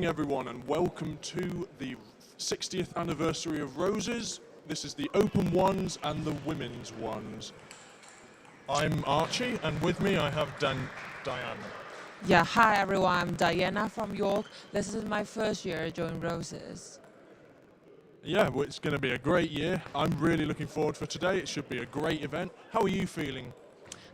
morning, everyone, and welcome to the 60th anniversary of Roses. This is the open ones and the women's ones. I'm Archie, and with me I have Diana. Yeah, hi everyone, I'm Diana from York. This is my first year doing Roses. Yeah, well, it's going to be a great year. I'm really looking forward for today. It should be a great event. How are you feeling?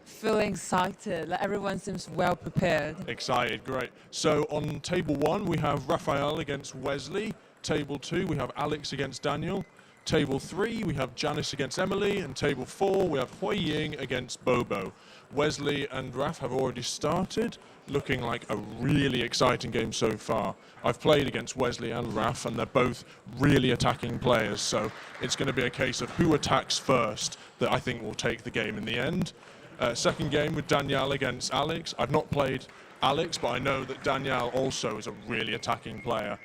Feeling excited, like everyone seems well prepared. Excited, great. So on table 1 we have Raphael against Wesley. Table 2 we have Alex against Daniel. Table 3 we have Janice against Emily. And table 4 we have Hui Ying against Bobo. Wesley and Raph have already started, looking like a really exciting game so far. I've played against Wesley and Raph, and they're both really attacking players, so it's going to be a case of who attacks first that I think will take the game in the end. Second game with Danielle against Alex. I've not played Alex, but I know that Danielle also is a really attacking player.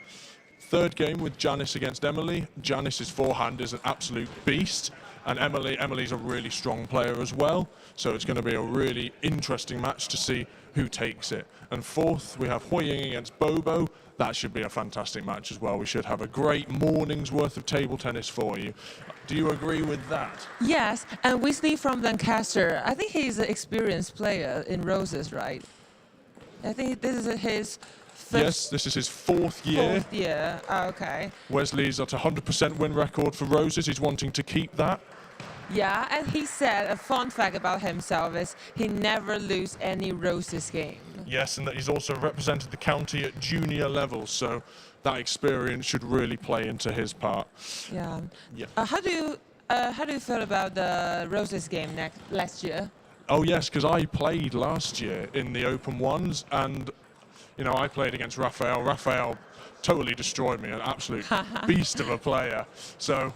Third game with Janice against Emily. Janice's forehand is an absolute beast, and Emily's a really strong player as well, so it's going to be a really interesting match to see who takes it. And fourth, we have Hui Ying against Bobo. That should be a fantastic match as well. We should have a great morning's worth of table tennis for you. Do you agree with that? Yes, and Wesley from Lancaster, I think he's an experienced player in Roses, right? I think this is his first... Yes, this is his fourth year. Fourth year, okay. Wesley's at a 100% win record for Roses. He's wanting to keep that. Yeah, and he said a fun fact about himself is he never lose any Roses game. Yes, and that he's also represented the county at junior level, so that experience should really play into his part. Yeah. Yeah. How do you feel about the Roses game last year? Oh yes, because I played last year in the open ones, and I played against Raphael. Raphael totally destroyed me, an absolute beast of a player. So,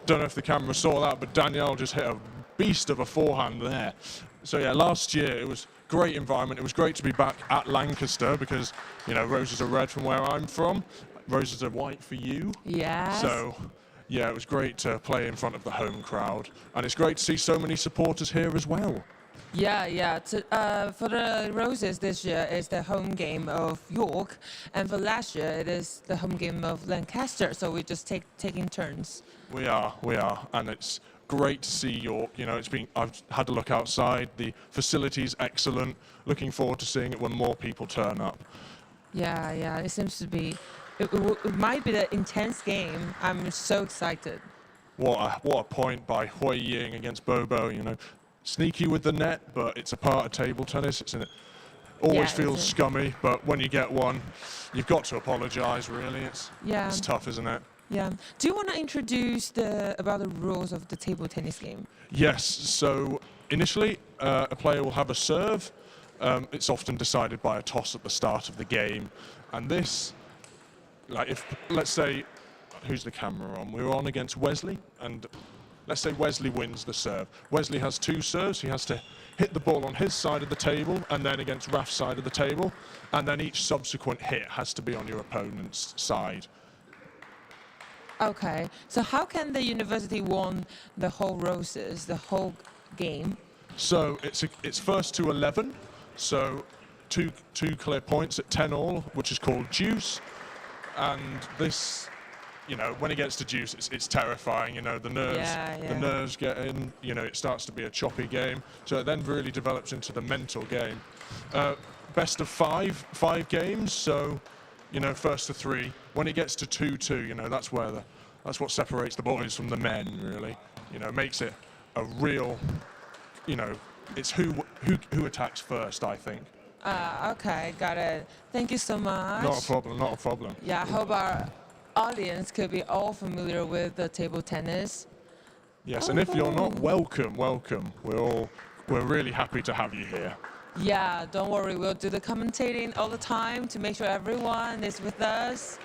don't know if the camera saw that, but Danielle just hit a beast of a forehand there. So yeah, last year it was great environment. It was great to be back at Lancaster because, roses are red from where I'm from. Roses are white for you. Yes. So, yeah, it was great to play in front of the home crowd. And it's great to see so many supporters here as well. Yeah. For the Roses this year is the home game of York, and for last year it is the home game of Lancaster. So we just taking turns. We are, and it's great to see York. I've had a look outside. The facility's excellent. Looking forward to seeing it when more people turn up. Yeah. It seems to be. It might be the intense game. I'm so excited. What a point by Hui Ying against Bobo. Sneaky with the net, but it's a part of table tennis. Always feels scummy, but when you get one, you've got to apologise. Really, it's tough, isn't it? Yeah. Do you want to introduce about the rules of the table tennis game? Yes. So initially, a player will have a serve. It's often decided by a toss at the start of the game, and this, let's say, who's the camera on? We're on against Wesley, and let's say Wesley wins the serve. Wesley has two serves. He has to hit the ball on his side of the table, and then against Raph's side of the table, and then each subsequent hit has to be on your opponent's side. Okay, so how can the university win the whole Roses, the whole game? So it's first to 11, so two clear points at 10 all, which is called deuce. And this, when it gets to deuce, it's terrifying. The nerves get in. It starts to be a choppy game. So it then really develops into the mental game. Best of five games. So, first to 3. When it gets to 2-2, that's what separates the boys from the men. Really, makes it a real. It's who attacks first, I think. Okay, got it. Thank you so much. Not a problem. Yeah, I hope our audience could be all familiar with the table tennis. Yes, and if you're not, welcome. We're really happy to have you here. Yeah, don't worry, we'll do the commentating all the time to make sure everyone is with us.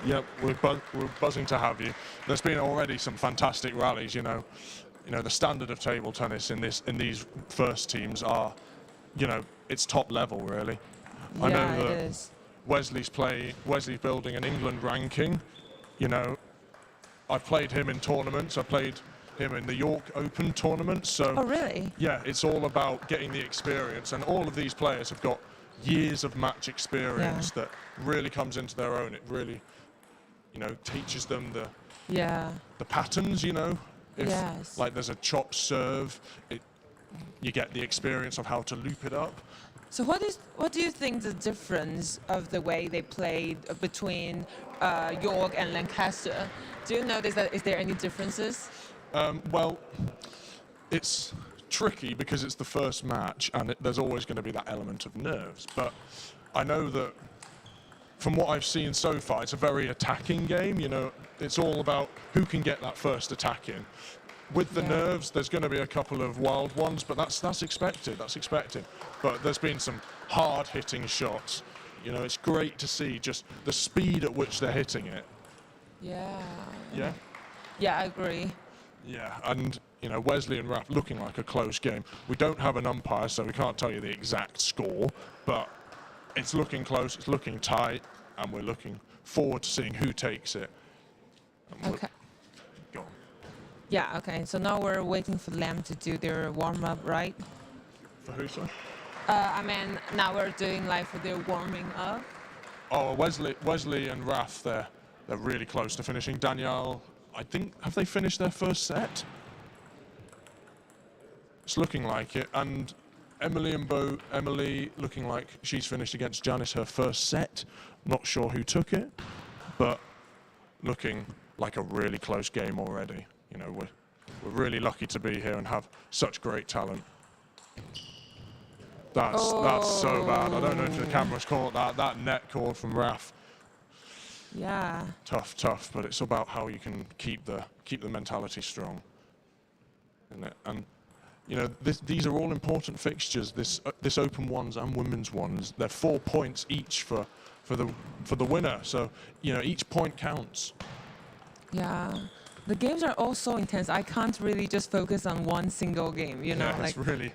Yep, we're buzzing to have you. There's been already some fantastic rallies. The standard of table tennis in these first teams are, it's top level really. Yeah, I know that it is. Wesley's building an England ranking. I've played him in tournaments. I played him in the York Open tournament. So oh really? Yeah, it's all about getting the experience, and all of these players have got years of match experience that really comes into their own. It really, teaches them the patterns, If like there's a chop serve, you get the experience of how to loop it up. So what do you think the difference of the way they played between York and Lancaster? Do you notice that? Is there any differences? Well, it's tricky because it's the first match and there's always going to be that element of nerves. But I know that from what I've seen so far, it's a very attacking game. It's all about who can get that first attack in. With the nerves, there's going to be a couple of wild ones, but that's expected. That's expected. But there's been some hard-hitting shots. It's great to see just the speed at which they're hitting it. Yeah. Yeah? Yeah, I agree. Yeah, and, Wesley and Raph looking like a close game. We don't have an umpire, so we can't tell you the exact score, but it's looking close, it's looking tight, and we're looking forward to seeing who takes it. Okay. Go on. Yeah, okay. So now we're waiting for them to do their warm-up, right? For who, sorry? Now we're doing for their warming up. Oh, Wesley and Raph, they're really close to finishing. Danielle, I think, have they finished their first set? It's looking like it. And Emily looking like she's finished against Janice her first set. Not sure who took it, but looking like a really close game already. We're really lucky to be here and have such great talent. That's so bad. I don't know if the camera's caught that net call from Raph. Yeah. Tough, but it's about how you can keep the mentality strong. Isn't it? And these are all important fixtures. This Open ones and women's ones. They're 4 points each for the winner. So each point counts. Yeah. The games are all so intense. I can't really just focus on one single game. Yeah, it's really.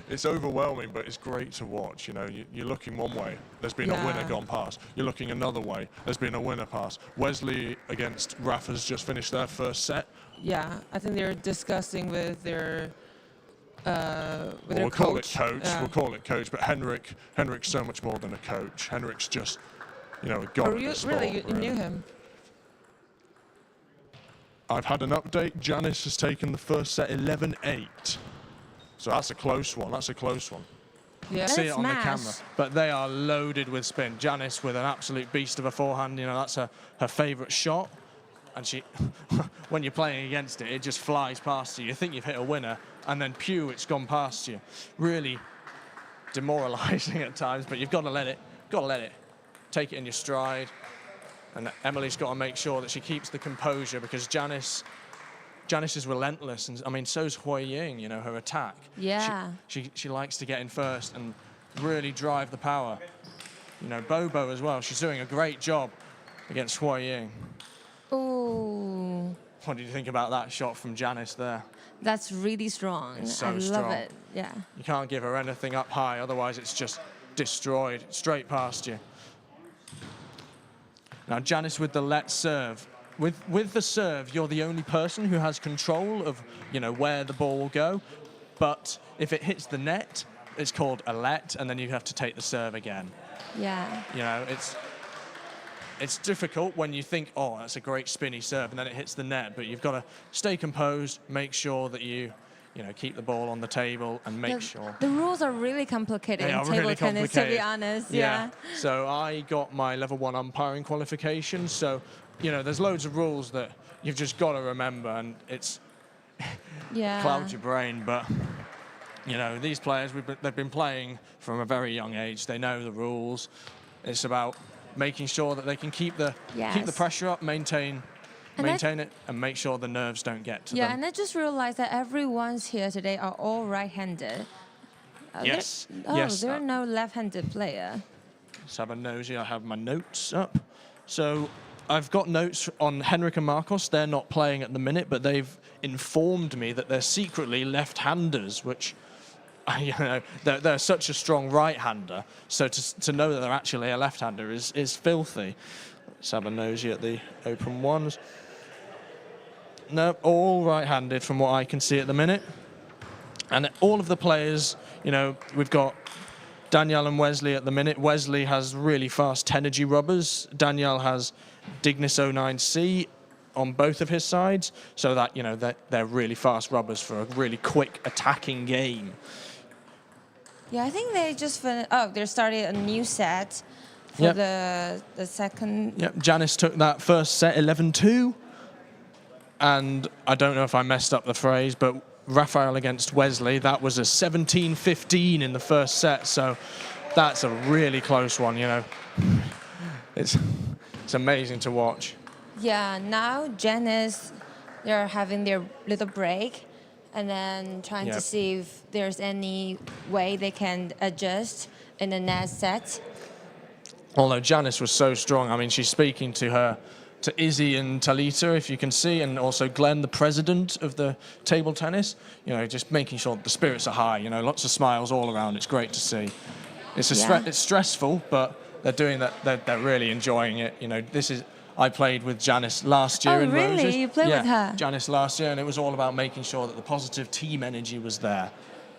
It's overwhelming, but it's great to watch. You're looking one way, there's been a winner gone past. You're looking another way, there's been a winner past. Wesley against Raph has just finished their first set. Yeah, I think they're discussing with their we'll coach. Call it coach. Yeah. We'll call it coach. But Henrik's so much more than a coach. Henrik's just, a god of the sport. Really, you knew him? I've had an update. Janice has taken the first set 11-8. So that's a close one. Yeah. See it on the camera. But they are loaded with spin. Janice with an absolute beast of a forehand. That's her favourite shot. And she, when you're playing against it, it just flies past you. You think you've hit a winner, and then pew, it's gone past you. Really demoralising at times, but you've got to let it. Take it in your stride. And Emily's got to make sure that she keeps the composure because Janice is relentless, and so's Hui Ying. Her attack. Yeah. She likes to get in first and really drive the power. Bobo as well. She's doing a great job against Hui Ying. Oh. What did you think about that shot from Janice there? That's really strong. It's so I strong. love it. Yeah. You can't give her anything up high, otherwise it's just destroyed straight past you. Now Janice with the let serve. With the serve, you're the only person who has control of, where the ball will go. But if it hits the net, it's called a let, and then you have to take the serve again. Yeah. It's difficult when you think, oh, that's a great spinny serve, and then it hits the net. But you've got to stay composed, make sure that you keep the ball on the table, and make sure. The rules are really complicated in table tennis, to be honest. Yeah. So I got my level 1 umpiring qualification. So, there's loads of rules that you've just got to remember, and it's clouds your brain. But these players, they've been playing from a very young age. They know the rules. It's about making sure that they can keep the pressure up, maintain it, and make sure the nerves don't get to them. Yeah, and I just realized that everyone's here today are all right-handed. Yes. There are no left-handed player. Let's have a nosy. I have my notes up. So I've got notes on Henrik and Marcos. They're not playing at the minute, but they've informed me that they're secretly left-handers, which, they're such a strong right-hander. So to know that they're actually a left-hander is filthy. Let's have a nosy at the open ones. No, all right-handed from what I can see at the minute. And all of the players, we've got Danielle and Wesley at the minute. Wesley has really fast Tenergy rubbers. Danielle has Dignis 09C on both of his sides, so that, you know, they're really fast rubbers for a really quick attacking game. Yeah, I think they just finished. Oh, they're starting a new set for the second. Yep, Janice took that first set 11-2, and I don't know if I messed up the phrase, but Raphael against Wesley, that was a 17-15 in the first set, so that's a really close one, you know. It's amazing to watch. Yeah, now Janice, they're having their little break and then trying to see if there's any way they can adjust in the next set. Although Janice was so strong, I mean, she's speaking to Izzy and Talita, if you can see, and also Glenn, the president of the table tennis, you know, just making sure the spirits are high, you know, lots of smiles all around. It's great to see. It's it's stressful, but they're doing that. They're really enjoying it. You know, I played with Janice last year in Roses. Oh, really? You played with her? Janice last year, and it was all about making sure that the positive team energy was there.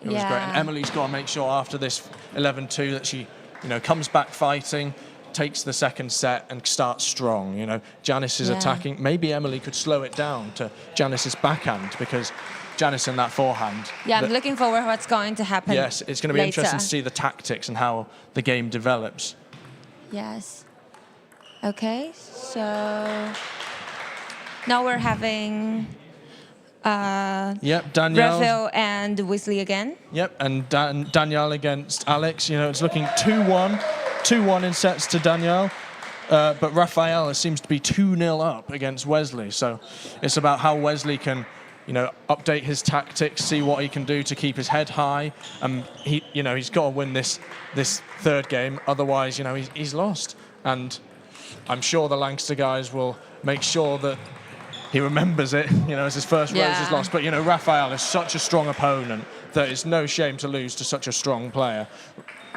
It was great. And Emily's got to make sure after this 11-2 that she, you know, comes back fighting, takes the second set and starts strong. You know, Janice is attacking. Maybe Emily could slow it down to Janice's backhand, because Janice in that forehand. Yeah, I'm looking forward to what's going to happen. Yes, it's going to be interesting to see the tactics and how the game develops. Yes. Okay, so now we're having Danielle. Raphael and Wesley again. Yep, and Danielle against Alex. You know, it's looking 2-1. 2-1 in sets to Danielle, but Raphael seems to be 2-0 up against Wesley. So it's about how Wesley can, you know, update his tactics, see what he can do to keep his head high. He's got to win this third game. Otherwise, you know, he's lost. And I'm sure the Lancaster guys will make sure that he remembers it, you know, as his first Roses loss. But, you know, Raphael is such a strong opponent that it's no shame to lose to such a strong player.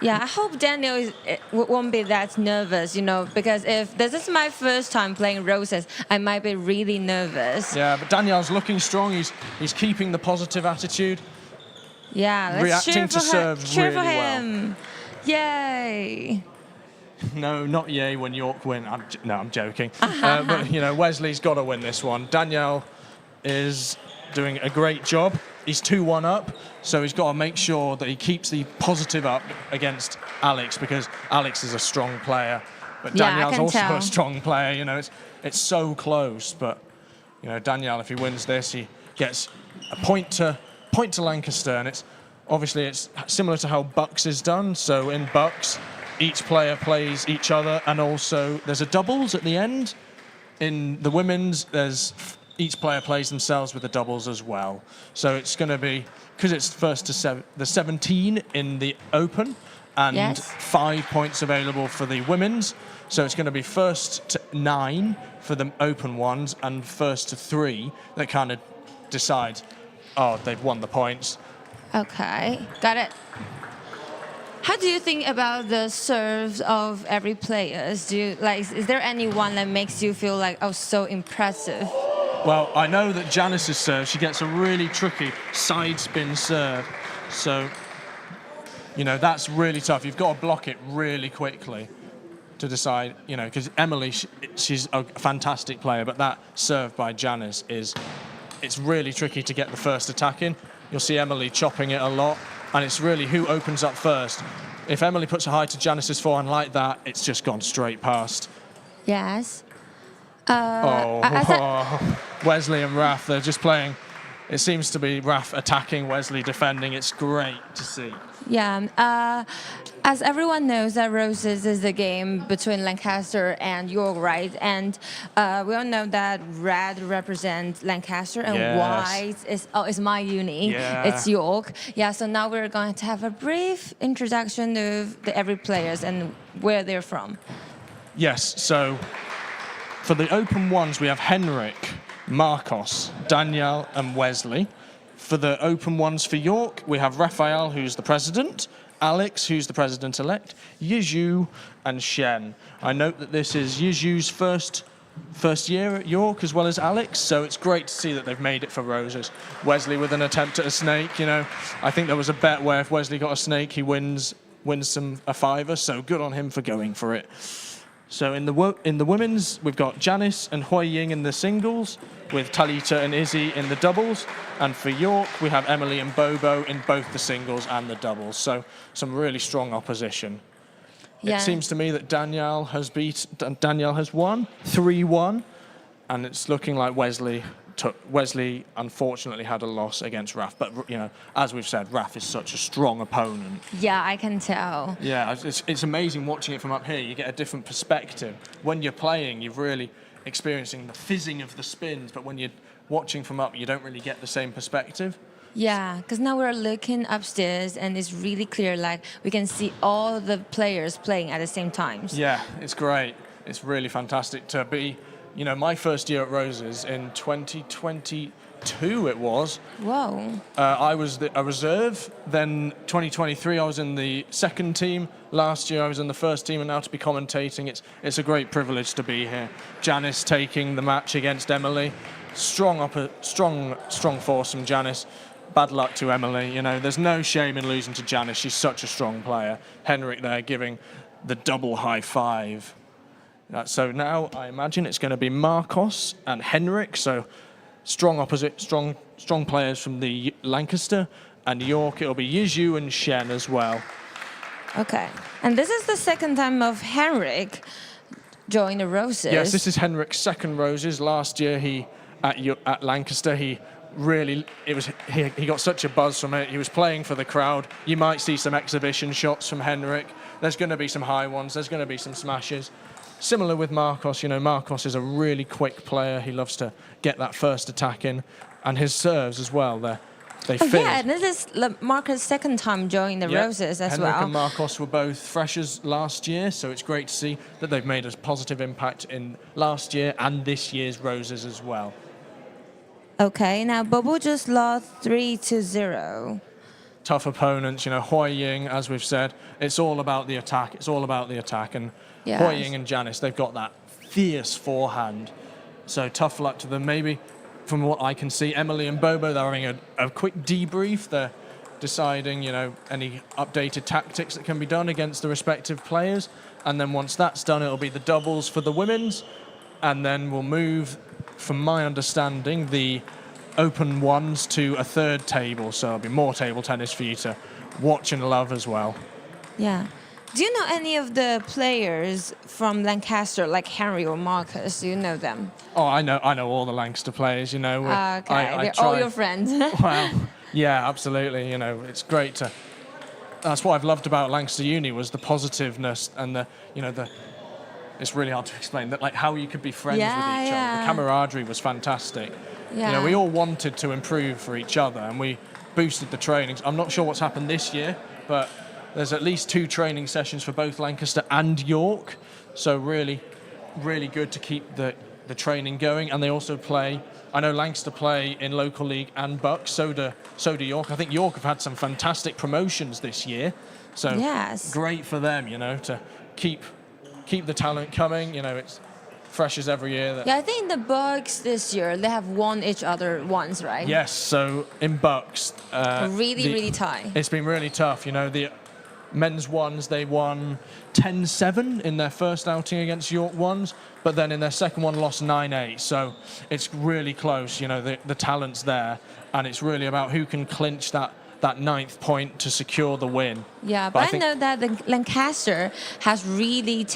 Yeah, I hope Daniel won't be that nervous, you know, because if this is my first time playing Roses, I might be really nervous. Yeah, but Daniel's looking strong. He's keeping the positive attitude. Yeah, let's reacting to serves really for well. him. Yay! No, not yay when York win. I'm joking. But, you know, Wesley's got to win this one. Danielle is doing a great job. He's 2-1 up, so he's got to make sure that he keeps the positive up against Alex, because Alex is a strong player, but Danielle's also a strong player. You know, it's so close. But, you know, Danielle, if he wins this, he gets a point to Lancaster, and it's similar to how Bucks is done. So in Bucks, each player plays each other, and also there's a doubles at the end. In the women's, each player plays themselves with the doubles as well. So it's going to be, because it's first to the 17 in the Open, and 5 points available for the women's. So it's going to be first to 9 for the Open ones, and first to 3 that kind of decide, they've won the points. Okay, got it. How do you think about the serves of every player? Is there anyone that makes you feel like, so impressive? Well, I know that Janice's serve, she gets a really tricky side spin serve. So, you know, that's really tough. You've got to block it really quickly to decide, you know, because Emily, she's a fantastic player, but that serve by Janice it's really tricky to get the first attack in. You'll see Emily chopping it a lot, and it's really who opens up first. If Emily puts a high to Janice's forehand like that, it's just gone straight past. Yes. Wesley and Raph, they're just playing. It seems to be Raph attacking, Wesley defending. It's great to see. Yeah. As everyone knows, that Roses is a game between Lancaster and York, right? And we all know that red represents Lancaster and white is my uni. Yeah. It's York. Yeah. So now we're going to have a brief introduction of the every players and where they're from. Yes. So for the Open ones, we have Henrik, Marcos, Danielle, and Wesley. For the Open ones for York, we have Raphael, who's the president, Alex, who's the president-elect, Yizhu, and Shen. I note that this is Yizhu's first year at York, as well as Alex, so it's great to see that they've made it for Roses. Wesley with an attempt at a snake, you know. I think there was a bet where if Wesley got a snake, he wins wins a fiver. So good on him for going for it. So in the women's, we've got Janice and Hui Ying in the singles, with Talita and Izzy in the doubles. And for York, we have Emily and Bobo in both the singles and the doubles. So some really strong opposition. Yeah. It seems to me that Danielle has won 3-1, and it's looking like Wesley unfortunately had a loss against Raph. But, you know, as we've said, Raph is such a strong opponent. Yeah, I can tell. Yeah, it's amazing watching it from up here. You get a different perspective. When you're playing, you're really experiencing the fizzing of the spins, but when you're watching from up, you don't really get the same perspective. Yeah, because now we're looking upstairs and it's really clear, like we can see all the players playing at the same time. Yeah, it's great. It's really fantastic to be, you know, my first year at Roses in 2022 it was. Whoa. I was a reserve, then 2023 I was in the second team. Last year I was in the first team, and now to be commentating, it's a great privilege to be here. Janice taking the match against Emily. Strong foursome, Janice. Bad luck to Emily. You know, there's no shame in losing to Janice. She's such a strong player. Henrik there giving the double high five. So now I imagine it's going to be Marcos and Henrik. So strong players from the Lancaster, and York. It'll be Yizhu and Shen as well. Okay, and this is the second time of Henrik joining the Roses. Yes, this is Henrik's second Roses. Last year at Lancaster he got such a buzz from it. He was playing for the crowd. You might see some exhibition shots from Henrik. There's going to be some high ones. There's going to be some smashes. Similar with Marcos. You know, Marcos is a really quick player. He loves to get that first attack in, and his serves as well. They fizz. Yeah, this is Marcos' second time joining the Roses as Henrik well. and Marcos were both freshers last year, so it's great to see that they've made a positive impact in last year and this year's Roses as well. Okay, now Bobo just lost 3-0. Tough opponents, you know, Hui Ying, as we've said, it's all about the attack. It's all about the attack. And Yes. Hui Ying and Janice, they've got that fierce forehand. So tough luck to them. Maybe from what I can see, Emily and Bobo, they're having a quick debrief. They're deciding, you know, any updated tactics that can be done against the respective players. And then once that's done, it'll be the doubles for the women's. And then we'll move, from my understanding, the open ones to a third table. So there'll be more table tennis for you to watch and love as well. Yeah. Do you know any of the players from Lancaster, like Henry or Marcus? Do you know them? Oh, I know all the Lancaster players, you know. Okay, they're all your friends. Well, yeah, absolutely. You know, it's great to. That's what I've loved about Lancaster Uni was the positiveness and the, you know, it's really hard to explain that, like how you could be friends with each other. The camaraderie was fantastic. Yeah. You know, we all wanted to improve for each other, and we boosted the trainings. I'm not sure what's happened this year, but there's at least 2 training sessions for both Lancaster and York. So really, really good to keep the training going. And they also play, I know Lancaster play in local league and Bucks, so do York. I think York have had some fantastic promotions this year. So Yes. great for them, you know, to keep the talent coming. You know, it's freshers every year. Yeah, I think the Bucks this year, they have won each other once, right? Yes, so in Bucks. Really tight. It's been really tough, you know. The men's ones, they won 10-7 in their first outing against York ones, but then in their second one lost 9-8. So it's really close, you know, the talent's there, and it's really about who can clinch that 9th point to secure the win. Yeah, but I know that the Lancaster has really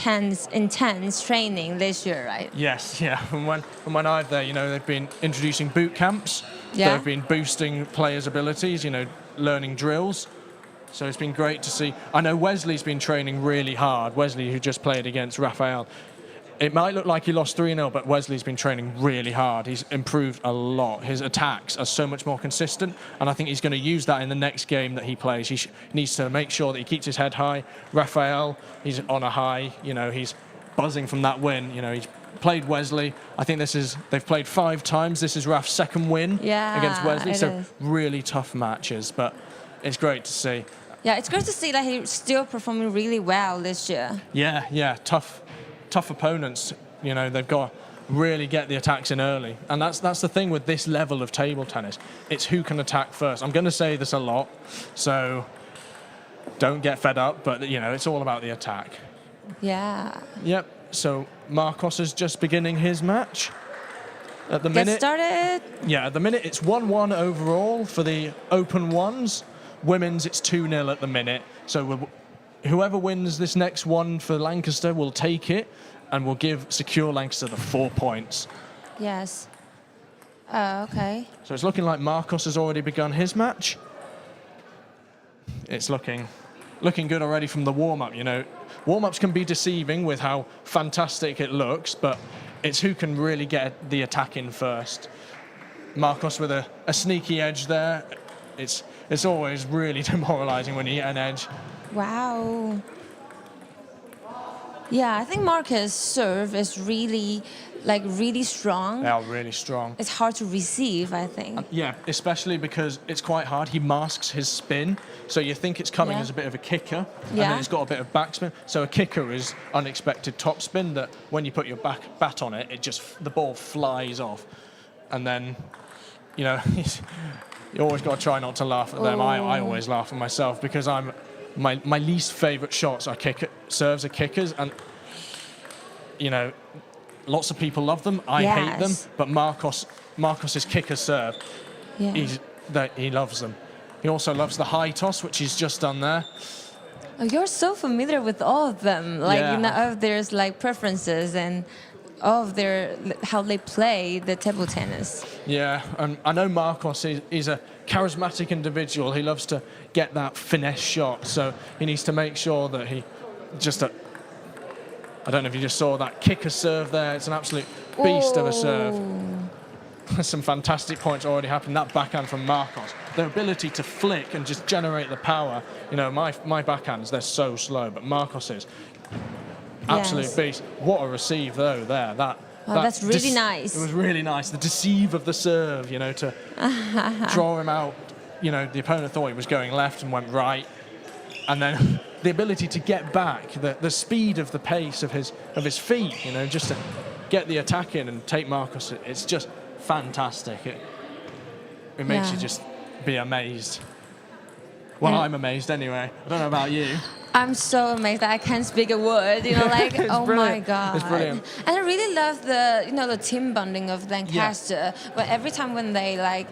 intense training this year, right? Yes, yeah. From when I've there, you know, they've been introducing boot camps. Yeah. They've been boosting players' abilities, you know, learning drills. So it's been great to see. I know Wesley's been training really hard. Wesley, who just played against Raphael. It might look like he lost 3-0, but Wesley's been training really hard. He's improved a lot. His attacks are so much more consistent, and I think he's going to use that in the next game that he plays. He needs to make sure that he keeps his head high. Raphael, he's on a high. You know, he's buzzing from that win. You know, he's played Wesley. I think they've played 5 times. This is Raph's second win against Wesley. So is. really tough matches, but it's great to see. Yeah, it's great to see that he's still performing really well this year. Yeah, tough opponents. You know, they've got to really get the attacks in early, and that's the thing with this level of table tennis. It's who can attack first. I'm going to say this a lot, so don't get fed up, but, you know, it's all about the attack. Yeah. Yep, so Marcos is just beginning his match. At the Get minute, started. yeah, at the minute it's 1-1 overall for the open ones. Women's, it's 2-0 at the minute. So whoever wins this next one for Lancaster will take it, and will give secure Lancaster the 4 points. Yes. Oh, okay. So it's looking like Marcos has already begun his match. It's looking good already from the warm-up, you know. Warm-ups can be deceiving with how fantastic it looks, but it's who can really get the attack in first. Marcos with a sneaky edge there. It's always really demoralizing when you get an edge. Wow. Yeah, I think Marcus' serve is really strong. They are really strong. It's hard to receive, I think. Yeah, especially because it's quite hard. He masks his spin, so you think it's coming as a bit of a kicker, and then it's got a bit of backspin. So a kicker is unexpected topspin that when you put your bat on it, the ball flies off, and then, you know, you always got to try not to laugh at them. I always laugh at myself because my least favourite shots are serves are kickers, and you know. Lots of people love them. I hate them. But Marcos's kicker serve, he loves them. He also loves the high toss, which he's just done there. Oh, you're so familiar with all of them. Like, you know, of their like preferences and all of their how they play the table tennis. Yeah, and I know Marcos is a charismatic individual. He loves to get that finesse shot, so he needs to make sure that he just. I don't know if you just saw that kicker serve there. It's an absolute beast of a serve. Some fantastic points already happened. That backhand from Marcos, their ability to flick and just generate the power. You know, my backhands, they're so slow, but Marcos's absolute beast. What a receive though there. That's really nice. It was really nice. The deceive of the serve, you know, to draw him out. You know, the opponent thought he was going left and went right, and then. The ability to get back, the speed of the pace of his feet, you know, just to get the attack in and take Marcos, it's just fantastic. It makes you just be amazed. Well, I'm amazed anyway. I don't know about you. I'm so amazed that I can't speak a word. You know, like oh brilliant. My god, it's brilliant. And I really love the team bonding of Lancaster. But every time when they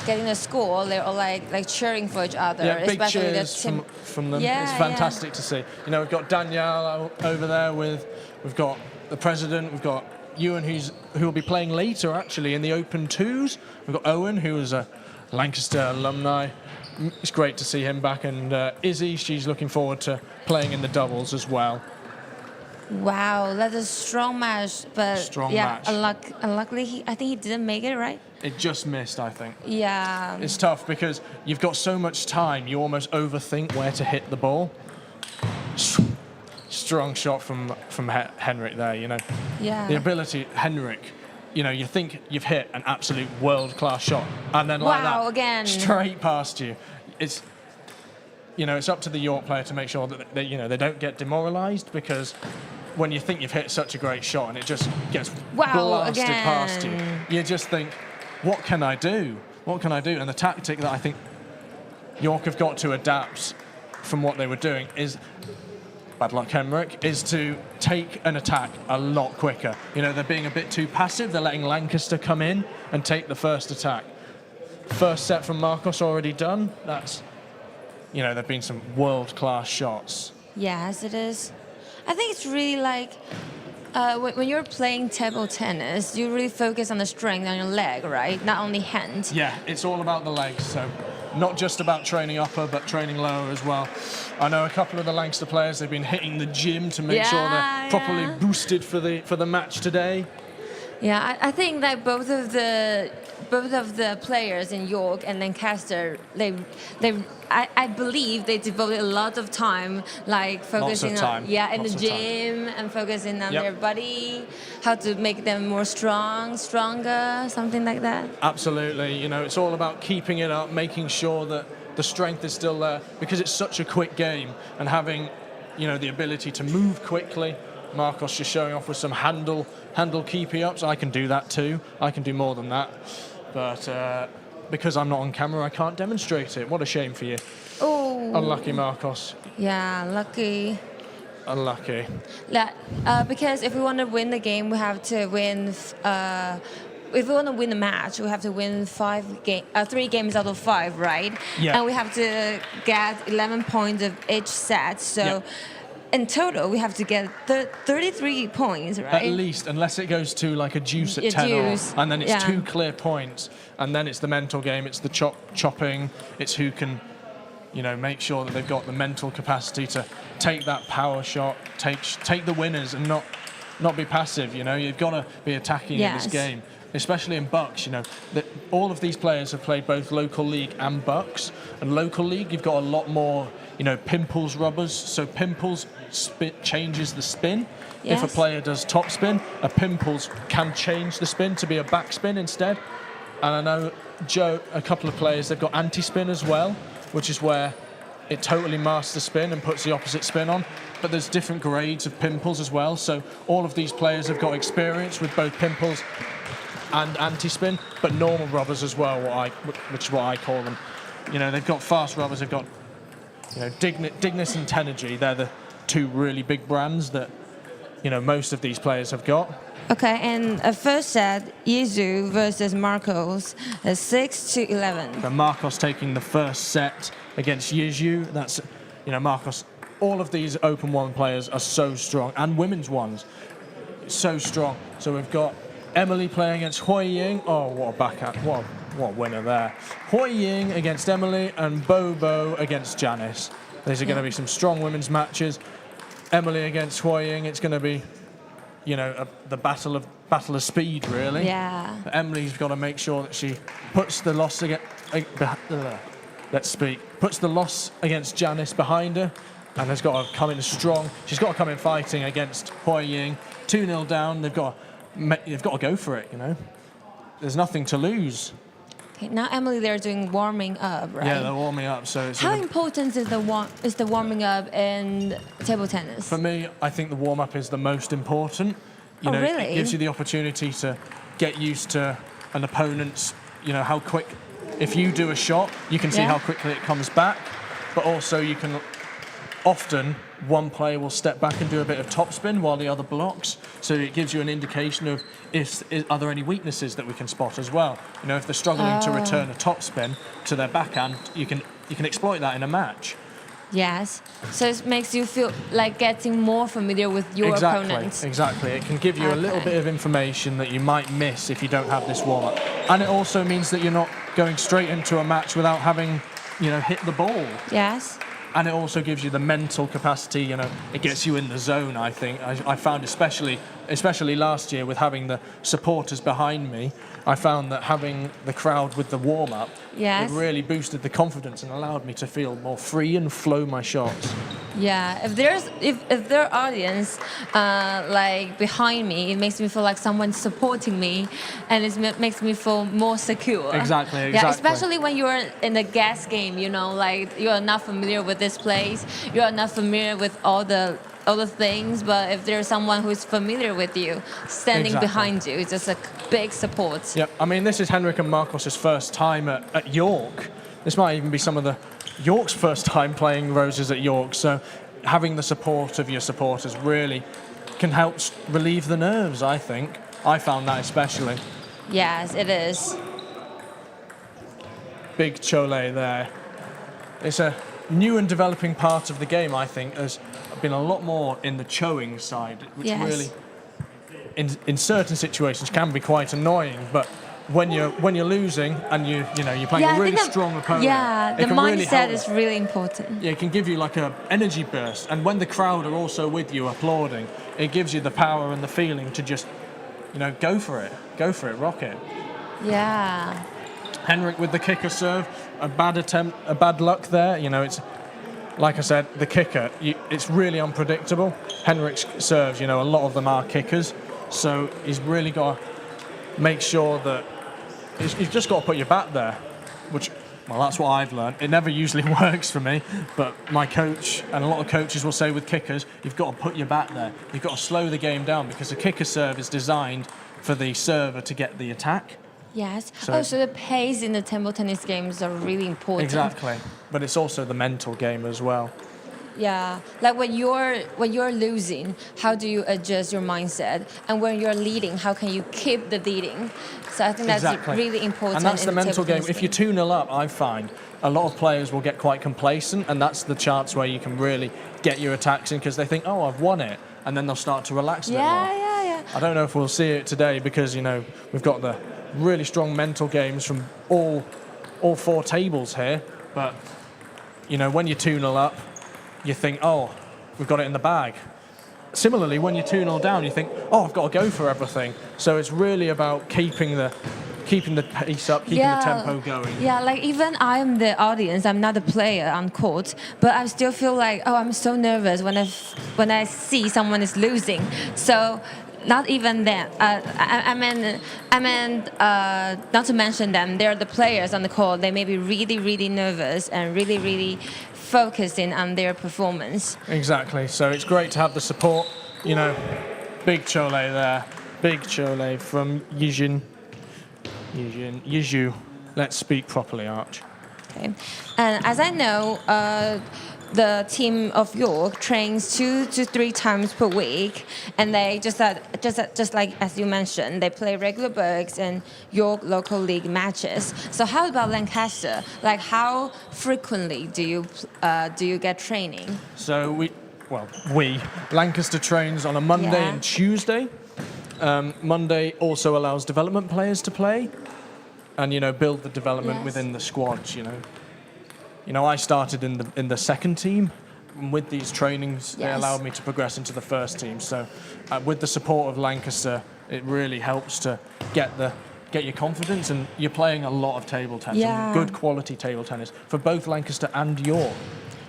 getting a score, they're all like cheering for each other. Yeah, big especially cheers the from them. It's fantastic to see. You know, we've got Danielle over there we've got the president, we've got Ewan who will be playing later actually in the Open Twos. We've got Owen, who is a Lancaster alumni. It's great to see him back, and Izzy, she's looking forward to playing in the doubles as well. Wow, that's a strong match, but unluckily, I think he didn't make it, right? It just missed, I think. Yeah. It's tough because you've got so much time, you almost overthink where to hit the ball. Strong shot from Henrik there, you know. Yeah. The ability, Henrik, you know, you think you've hit an absolute world-class shot, and then like that, again. straight past you. It's, you know, it's up to the York player to make sure that they, you know, they don't get demoralised, because when you think you've hit such a great shot and it just gets blasted past you, you just think, what can I do? What can I do? And the tactic that I think York have got to adapt from what they were doing is, bad luck Henrik, is to take an attack a lot quicker. You know, they're being a bit too passive. They're letting Lancaster come in and take the first attack. First set from Marcos already done. That's, you know, there have been some world-class shots. Yes, it is. I think it's really like when you're playing table tennis, you really focus on the strength on your leg, right? Not only hand. Yeah, it's all about the legs. So not just about training upper, but training lower as well. I know a couple of the Lancaster players, they've been hitting the gym to make sure they're properly boosted for the match today. Yeah, I think that both of the players in York and Lancaster, I believe they devoted a lot of time, like focusing on in the gym and focusing on their body, how to make them more stronger, something like that. Absolutely, you know, it's all about keeping it up, making sure that the strength is still there, because it's such a quick game, and having, you know, the ability to move quickly. Marcos just showing off with some handle keepy ups. I can do that too. I can do more than that. But because I'm not on camera, I can't demonstrate it. What a shame for you. Oh, Oh. Unlucky Marcos. Yeah, lucky. Unlucky. Because if we want to win the game, we have to win. If we want to win the match, we have to win 3 games out of 5, right? Yeah. And we have to get 11 points of each set. So. Yeah. In total, we have to get 33 points, right? At least, unless it goes to like a juice at Yeah, 10 juice. and then it's Yeah. 2 clear points, and then it's the mental game, it's the chopping, it's who can, make sure that they've got the mental capacity to take that power shot, take the winners and not be passive, You've got to be attacking in this game. Especially in Bucks, that all of these players have played both local league and Bucks. And local league, you've got a lot more, pimples rubbers. So pimples changes the spin. Yes. If a player does top spin, a pimples can change the spin to be a back spin instead. And I know a couple of players, they've got anti-spin as well, which is where it totally masks the spin and puts the opposite spin on. But there's different grades of pimples as well. So all of these players have got experience with both pimples and anti-spin, but normal rubbers as well, which is what I call them. They've got fast rubbers, they've got, Dignus and Tenergy. They're the 2 really big brands that, most of these players have got. Okay, and a first set, Yizu versus Marcos, 6-11. So Marcos taking the first set against Yizu. That's, Marcos. All of these Open 1 players are so strong, and women's ones, so strong. So we've got Emily playing against Hui Ying. Oh, what a backhand. What a winner there. Hui Ying against Emily and Bobo against Janice. These are going to be some strong women's matches. Emily against Hui Ying. It's going to be, the battle of speed, really. Yeah. But Emily's got to make sure that she puts the loss puts the loss against Janice behind her, and has got to come in strong. She's got to come in fighting against Hui Ying. 2-0 down. They've got to go for it, There's nothing to lose. Okay, now Emily, they're doing warming up, right? Yeah, they're warming up. So it's how important is the warming up in table tennis? For me, I think the warm up is the most important. Really? It gives you the opportunity to get used to an opponent's, how quick. If you do a shot, you can see how quickly it comes back, but also you can often. One player will step back and do a bit of topspin while the other blocks. So it gives you an indication of are there any weaknesses that we can spot as well. If they're struggling to return a topspin to their backhand, you can exploit that in a match. Yes. So it makes you feel like getting more familiar with your opponents. Exactly. It can give you a little bit of information that you might miss if you don't have this warm-up. And it also means that you're not going straight into a match without having, hit the ball. Yes. And it also gives you the mental capacity, it gets you in the zone, I think. I found especially last year with having the supporters behind me, I found that having the crowd with the warm-up, it really boosted the confidence and allowed me to feel more free and flow my shots. Yeah, if their audience behind me, it makes me feel like someone's supporting me, and it makes me feel more secure. Exactly. Yeah, especially when you're in a guest game, you're not familiar with this place, you're not familiar with all the things, but if there's someone who's familiar with you standing behind you, it's just a big support. Yep. I mean, this is Henrik and Marcos' first time at York. This might even be some of the York's first time playing Roses at York, so having the support of your supporters really can help relieve the nerves, I think. I found that especially. Yes, it is. Big chole there. It's a new and developing part of the game, I think. There's been a lot more in the choing side, which really, in certain situations, can be quite annoying, but when you're losing and you're playing a really strong opponent, the mindset is really important. Yeah, it can give you like a energy burst, and when the crowd are also with you applauding, it gives you the power and the feeling to just, go for it, rock it. Yeah. Henrik with the kicker serve, a bad luck there. It's like I said, the kicker, it's really unpredictable. Henrik's serves, a lot of them are kickers, so he's really got to make sure that you've just got to put your bat there, which, well, that's what I've learned. It never usually works for me, but my coach and a lot of coaches will say with kickers, you've got to put your bat there. You've got to slow the game down because the kicker serve is designed for the server to get the attack. Yes. So- So the pace in the table tennis games are really important. Exactly. But it's also the mental game as well. Yeah, like when you're losing, how do you adjust your mindset? And when you're leading, how can you keep the leading? So I think that's Exactly. really important. And that's in the mental table game. tennis If you're 2-0 up, I find a lot of players will get quite complacent, and that's the chance where you can really get your attacks in because they think, oh, I've won it, and then they'll start to relax a bit more. Yeah. I don't know if we'll see it today because, we've got the really strong mental games from all 4 tables here, but, when you're 2-0 up, you think, oh, we've got it in the bag. Similarly, when you're 2-0 down, you think, oh, I've got to go for everything. So it's really about keeping the pace up, keeping the tempo going. Yeah, like even I'm the audience, I'm not a player on court, but I still feel like, oh, I'm so nervous when I see someone is losing. So not even that. I meant not to mention them. They're the players on the court. They may be really, really nervous and really, really focusing on their performance. Exactly. So it's great to have the support. Big chole there. Big chole from Yijin. Yizhu. Let's speak properly, Arch. Okay. And as I know, the team of York trains 2 to 3 times per week, and they just like as you mentioned, they play regular Bergs and York local league matches. So how about Lancaster? Like how frequently do you get training? So Lancaster trains on a Monday and Tuesday. Monday also allows development players to play, and build the development within the squads. I started in the second team. And with these trainings, they allowed me to progress into the first team. So, with the support of Lancaster, it really helps to get your confidence, and you're playing a lot of table tennis, and good quality table tennis for both Lancaster and York.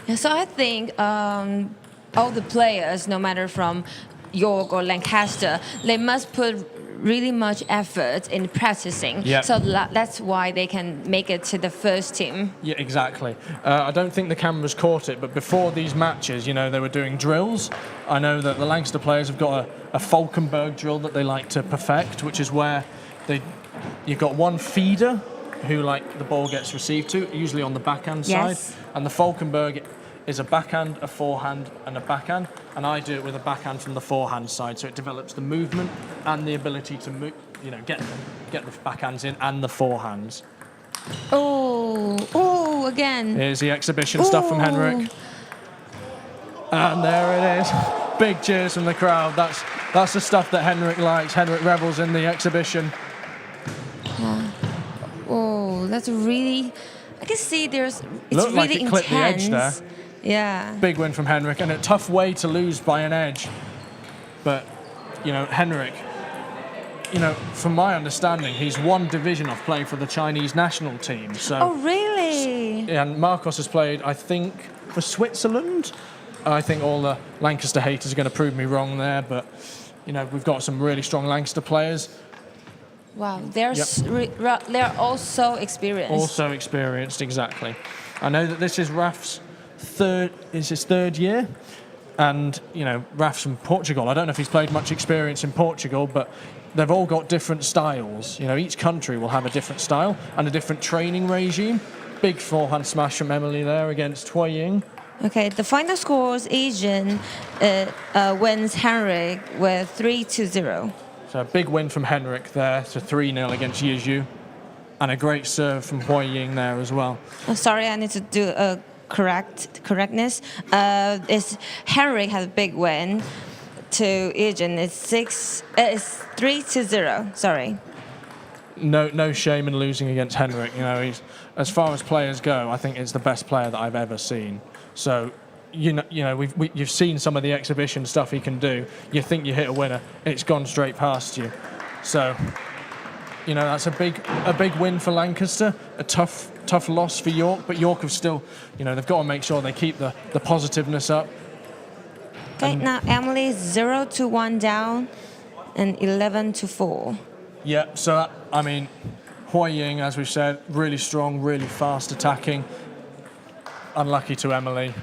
Yeah, so I think all the players, no matter from York or Lancaster, they must put really much effort in practicing. Yep. So that's why they can make it to the first team. Yeah, exactly. I don't think the cameras caught it, but before these matches, they were doing drills. I know that the Lancaster players have got a Falkenberg drill that they like to perfect, which is where you've got one feeder who the ball gets received to, usually on the backhand side, and the Falkenberg is a backhand, a forehand, and a backhand, and I do it with a backhand from the forehand side, so it develops the movement and the ability to move, get the backhands in and the forehands. Oh, again. Here's the exhibition stuff from Henrik, and there it is. Big cheers from the crowd. That's the stuff that Henrik likes. Henrik revels in the exhibition. Oh, that's really. I can see it's Looked really like it clipped the edge there. Yeah. Big win from Henrik, and a tough way to lose by an edge. But, Henrik, from my understanding, he's one division off playing for the Chinese national team. So. Oh, really? And Marcos has played, I think, for Switzerland. I think all the Lancaster haters are going to prove me wrong there, but, we've got some really strong Lancaster players. Wow, they're all so experienced. Also experienced, exactly. I know that this is Raph's his third year, and Raph's from Portugal. I don't know if he's played much experience in Portugal, but they've all got different styles. Each country will have a different style and a different training regime. Big forehand smash from Emily there against Hui Ying. Okay, the final scores: Asian wins Henrik with 3-0. So a big win from Henrik there to 3-0 against Yizhu, and a great serve from Hui Ying there as well. Oh, sorry, I need to do a correctness. It's Henrik has a big win to Asian. It's 3-0. Sorry. No shame in losing against Henrik. He's, as far as players go, I think it's the best player that I've ever seen. So. You've seen some of the exhibition stuff he can do. You think you hit a winner, it's gone straight past you. So, that's a big win for Lancaster. A tough loss for York, but York have still, they've got to make sure they keep the positiveness up. Okay, now Emily 0-1 down, and 11-4. Yeah. So Hui Ying, as we've said, really strong, really fast attacking. Unlucky to Emily,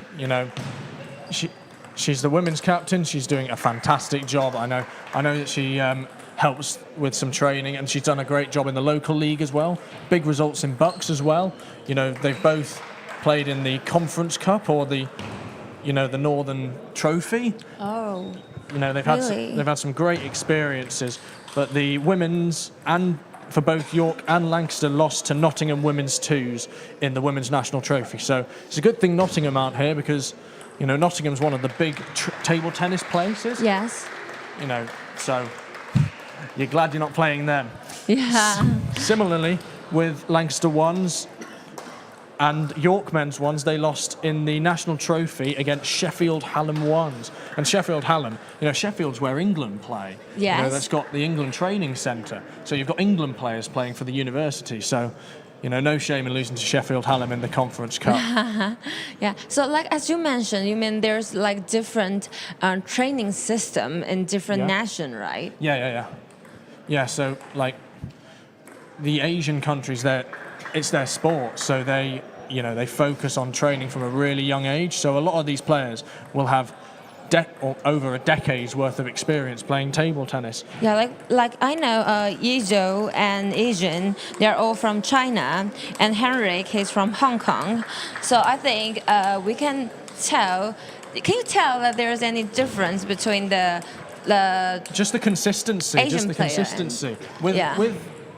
she's the women's captain. She's doing a fantastic job. I know that she helps with some training, and she's done a great job in the local league as well. Big results in Bucks as well. You know, they've both played in the Conference Cup or the Northern Trophy. Oh. You know, they've Really? had some great experiences, but the women's and for both York and Lancaster lost to Nottingham women's twos in the women's national trophy. So it's a good thing Nottingham aren't here because, you know, Nottingham's one of the big table tennis places. Yes. You know, so you're glad you're not playing them. Yeah. Similarly, with Lancaster ones and York men's ones, they lost in the national trophy against Sheffield Hallam ones. And Sheffield Hallam, you know, Sheffield's where England play. Yes. You know, that's got the England training centre. So you've got England players playing for the university. So, you know, no shame in losing to Sheffield Hallam in the Conference Cup. Yeah. So, like as you mentioned, you mean there's like different training system in different Yeah. nation, right? Yeah, so like the Asian countries, it's their sport, so they focus on training from a really young age. So a lot of these players will have over a decade's worth of experience playing table tennis. Yeah, like I know Yizhou and Asian, they're all from China, and Henrik is from Hong Kong. So I think we can tell. Can you tell that there's any difference between the Just the consistency, Asian player consistency with yeah.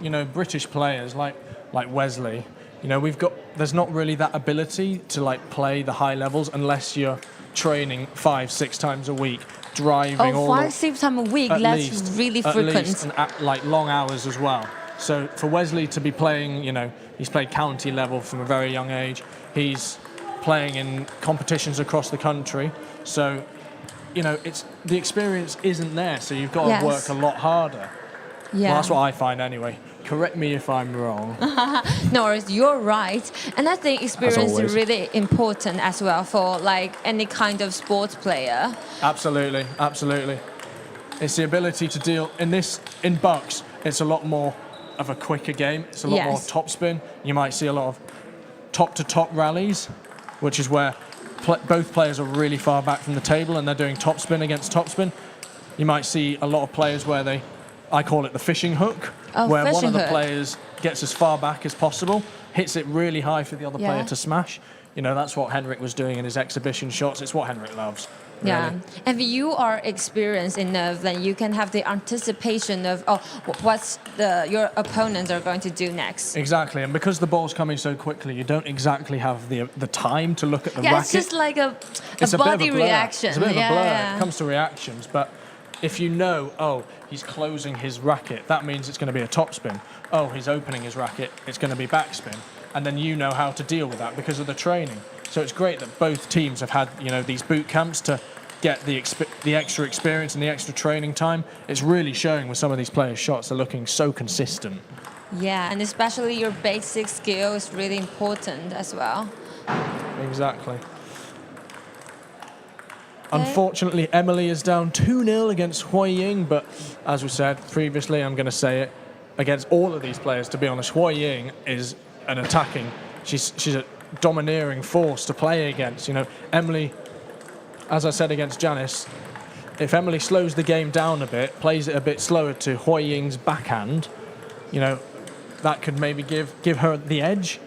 you know, British players like Wesley. You know, there's not really that ability to like play the high levels unless you're training 5-6 times a week, driving all 5-6 times a week? at That's least, really at frequent. least, and like long hours as well. So for Wesley to be playing, you know, he's played county level from a very young age. He's playing in competitions across the country. So, you know, the experience isn't there. So you've got to Yes. work a lot harder. Yeah. Well, that's what I find anyway. Correct me if I'm wrong. No worries, you're right. And I think experience always. is really important as well for like any kind of sports player. Absolutely, absolutely. It's the ability to deal in Bucks. It's a lot more of a quicker game. It's a lot more Yes. topspin. You might see a lot of top-to-top rallies, which is where both players are really far back from the table and they're doing topspin against topspin. You might see a lot of players where I call it the fishing hook, where one fishing of the hook. players gets as far back as possible, hits it really high for the other player Yeah. to smash. You know, that's what Henrik was doing in his exhibition shots. It's what Henrik loves. Yeah, really. if you are experienced enough, then you can have the anticipation of what's your opponents are going to do next. Exactly, and because the ball's coming so quickly, you don't exactly have the time to look at the Yeah, racket. it's just like a It's a bit of body a blur. reaction. It's a bit of a yeah, blur. yeah. It comes to reactions, but if you know, he's closing his racket, that means it's going to be a topspin. He's opening his racket, it's going to be backspin, and then you know how to deal with that because of the training. So it's great that both teams have had, you know, these boot camps to get the extra experience and the extra training time. It's really showing with some of these players' shots. They're looking so consistent. Yeah, and especially your basic skill is really important as well. Exactly. Unfortunately, Emily is down 2-0 against Hui Ying, but as we said previously, I'm going to say it, against all of these players, to be honest, Hui Ying is an attacking, she's a domineering force to play against. You know, Emily, as I said against Janice, if Emily slows the game down a bit, plays it a bit slower to Hui Ying's backhand, you know, that could maybe give her the edge,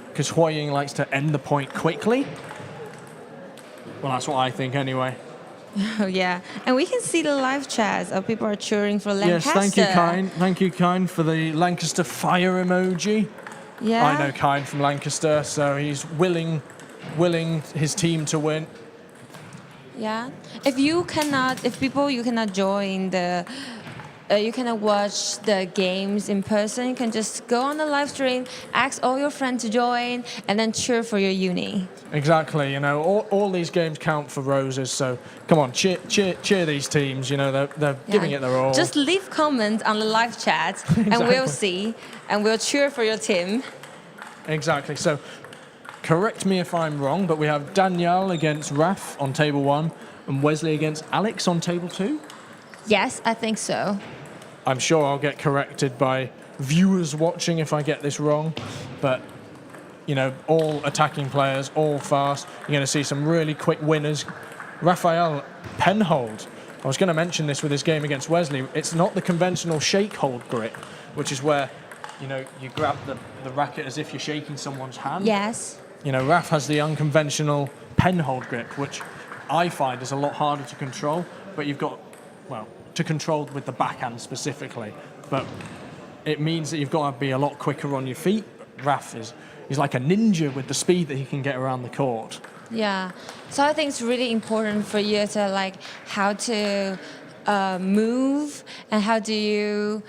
because Hui Ying likes to end the point quickly. Well, that's what I think anyway. Oh, yeah. And we can see the live chats of people are cheering for Lancaster. Yes, thank you, Kine. Thank you, Kine, for the Lancaster fire emoji. Yeah. I know Kine from Lancaster, so he's willing his team to win. Yeah. If you cannot join the, you cannot watch the games in person, you can just go on the live stream, ask all your friends to join, and then cheer for your uni. Exactly, you know, all these games count for roses, so come on, cheer these teams, you know, they're giving it their all. Just leave comments on the live chat, and we'll see, and we'll cheer for your team. Exactly, so correct me if I'm wrong, but we have Danielle against Raph on table 1 and Wesley against Alex on table 2? Yes, I think so. I'm sure I'll get corrected by viewers watching if I get this wrong, but you know, all attacking players, all fast. You're going to see some really quick winners. Raphael Penhold, I was going to mention this with his game against Wesley. It's not the conventional shake hold grip, which is where, you know, you grab the racket as if you're shaking someone's hand. Yes. You know, Raph has the unconventional pen hold grip, which I find is a lot harder to control, but you've got, well, to control with the backhand specifically, but it means that you've got to be a lot quicker on your feet. Raph he's like a ninja with the speed that he can get around the court. Yeah. So I think it's really important for you to like how to move and how do you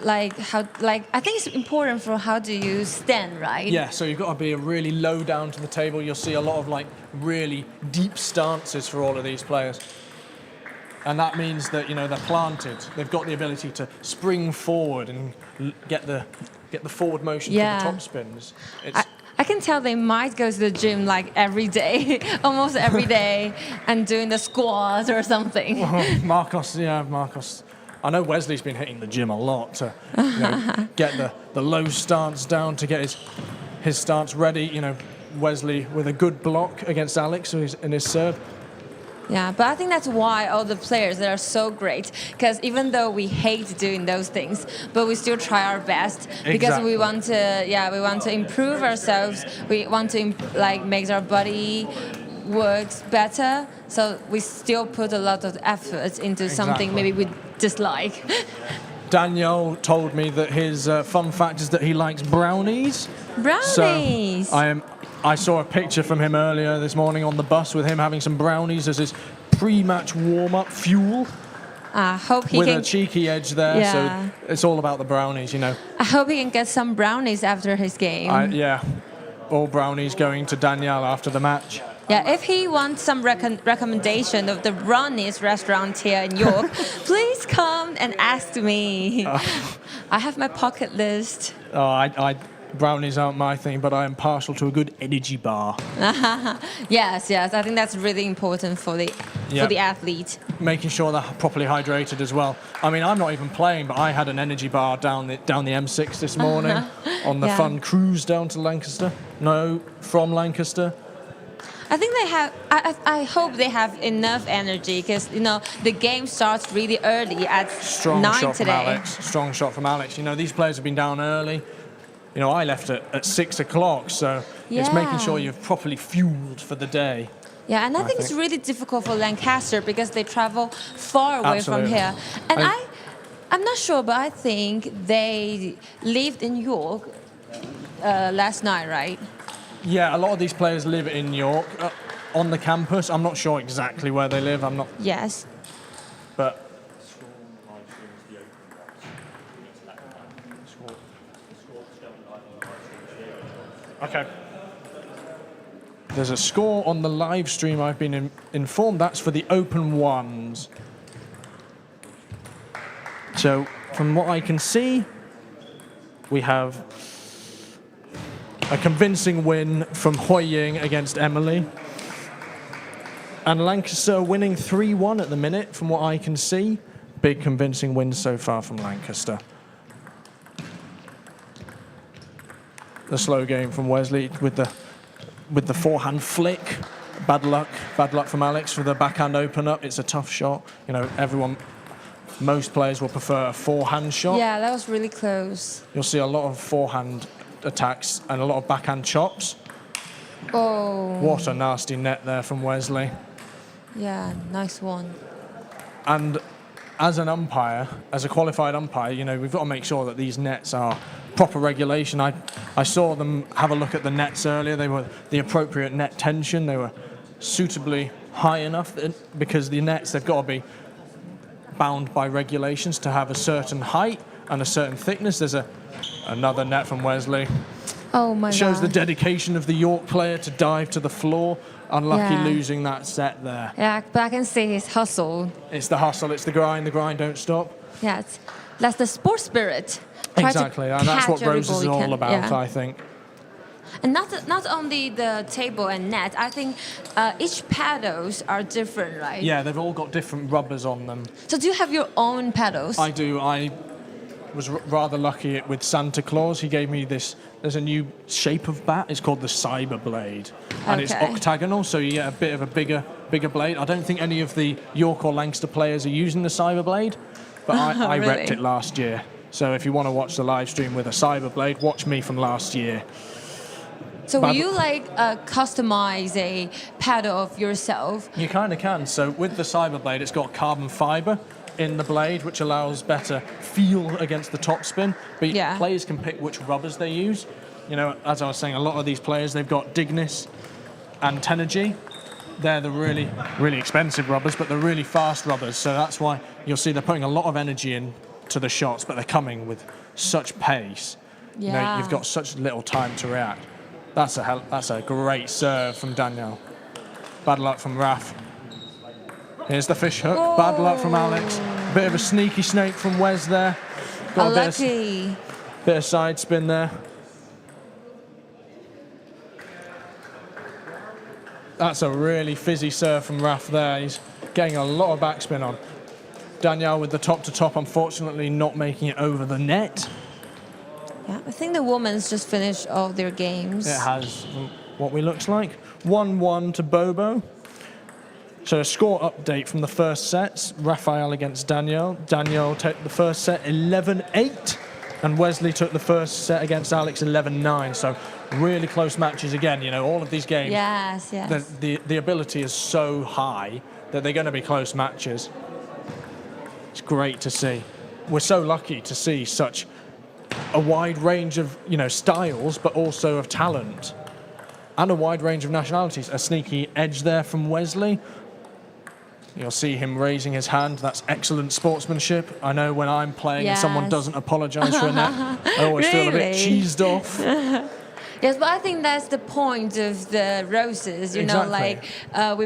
I think it's important for how do you stand, right? Yeah, so you've got to be really low down to the table. You'll see a lot of like really deep stances for all of these players. And that means that, you know, they're planted. They've got the ability to spring forward and get the forward motion for the top spins. I can tell they might go to the gym like every day, almost every day, and doing the squats or something. Marcos. I know Wesley's been hitting the gym a lot to get the low stance down to get his stance ready. You know, Wesley with a good block against Alex in his serve. Yeah, but I think that's why all the players that are so great, because even though we hate doing those things, but we still try our best because we want to improve ourselves. We want to make our body works better. So we still put a lot of effort into something maybe we dislike. Daniel told me that his fun fact is that he likes brownies. Brownies. So I saw a picture from him earlier this morning on the bus with him having some brownies as his pre-match warm-up fuel. I hope he with can... a cheeky edge there, so it's all about the brownies, you know. I hope he can get some brownies after his game. All brownies going to Daniel after the match. Yeah, if he wants some recommendation of the brownies restaurant here in York, please come and ask me. I have my pocket list. Brownies aren't my thing, but I am partial to a good energy bar. Yes, I think that's really important for the athlete. Making sure they're properly hydrated as well. I mean, I'm not even playing, but I had an energy bar down the M6 this morning on the fun cruise down to Lancaster. No, from Lancaster. I think they have. I hope they have enough energy because the game starts really early at 9 today. Strong shot from Alex. You know, these players have been down early. You know, I left at 6 o'clock, so it's making sure you're properly fueled for the day. Yeah, and I think it's really difficult for Lancaster because they travel far away from here. And I'm not sure, but I think they lived in York last night, right? Yeah, a lot of these players live in York on the campus. I'm not sure exactly where they live. I'm not. Yes. But. Okay. There's a score on the live stream. I've been informed that's for the open ones. So, from what I can see, we have a convincing win from Hui Ying against Emily. And Lancaster winning 3-1 at the minute, from what I can see. Big convincing win so far from Lancaster. The slow game from Wesley with the forehand flick. Bad luck from Alex for the backhand open up. It's a tough shot. You know, most players will prefer a forehand shot. Yeah, that was really close. You'll see a lot of forehand attacks and a lot of backhand chops. Oh. What a nasty net there from Wesley. Yeah, nice one. And as an umpire, as a qualified umpire, you know, we've got to make sure that these nets are proper regulation. I saw them have a look at the nets earlier. They were the appropriate net tension. They were suitably high enough because the nets, they've got to be bound by regulations to have a certain height and a certain thickness. There's another net from Wesley. Oh my God. Shows the dedication of the York player to dive to the floor. Unlucky losing that set there. Yeah, but I can see his hustle. It's the hustle, it's the grind don't stop. Yeah, that's the sports spirit. Exactly, and that's what Roses is all about, I think. And not only the table and net, I think each paddles are different, right? Yeah, they've all got different rubbers on them. So do you have your own paddles? I do. was rather lucky with Santa Claus. He gave me this. There's a new shape of bat. It's called the Cyber Blade, and it's Okay. octagonal, so you get a bit of a bigger blade. I don't think any of the York or Lancaster players are using the Cyber Blade, but I Really? repped it last year. So if you want to watch the live stream with a Cyber Blade, watch me from last year. So will you like customize a paddle of yourself? You kind of can. So with the Cyber Blade, it's got carbon fiber in the blade, which allows better feel against the topspin. But Yeah. players can pick which rubbers they use. You know, as I was saying, a lot of these players, they've got Dignis and Tenergy. They're the really, really expensive rubbers, but they're really fast rubbers. So that's why you'll see they're putting a lot of energy into the shots, but they're coming with such pace. Yeah. You know, you've got such little time to react. That's a great serve from Daniel. Bad luck from Raph. Here's the fish hook. Bad luck from Alex. Bit of a sneaky snake from Wes there. Got a Unlucky. bit of side spin there. That's a really fizzy serve from Raph there. He's getting a lot of backspin on. Danielle with the top to top, unfortunately not making it over the net. Yeah, I think the women's just finished all their games. It has what we looks like. 1-1 to Bobo. So a score update from the first sets. Raphael against Danielle. Danielle took the first set 11-8. And Wesley took the first set against Alex 11-9. So really close matches again. You know, all of these games, Yes, yes. the ability is so high that they're going to be close matches. It's great to see. We're so lucky to see such a wide range of, you know, styles, but also of talent. And a wide range of nationalities. A sneaky edge there from Wesley. You'll see him raising his hand. That's excellent sportsmanship. I know when I'm playing and someone Yes. doesn't apologise for a net, I always feel a bit Really? cheesed off. Yes, but I think that's the point of the roses. You know, like Exactly.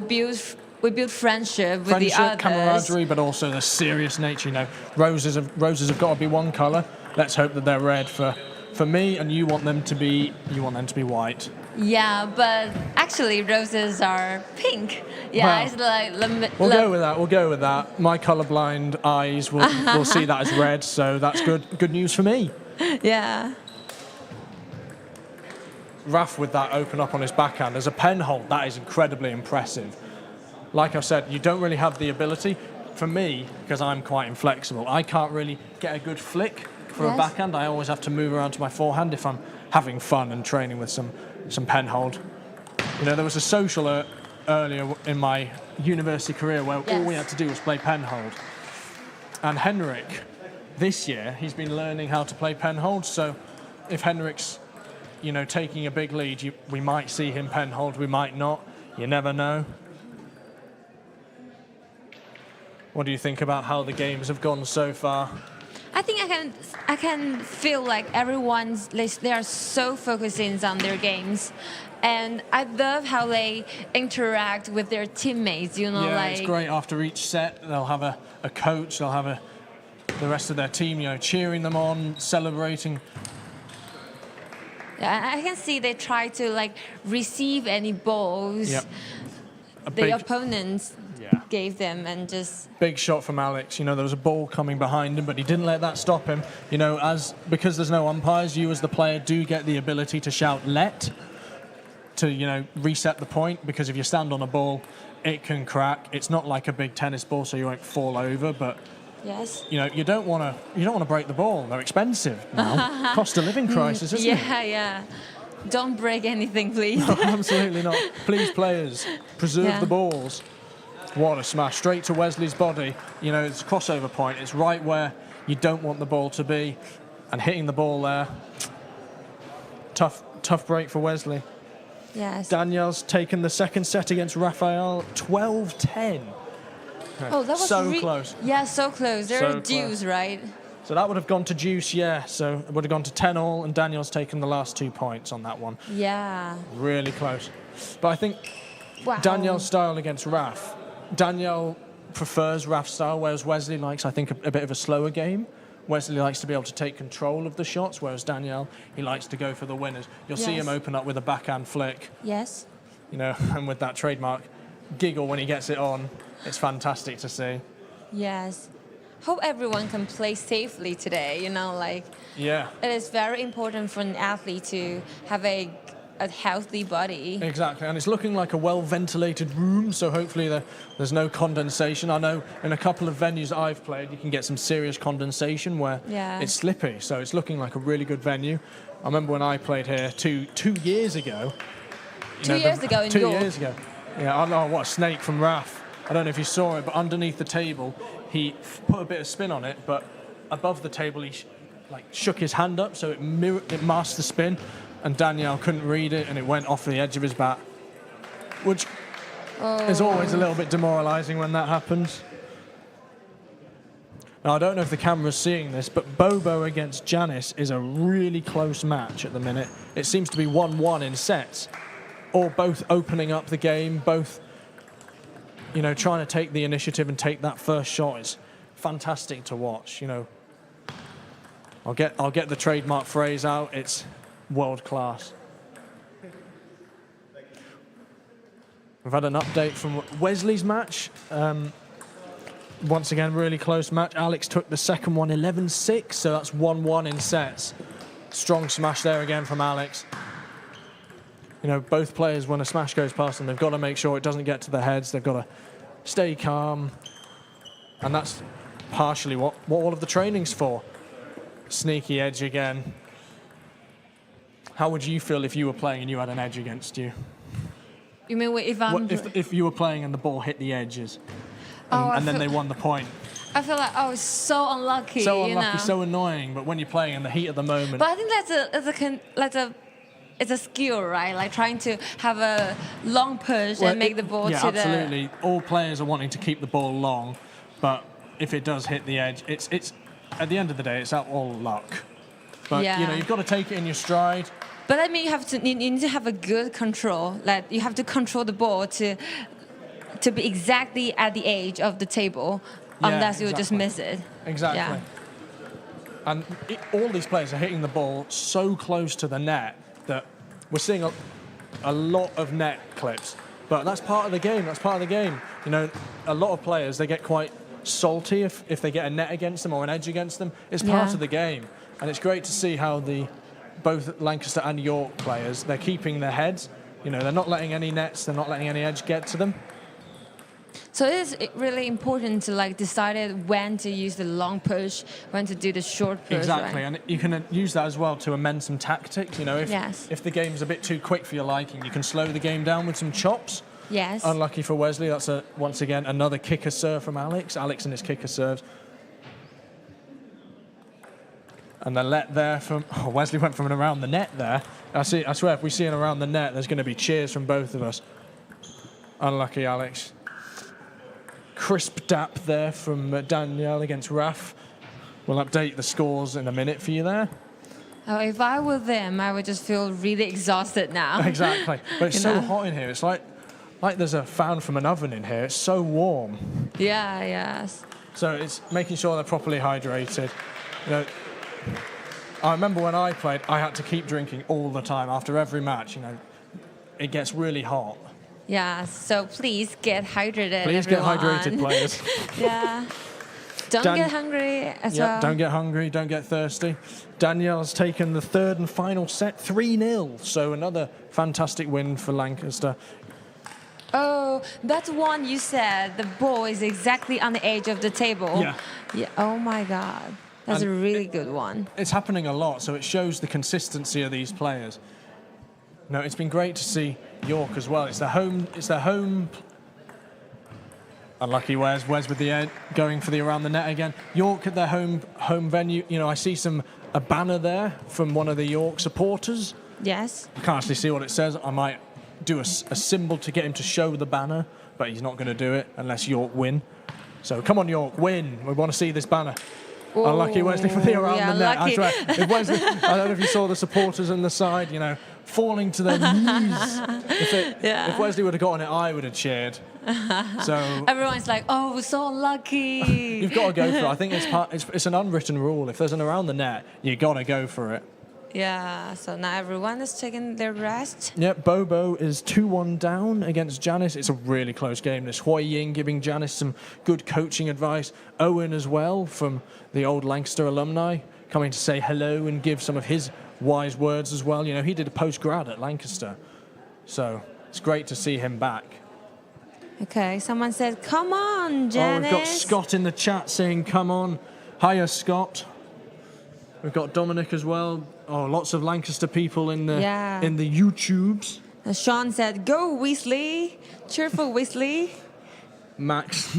we build friendship with the Friendship, others. camaraderie, but also the serious nature. You know, roses have got to be one colour. Let's hope that they're red for me, and you want them to be white. Yeah, but actually roses are pink. Yeah, Well, it's like We'll go with that. We'll go with that. My colourblind eyes will see that as red, so that's good news for me. Yeah. Raph with that open up on his backhand. As a pen hold, that is incredibly impressive. Like I said, you don't really have the ability. For me, because I'm quite inflexible, I can't really get a good flick for a Yes. backhand. I always have to move around to my forehand if I'm having fun and training with some pen hold. You know, there was a social earlier in my university career where all we had to do was play pen hold. And Henrik, this year, he's been learning how to play pen hold. So if Henrik's, you know, taking a big lead, we might see him pen hold, we might not. You never know. What do you think about how the games have gone so far? I think I can feel like everyone's they are so focusing on their games, and I love how they interact with their teammates. You know, Yeah, like it's great. After each set, they'll have a coach, they'll have the rest of their team, you know, cheering them on, celebrating. I can see they try to like receive any balls Yep. A the big, opponents yeah. gave them, and just Big shot from Alex. You know, there was a ball coming behind him, but he didn't let that stop him. You know, because there's no umpires, you as the player do get the ability to shout "let" to, you know, reset the point. Because if you stand on a ball, it can crack. It's not like a big tennis ball, so you won't fall over. But yes. you know, you don't want to break the ball. They're expensive now. Cost of living crisis, isn't it? Yeah, yeah. Don't break anything, please. No, absolutely not. Please, players, preserve Yeah. the balls. What a smash. Straight to Wesley's body. You know, it's a crossover point. It's right where you don't want the ball to be. And hitting the ball there. Tough break for Wesley. Yes. Danielle's taken the second set against Raphael. 12-10. Oh, that was so close. Yeah, so close. They're So deuce, right? So that would have gone to juice, yeah. So it would have gone to 10-all, and Danielle's taken the last 2 points on that one. Yeah. Really close. But I think Wow. Danielle's style against Raph. Danielle prefers Raph's style, whereas Wesley likes, I think, a bit of a slower game. Wesley likes to be able to take control of the shots, whereas Danielle, he likes to go for the winners. You'll see him Yes. open up with a backhand flick, Yes. you know, and with that trademark giggle when he gets it on. It's fantastic to see. Yes. hope everyone can play safely today. You know, like Yeah. it is very important for an athlete to have a healthy body. Exactly, and it's looking like a well-ventilated room, so hopefully there's no condensation. I know in a couple of venues I've played, you can get some serious condensation where it's slippy, so it's looking like a really good venue. I remember when I played here two years ago. 2 years ago in York. 2 years ago. Yeah, I know, what a snake from Raph. I don't know if you saw it, but underneath the table, he put a bit of spin on it, but above the table he shook his hand up, so it masked the spin. And Danielle couldn't read it, and it went off the edge of his bat, which is always a little bit demoralising when that happens. Now, I don't know if the camera's seeing this, but Bobo against Janice is a really close match at the minute. It seems to be 1-1 in sets, or both opening up the game, both, you know, trying to take the initiative and take that first shot. It's fantastic to watch, you know. I'll get the trademark phrase out. It's world class. We've had an update from Wesley's match. Once again, really close match. Alex took the second one 11-6, so that's 1-1 in sets. Strong smash there again from Alex. You know, both players, when a smash goes past them, they've got to make sure it doesn't get to their heads. They've got to stay calm. And that's partially what all of the training's for. Sneaky edge again. How would you feel if you were playing and you had an edge against you? You mean if I'm... If you were playing and the ball hit the edges and then they won the point? I feel like, it's so unlucky. So unlucky, you know? so annoying, but when you're playing in the heat of the moment... But I think it's a skill, right? Like trying to have a long push and make the ball to the... Yeah, absolutely. All players are wanting to keep the ball long, but if it does hit the edge, it's at the end of the day, it's all luck. But, you know, you've got to take it in your stride. But I mean, you need to have a good control. Like you have to control the ball to be exactly at the edge of the table, unless you just miss it. Exactly. Yeah. And all these players are hitting the ball so close to the net that we're seeing a lot of net clips. But that's part of the game. That's part of the game. You know, a lot of players, they get quite salty if they get a net against them or an edge against them. It's part of the game. And it's great to see how both Lancaster and York players, they're keeping their heads. You know, they're not letting any nets, they're not letting any edge get to them. So it is really important to decide when to use the long push, when to do the short push. Exactly, right? and you can use that as well to amend some tactics. You know, if the game's a bit too quick for your liking, you can slow the game down with some chops. Yes. Unlucky for Wesley, that's once again another kicker serve from Alex. Alex and his kicker serves. And the let there from Wesley went from around the net there. I swear, if we see it around the net, there's going to be cheers from both of us. Unlucky Alex. Crisp dap there from Danielle against Raph. We'll update the scores in a minute for you there. Oh, if I were them, I would just feel really exhausted now. Exactly. But it's so hot in here. It's like there's a fan from an oven in here. It's so warm. Yeah, yes. So it's making sure they're properly hydrated. You know, I remember when I played, I had to keep drinking all the time after every match. You know, it gets really hot. Yeah, so please get hydrated. Please everyone. get hydrated, players. Yeah. Don't get hungry as well. Don't get hungry, don't get thirsty. Danielle's taken the third and final set, 3-0. So another fantastic win for Lancaster. Oh, that one you said, the ball is exactly on the edge of the table. Yeah. Oh my God. That's a really good one. It's happening a lot, so it shows the consistency of these players. No, it's been great to see York as well. It's their home. Unlucky Wes with the end, going for the around the net again. York at their home venue. You know, I see a banner there from one of the York supporters. Yes. I can't actually see what it says. I might do a symbol to get him to show the banner, but he's not going to do it unless York win. So come on, York, win. We want to see this banner. Ooh, Unlucky Wesley for the around the net. lucky. I swear, if Wesley, I don't know if you saw the supporters on the side, you know, falling to their knees. If Wesley would have gotten it, I would have cheered. So everyone's like, "Oh, so lucky." You've got to go for it. I think it's an unwritten rule. If there's an around the net, you got to go for it. Yeah, so now everyone is taking their rest. Yep, Bobo is 2-1 down against Janice. It's a really close game. There's Hui Ying giving Janice some good coaching advice. Owen as well, from the old Lancaster alumni, coming to say hello and give some of his wise words as well. You know, he did a post-grad at Lancaster, so it's great to see him back. Okay, someone said, come on, Janice. Oh, we've got Scott in the chat saying, come on. Hiya, Scott. We've got Dominic as well. Oh, lots of Lancaster people in the YouTubes. Sean said, go, Weasley. Cheerful, Weasley. Max.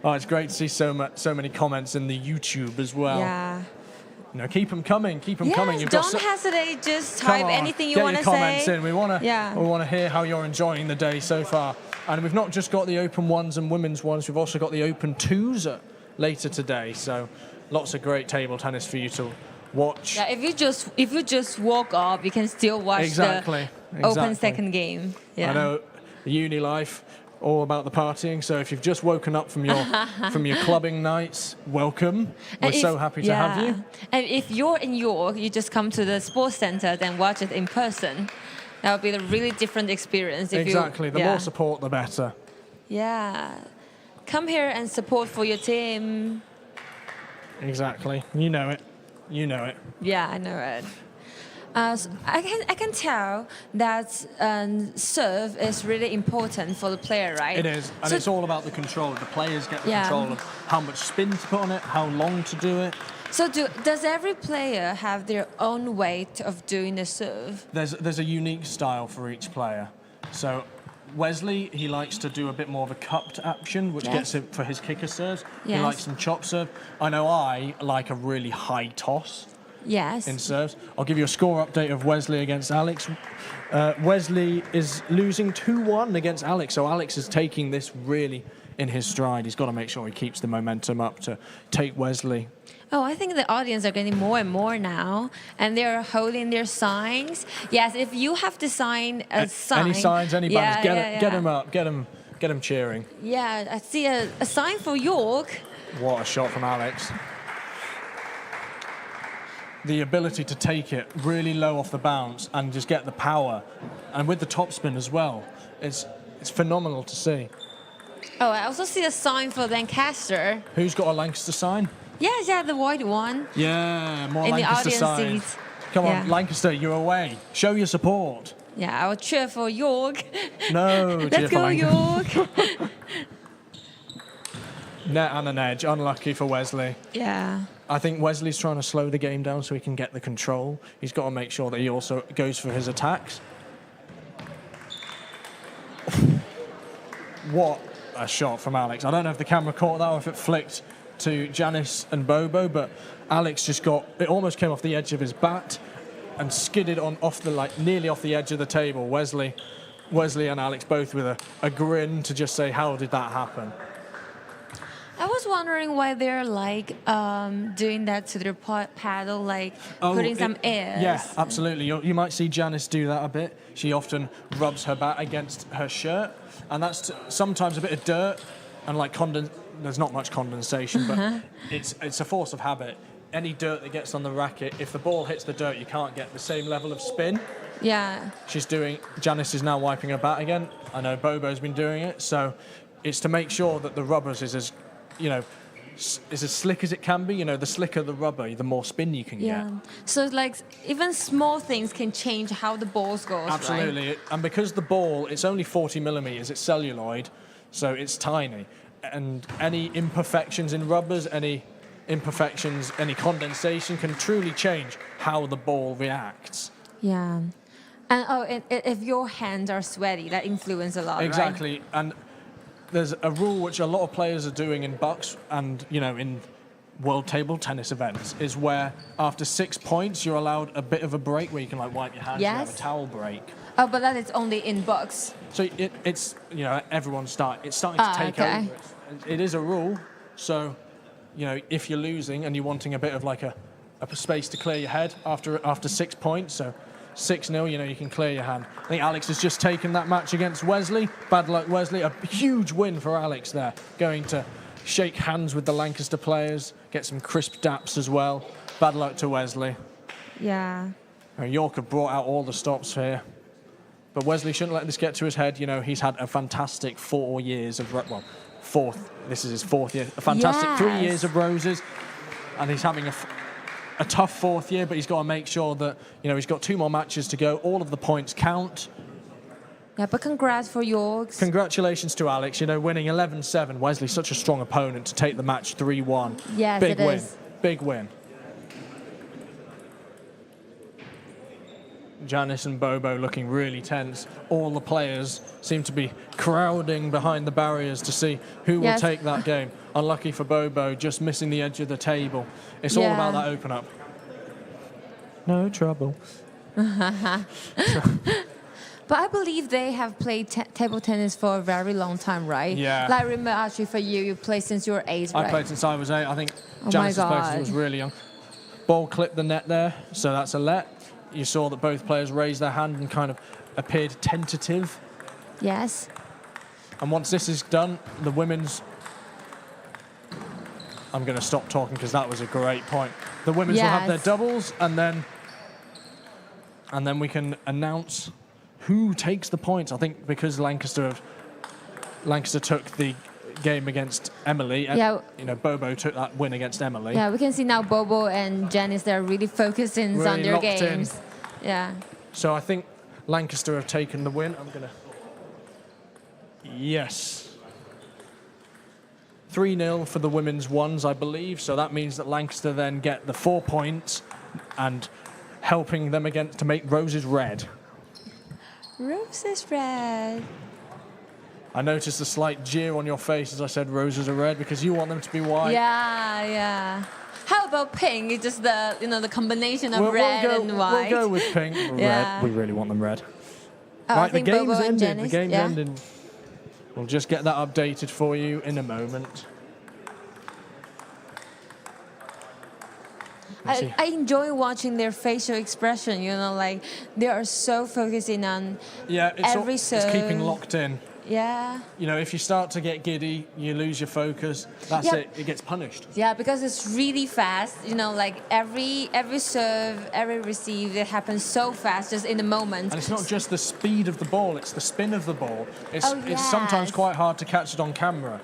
Oh, it's great to see so many comments in the YouTube as well. Yeah. You know, keep them coming, keep them coming. You've don't hesitate, just type anything you want to say. Get your comments in. We want to hear how you're enjoying the day so far. And we've not just got the Open 1s and women's 1s, we've also got the Open 2s later today. So lots of great table tennis for you to watch. Yeah, if you just walk off, you can still watch the Open second game. Yeah. I know, uni life, all about the partying. So if you've just woken up from your clubbing nights, welcome. We're so happy to have you. And if you're in York, you just come to the sports center, then watch it in person. That would be a really different experience. Exactly. The more support, the better. Yeah. Come here and support for your team. Exactly. You know it. You know it. Yeah, I know it. So I can tell that serve is really important for the player, right? It is, and it's all about the control. The players get the control of how much spin to put on it, how long to do it. So does every player have their own way of doing the serve? There's a unique style for each player. So Wesley, he likes to do a bit more of a cupped action, which gets him for his kicker serves. He likes some chop serve. I know I like a really high toss. Yes. In serves. I'll give you a score update of Wesley against Alex. Wesley is losing 2-1 against Alex, so Alex is taking this really in his stride. He's got to make sure he keeps the momentum up to take Wesley. Oh, I think the audience are getting more and more now, and they're holding their signs. Yes, if you have to sign a sign. Any signs, any banners, get them up, get them cheering. Yeah, I see a sign for York. What a shot from Alex. The ability to take it really low off the bounce and just get the power, and with the topspin as well, it's phenomenal to see. Oh, I also see a sign for Lancaster. Who's got a Lancaster sign? Yeah, the white one. Yeah, more in Lancaster the audience seats. Come on, Lancaster, you're away. Show your support. Yeah, I will cheer for York. No, Let's go, York. Net and an edge, unlucky for Wesley. Yeah. I think Wesley's trying to slow the game down so he can get the control. He's got to make sure that he also goes for his attacks. What a shot from Alex. I don't know if the camera caught that or if it flicked to Janice and Bobo, but Alex just it almost came off the edge of his bat and skidded nearly off the edge of the table. Wesley and Alex both with a grin to just say, how did that happen? I was wondering why they're doing that to their paddle, putting some air. Yeah, absolutely. You might see Janice do that a bit. She often rubs her bat against her shirt, and that's sometimes a bit of dirt and there's not much condensation, but it's a force of habit. Any dirt that gets on the racket, if the ball hits the dirt, you can't get the same level of spin. Yeah. Janice is now wiping her bat again. I know Bobo's been doing it, so it's to make sure that the rubbers is as slick as it can be. The slicker the rubber, the more spin you can get. So even small things can change how the balls goes. Absolutely. Right? And because the ball, it's only 40 millimeters, it's celluloid, so it's tiny. And any imperfections in rubbers, any condensation can truly change how the ball reacts. Yeah. And if your hands are sweaty, that influences a lot. Exactly. Right? And there's a rule which a lot of players are doing in Bucks and in World Table Tennis events, is where after 6 points you're allowed a bit of a break where you can wipe your hands and have a towel break. Oh, but that is only in Bucks. So it's everyone's starting to take over. It is a rule. So if you're losing and you're wanting a bit of a space to clear your head after 6 points, so 6-0, you can clear your hand. I think Alex has just taken that match against Wesley. Bad luck, Wesley. A huge win for Alex there. Going to shake hands with the Lancaster players, get some crisp daps as well. Bad luck to Wesley. Yeah. York have brought out all the stops here. But Wesley shouldn't let this get to his head. You know, he's had a fantastic 4 years of, well, this is his 4th year. A fantastic 3 years of roses. And he's having a tough 4th year, but he's got to make sure that, you know, he's got 2 more matches to go. All of the points count. Yeah, but congrats for Yorks. Congratulations to Alex. You know, winning 11-7. Wesley's such a strong opponent to take the match 3-1. Yes, Big it win. is. Big win. Janice and Bobo looking really tense. All the players seem to be crowding behind the barriers to see who will take that game. Unlucky for Bobo, just missing the edge of the table. It's all about that open up. No trouble. But I believe they have played table tennis for a very long time, right? Yeah. Like, I remember actually for you, you played since you were 8, right? I played since I was 8. I think Oh Janice my played since God. she was really young. Ball clipped the net there, so that's a let. You saw that both players raised their hand and kind of appeared tentative. Yes. And once this is done, the women's... I'm going to stop talking because that was a great point. The women's will have their doubles, and then we can announce who takes the points. I think because Lancaster took the game against Emily, and, you know, Bobo took that win against Emily. Yeah, we can see now Bobo and Janice, they're really focusing Really on their locked games. Yeah. So I think Lancaster have taken the win. I'm going to... Yes. 3-0 for the women's ones, I believe. So that means that Lancaster then get the 4 points and helping them again to make roses red. Roses red. I noticed a slight jeer on your face as I said roses are red because you want them to be white. Yeah, yeah. How about pink? It's just the, you know, the combination of red and white. We'll go with pink. Red. We really want them red. Oh, right, I think the game's Bobo and ended. Janice, The game's ended. We'll just get that updated for you in a moment. I enjoy watching their facial expression, you know, like they are so focusing on every serve. It's keeping locked in. Yeah. You know, if you start to get giddy, you lose your focus. That's it. It gets punished. Yeah, because it's really fast. You know, like every serve, every receive, it happens so fast, just in the moment. And it's not just the speed of the ball; it's the spin of the ball. It's sometimes quite hard to catch it on camera,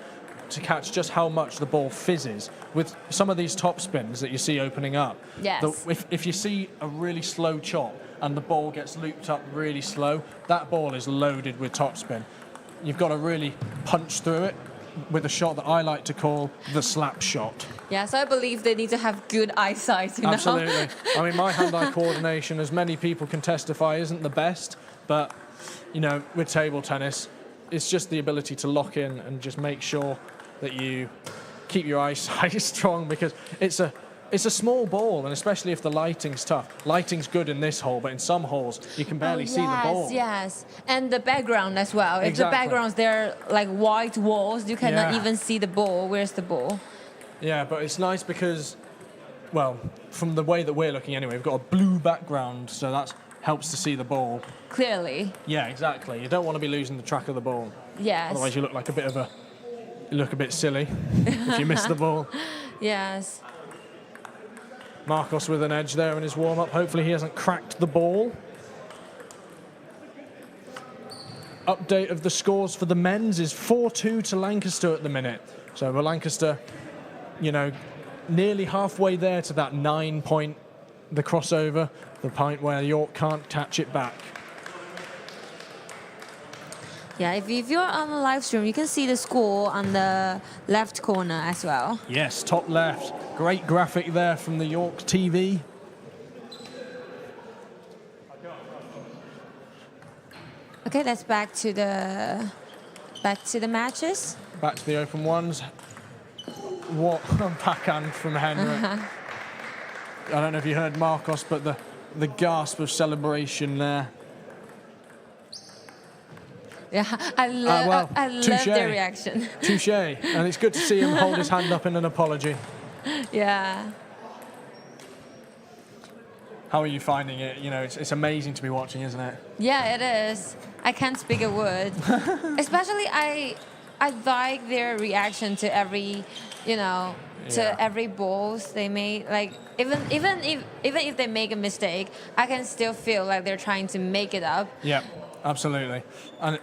to catch just how much the ball fizzes with some of these top spins that you see opening up. Yes. If you see a really slow chop and the ball gets looped up really slow, that ball is loaded with topspin. You've got to really punch through it with a shot that I like to call the slap shot. Yeah, so I believe they need to have good eyesight, you know? Absolutely. I mean, my hand-eye coordination, as many people can testify, isn't the best, but, you know, with table tennis, it's just the ability to lock in and just make sure that you keep your eyesight strong, because it's a small ball, and especially if the lighting's tough. Lighting's good in this hole, but in some holes, you can barely see the ball. Yes, and the background as well. If the backgrounds, they're like white walls, you cannot even see the ball. Where's the ball? Yeah, but it's nice because, well, from the way that we're looking anyway, we've got a blue background, so that helps to see the ball. Clearly. Yeah, exactly. You don't want to be losing the track of the ball. Yes. Otherwise you look like you look a bit silly if you miss the ball. Yes. Marcos with an edge there in his warm-up. Hopefully he hasn't cracked the ball. Update of the scores for the men's is 4-2 to Lancaster at the minute. So Lancaster, you know, nearly halfway there to that 9-point, the crossover, the point where York can't catch it back. Yeah, if you're on the live stream, you can see the score on the left corner as well. Yes, top left. Great graphic there from the York TV. Okay, that's back to the matches. Back to the open ones. What a backhand from Henrik. I don't know if you heard Marcos, but the gasp of celebration there. Yeah, I love their reaction. Touche. And it's good to see him hold his hand up in an apology. Yeah. How are you finding it? You know, it's amazing to be watching, isn't it? Yeah, it is. I can't speak a word. Especially I like their reaction to every, you know, to every balls they made. Like even if they make a mistake, I can still feel like they're trying to make it up. Yeah, absolutely. And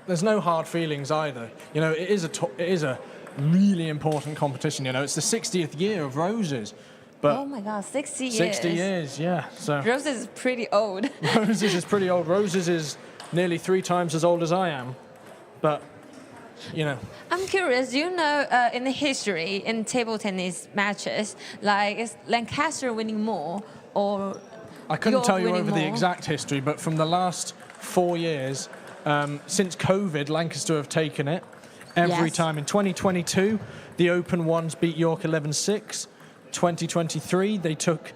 there's no hard feelings either. You know, it is a really important competition. You know, it's the 60th year of Roses. But oh my God, 60 years. 60 years, yeah. So Roses is pretty old. Roses is pretty old. Roses is nearly 3 times as old as I am. But, you know. I'm curious, you know, in the history, in table tennis matches, like, is Lancaster winning more or I couldn't York tell you winning over the more? exact history, but from the last 4 years, since COVID, Lancaster have taken it every Yes. time. In 2022, the Open ones beat York 11-6. 2023, they took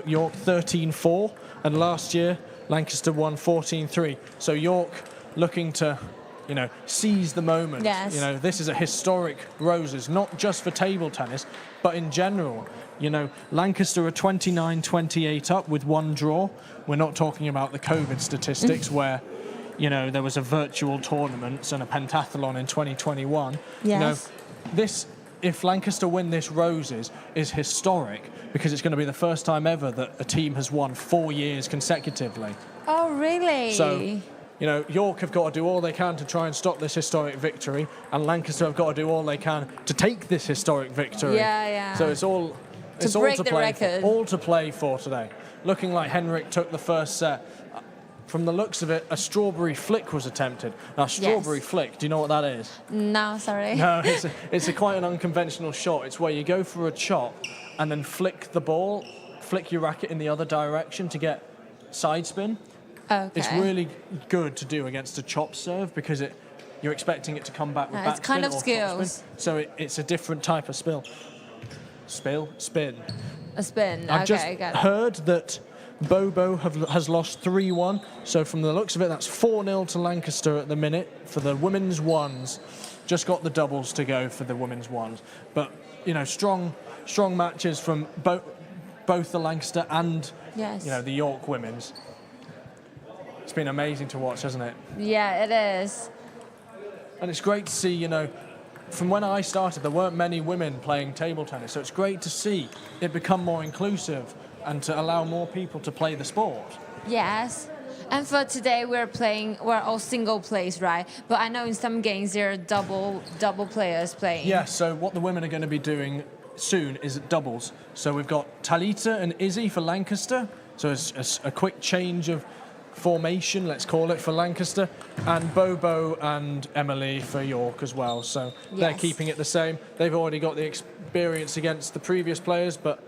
York 13-4, and last year Lancaster won 14-3. So York looking to, you know, seize the moment. Yes. You know, this is a historic Roses, not just for table tennis, but in general. You know, Lancaster are 29-28 up with 1 draw. We're not talking about the COVID statistics where, you know, there was a virtual tournament and a pentathlon in 2021. Yes. You know, this, if Lancaster win this Roses, is historic because it's going to be the first time ever that a team has won 4 years consecutively. Oh, really? So, you know, York have got to do all they can to try and stop this historic victory, and Lancaster have got to do all they can to take this historic victory. Yeah, yeah. So it's all break to the play record. for. All to play for today. Looking like Henrik took the first set. From the looks of it, a strawberry flick was attempted. Now, strawberry flick, do you know what that is? No, sorry. No, it's quite an unconventional shot. It's where you go for a chop and then flick the ball, flick your racket in the other direction to get side spin. Okay. It's really good to do against a chop serve because you're expecting it to come back with It's backspin kind of or skills. topspin. So it's a different type of spin. A spin. I've just Okay, got it. heard that Bobo has lost 3-1. So from the looks of it, that's 4-0 to Lancaster at the minute for the women's ones. Just got the doubles to go for the women's ones. But, you know, strong matches from both the Lancaster and, Yes. you know, the York women's. It's been amazing to watch, hasn't it? Yeah, it is. And it's great to see, you know, from when I started, there weren't many women playing table tennis. So it's great to see it become more inclusive and to allow more people to play the sport. Yes. And for today, we're all single plays, right? But I know in some games there are double players playing. Yeah, so what the women are going to be doing soon is doubles. So we've got Talita and Izzy for Lancaster. So it's a quick change of formation, let's call it, for Lancaster. And Bobo and Emily for York as well. So they're Yes. keeping it the same. They've already got the experience against the previous players, but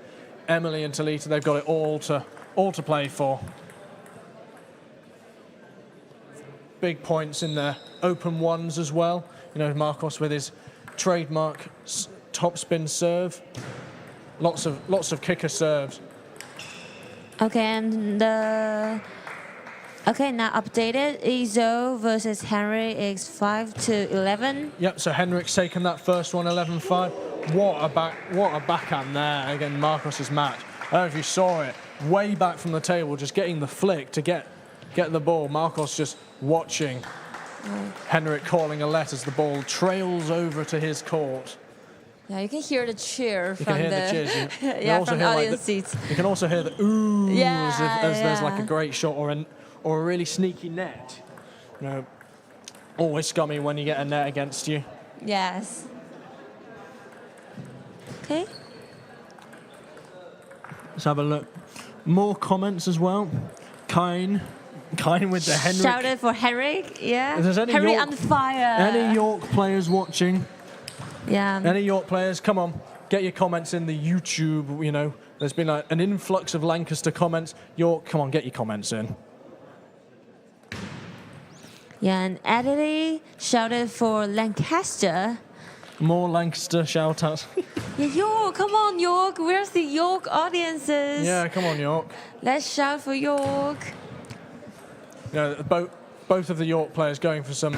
Emily and Talita, they've got it all to play for. Big points in the open ones as well. You know, Marcos with his trademark top spin serve. Lots of kicker serves. Okay, and now updated. Izo versus Henry is 5-11. Yep, so Henrik's taken that first one, 11-5. What a backhand there. Again, Marcos's match. I don't know if you saw it. Way back from the table, just getting the flick to get the ball. Marcos just watching Henrik calling a let as the ball trails over to his court. Yeah, you can hear the cheer You from can hear the cheers. You can yeah, also from the hear, like, audience seats. You can also hear the ooh Yeah, as there's like a yeah. great shot or a really sneaky net. You know, always scummy when you get a net against you. Yes. Okay. Let's have a look. More comments as well. Kine with the Henrik. Shouted for Henrik. Yeah. If there's any Henrik York- on fire. Any York players watching? Yeah. Any York players? Come on, get your comments in the YouTube. You know, there's been an influx of Lancaster comments. York, come on, get your comments in. Yeah, and Adley shouted for Lancaster. More Lancaster shout-outs. Yeah, York, come on, York. Where's the York audiences? Yeah, come on, York. Let's shout for York. You know, both of the York players going for some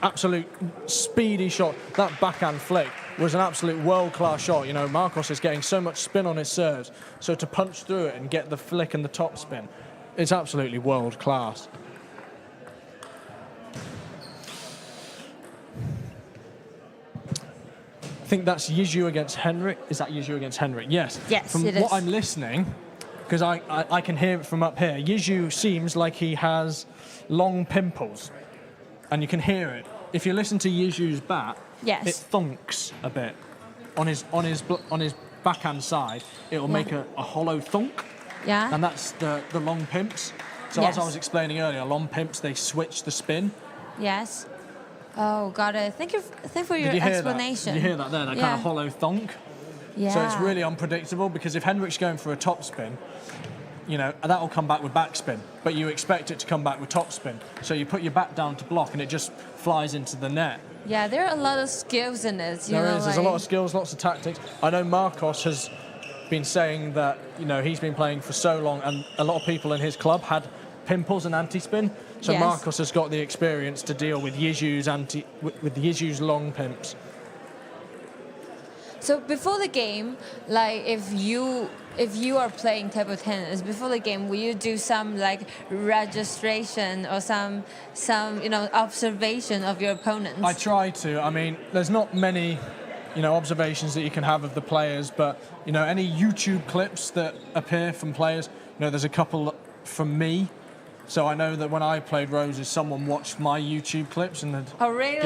absolute speedy shot. That backhand flick was an absolute world-class shot. You know, Marcos is getting so much spin on his serves, so to punch through it and get the flick and the top spin, it's absolutely world-class. I think that's Yizhu against Henrik. Is that Yizhu against Henrik? Yes. Yes, From it what is. I'm listening, because I can hear it from up here, Yizhu seems like he has long pimples, and you can hear it. If you listen to Yizhu's bat, Yes. it thunks a bit on his backhand side. It'll make a hollow thunk, Yeah. and that's the long pimps. So as I Yes. was explaining earlier, long pimps, they switch the spin. Yes. Oh, got it. Thank for your Did you hear explanation. that? Did you hear that there? That kind of hollow thunk. Yeah. So it's really unpredictable, because if Henrik's going for a topspin, you know, that will come back with backspin, but you expect it to come back with topspin. So you put your bat down to block and it just flies into the net. Yeah, there are a lot of skills in it. There's a lot of skills, lots of tactics. I know Marcos has been saying that, you know, he's been playing for so long, and a lot of people in his club had pimples and anti-spin. So Yes. Marcos has got the experience to deal with Yizhu's long pimps. So before the game, like if you are playing table tennis before the game, will you do some like registration or some observation of your opponents? I try to. I mean, there's not many, observations that you can have of the players, but any YouTube clips that appear from players, there's a couple from me. So I know that when I played Roses, someone watched my YouTube clips and had Oh, really?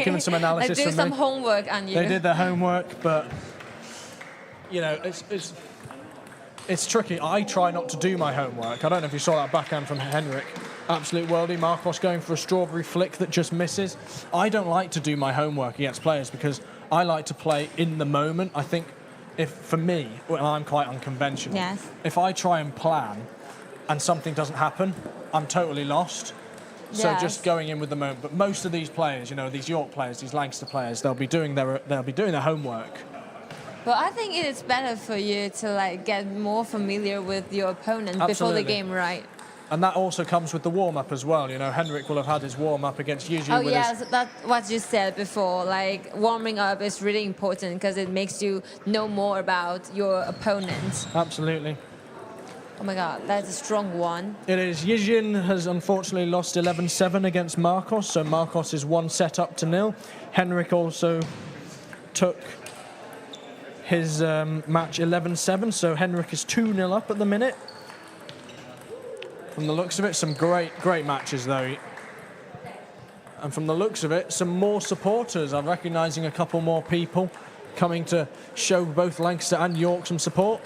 given some analysis They do from some me. homework on you. They did their homework, but it's tricky. I try not to do my homework. I don't know if you saw that backhand from Henrik. Absolute worldie. Marcos going for a strawberry flick that just misses. I don't like to do my homework against players because I like to play in the moment. I think for me, I'm quite unconventional. Yes. If I try and plan and something doesn't happen, I'm totally lost. So Yes. just going in with the moment. But most of these players, these York players, these Lancaster players, they'll be doing their homework. But I think it is better for you to get more familiar with your opponent before the Absolutely. game, right? And that also comes with the warm-up as well. Henrik will have had his warm-up against Yizhu. Oh with yes, that's what you said before. Like warming up is really important because it makes you know more about your opponent. Absolutely. Oh my God, that's a strong one. It is. Yizhin has unfortunately lost 11-7 against Marcos, so Marcos is 1 set up to 0. Henrik also took his match 11-7, so Henrik is 2-0 up at the minute. From the looks of it, some great matches though. And from the looks of it, some more supporters. I'm recognising a couple more people coming to show both Lancaster and York some support.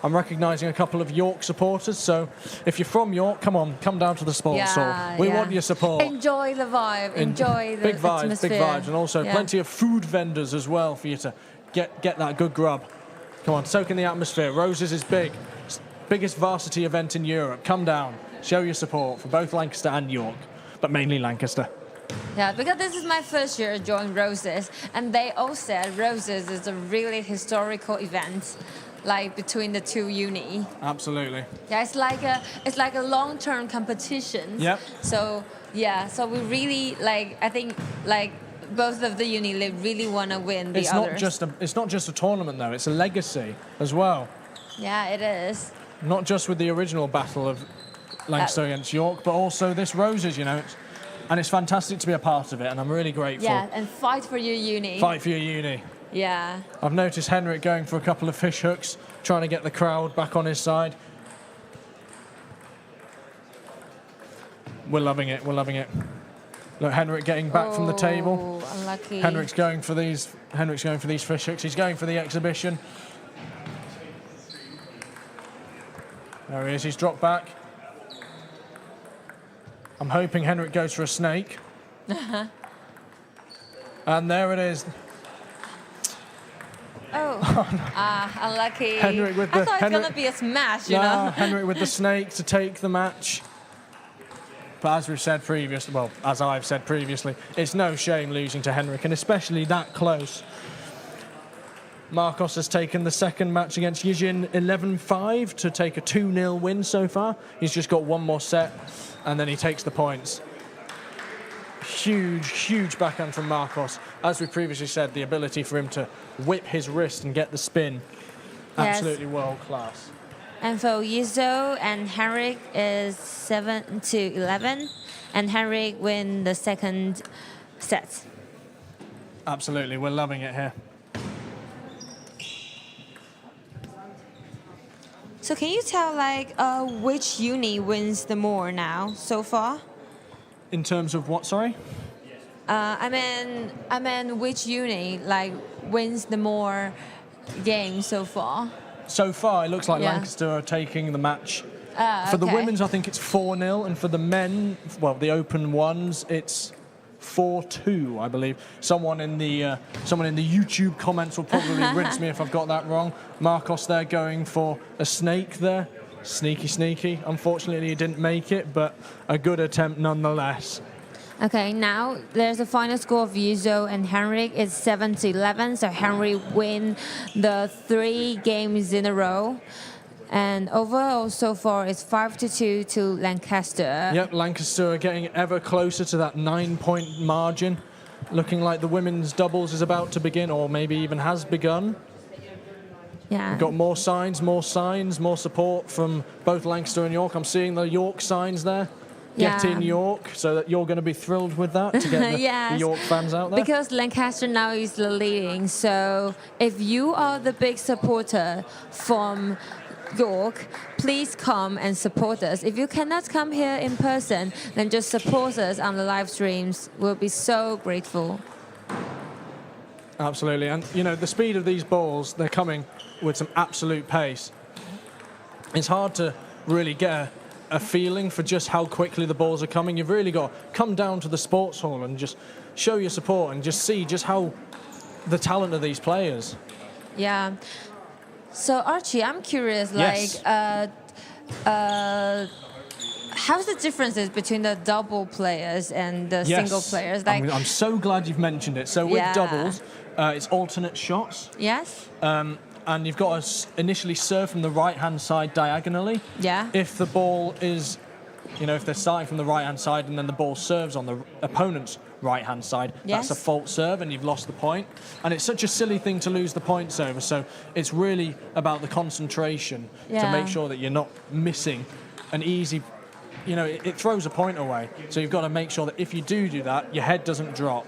I'm recognising a couple of York supporters, so if you're from York, come down to the sports hall. We want your support. Enjoy the vibe, enjoy the big vibes, atmosphere. big vibes, and also plenty of food vendors as well for you to get that good grub. Come on, soak in the atmosphere. Roses is big. Biggest varsity event in Europe. Come down, show your support for both Lancaster and York, but mainly Lancaster. Yeah, because this is my first year joining Roses, and they all said Roses is a really historical event, like between the two uni. Absolutely. Yeah, it's like a long-term competition. Yep. So so we really I think both of the uni they really want to win the others. It's not just a tournament though. It's a legacy as well. Yeah, it is. Not just with the original battle of Lancaster against York, but also this Roses, and it's fantastic to be a part of it, and I'm really grateful. Yeah, and fight for your uni. Fight for your uni. Yeah. I've noticed Henrik going for a couple of fish hooks, trying to get the crowd back on his side. We're loving it, we're loving it. Look, Henrik getting back from the table. Unlucky. Henrik's going for these fish hooks. He's going for the exhibition. There he is, he's dropped back. I'm hoping Henrik goes for a snake. And there it is. Unlucky. Henrik with I the- thought it's Henrik- gonna be a smash, Henrik with the snake to take the match. But as I've said previously, it's no shame losing to Henrik, and especially that close. Marcos has taken the second match against Yizhin 11-5 to take a 2-0 win so far. He's just got one more set, and then he takes the points. Huge backhand from Marcos. As we previously said, the ability for him to whip his wrist and get the spin, Yes. absolutely world class. And for Yizo and Henrik is 7-11, and Henrik win the second set. Absolutely, we're loving it here. So can you tell which uni wins the more now so far? In terms of what, sorry? I mean, which uni wins the more games so far? So far, it looks like Yeah. Lancaster are taking the match. For the Okay. women's, I think it's 4-0, and for the men, well, the open ones, it's 4-2, I believe. Someone in the YouTube comments will probably rinse me if I've got that wrong. Marcos there going for a snake there. Sneaky. Unfortunately, he didn't make it, but a good attempt nonetheless. Okay, now there's a final score of Yuzo and Henrik. It's 7-11, so Henrik win the 3 games in a row. And overall, so far, it's 5-2 to Lancaster. Yep, Lancaster are getting ever closer to that 9-point margin. Looking like the women's doubles is about to begin, or maybe even has begun. Yeah. We've got more signs, more support from both Lancaster and York. I'm seeing the York signs there. Get Yeah. in York, so that you're going to be thrilled with that to get the, Yes. the York fans out there. Because Lancaster now is the leading. So if you are the big supporter from York, please come and support us. If you cannot come here in person, then just support us on the live streams. We'll be so grateful. Absolutely, and you know the speed of these balls, they're coming with some absolute pace. It's hard to really get a feeling for just how quickly the balls are coming. You've really got to come down to the sports hall and just show your support and just see just how the talent of these players. Yeah. So Archie, I'm curious, Yes. how's the differences between the double players and the single players? I'm so glad you've mentioned it. So with Yeah. doubles, it's alternate shots. Yes? And you've got to initially serve from the right-hand side diagonally. Yeah. If the ball is, if they're starting from the right-hand side and then the ball serves on the opponent's right-hand side, Yes. that's a fault serve and you've lost the point. And it's such a silly thing to lose the points over, so it's really about the concentration to Yeah. make sure that you're not missing an easy, it throws a point away. So you've got to make sure that if you do that, your head doesn't drop.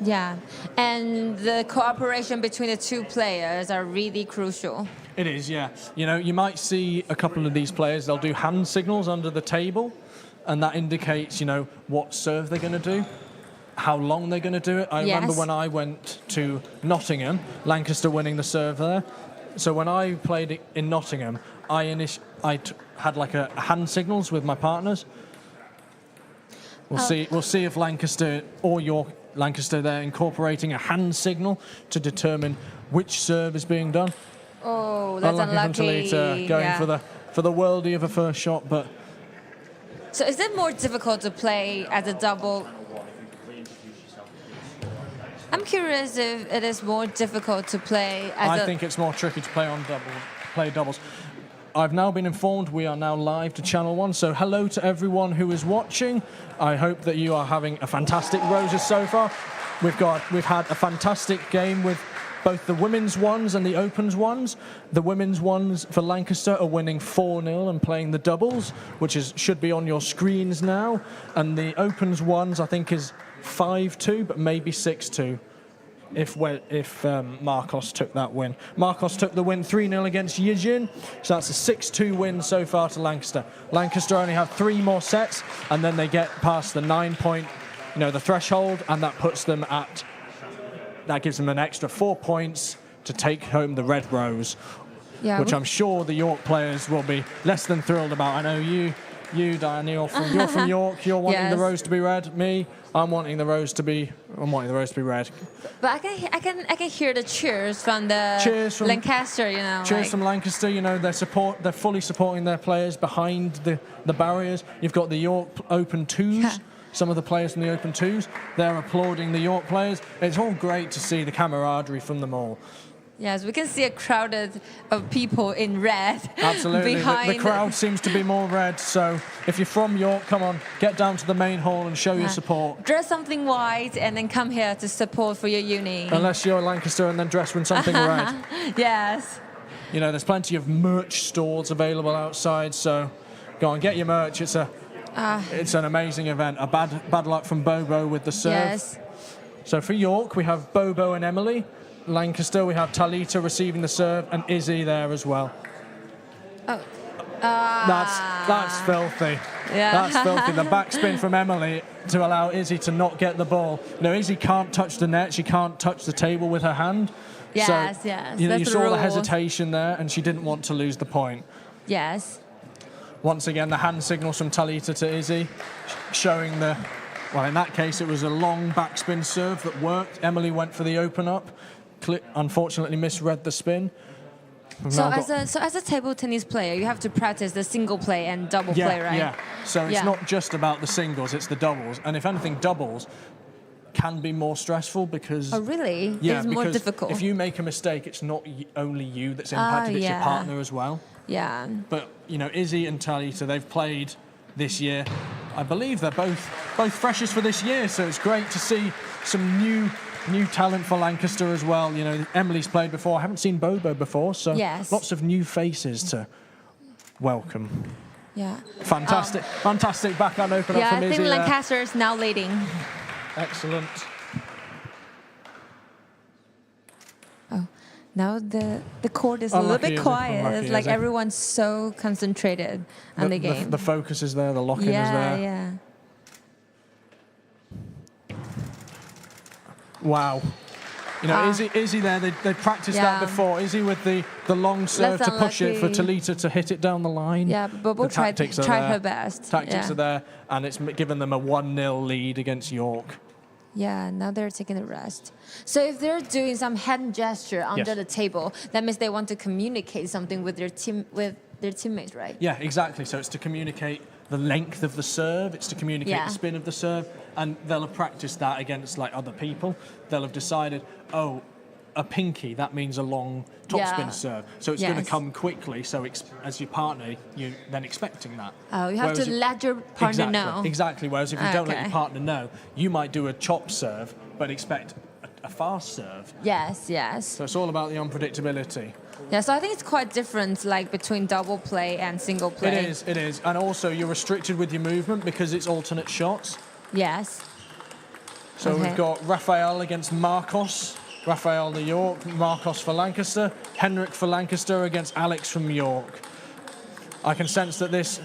Yeah. And the cooperation between the two players are really crucial. It is, yeah. You might see a couple of these players, they'll do hand signals under the table, and that indicates, what serve they're going to do, how long they're going to do it. I remember when I went to Nottingham, Lancaster winning the serve there. So when I played it in Nottingham, I had like a hand signals with my partners. We'll see if Lancaster or York Lancaster there incorporating a hand signal to determine which serve is being done. Oh, that's unlucky. Going for the worldie of a first shot, but So is it more difficult to play as a double? I'm curious if it is more difficult to play as I think it's more tricky to play doubles. I've now been informed we are now live to Channel 1, so hello to everyone who is watching. I hope that you are having a fantastic Roses so far. We've had a fantastic game with both the women's ones and the opens ones. The women's ones for Lancaster are winning 4-0 and playing the doubles, which should be on your screens now. And the opens ones, I think, is 5-2, but maybe 6-2. If Marcos took that win. Marcos took the win 3-0 against Yijin, so that's a 6-2 win so far to Lancaster. Lancaster only have 3 more sets, and then they get past the 9-point, the threshold, and that gives them an extra 4 points to take home the red rose, which I'm sure the York players will be less than thrilled about. I know you, Diane, you're from York. You're wanting the rose to be red. Me, I'm wanting the rose to be red. But I can hear the cheers from Lancaster, Cheers from Lancaster, they're fully supporting their players behind the barriers. You've got the York Open 2s. Some of the players from the Open 2s, they're applauding the York players. It's all great to see the camaraderie from them all. Yes, we can see a crowd of people in red. Absolutely. The crowd seems to be more red, so if you're from York, come on, get down to the main hall and show your support. Dress something white and then come here to support for your uni. Unless you're Lancaster and then dress in something red. Yes. There's plenty of merch stores available outside, so go on, get your merch. It's an amazing event. A bad luck from Bobo with the serve. Yes. So for York, we have Bobo and Emily. Lancaster, we have Talita receiving the serve, and Izzy there as well. Oh. That's filthy. Yeah. That's filthy. The backspin from Emily to allow Izzy to not get the ball. Izzy can't touch the net. She can't touch the table with her hand. Yes, so, yes. You That's saw the rules. hesitation there, and she didn't want to lose the point. Yes. Once again, the hand signals from Talita to Izzy, showing the... Well, in that case, it was a long backspin serve that worked. Emily went for the open up. Unfortunately, misread the spin. So as a table tennis player, you have to practice the single play and double play, right? Yeah. So it's not just about the singles; it's the doubles. And if anything, doubles can be more stressful because. Oh, really? Yeah, it's more because difficult. if you make a mistake, it's not only you that's impacted; it's your partner as well. Yeah. But Izzy and Talita, they've played this year. I believe they're both freshers for this year, so it's great to see some new talent for Lancaster as well. Emily's played before. I haven't seen Bobo before, so lots of new faces to welcome. Yeah. Fantastic backhand opener from Izzy. I think Lancaster is now leading. Excellent. Oh, now the court is a little bit quiet. Like everyone's so concentrated on the game. The focus is there. The lock-in is there. Yeah. Wow. Izzy there, they practiced that before. Izzy with the long serve to push it for Talita to hit it down the line. Yeah, but Bobo tried her best. Tactics are there, and it's given them a 1-0 lead against York. Yeah, now they're taking a rest. So if they're doing some hand gesture under the table, that means they want to communicate something with their teammates, right? Yeah, exactly. So it's to communicate the length of the serve, it's to communicate the spin of the serve, and they'll have practiced that against other people. They'll have decided, oh, a pinky, that means a long topspin serve. So it's going to come quickly, so as your partner, you're then expecting that. Oh, you have to let your partner know. Exactly, whereas if you don't let your partner know, you might do a chop serve, but expect a fast serve. Yes. So it's all about the unpredictability. Yeah, so I think it's quite different, between double play and single play. It is. And also, you're restricted with your movement because it's alternate shots. Yes. So we've got Raphael against Marcos. Raphael the York, Marcos for Lancaster. Henrik for Lancaster against Alex from York. I can sense that this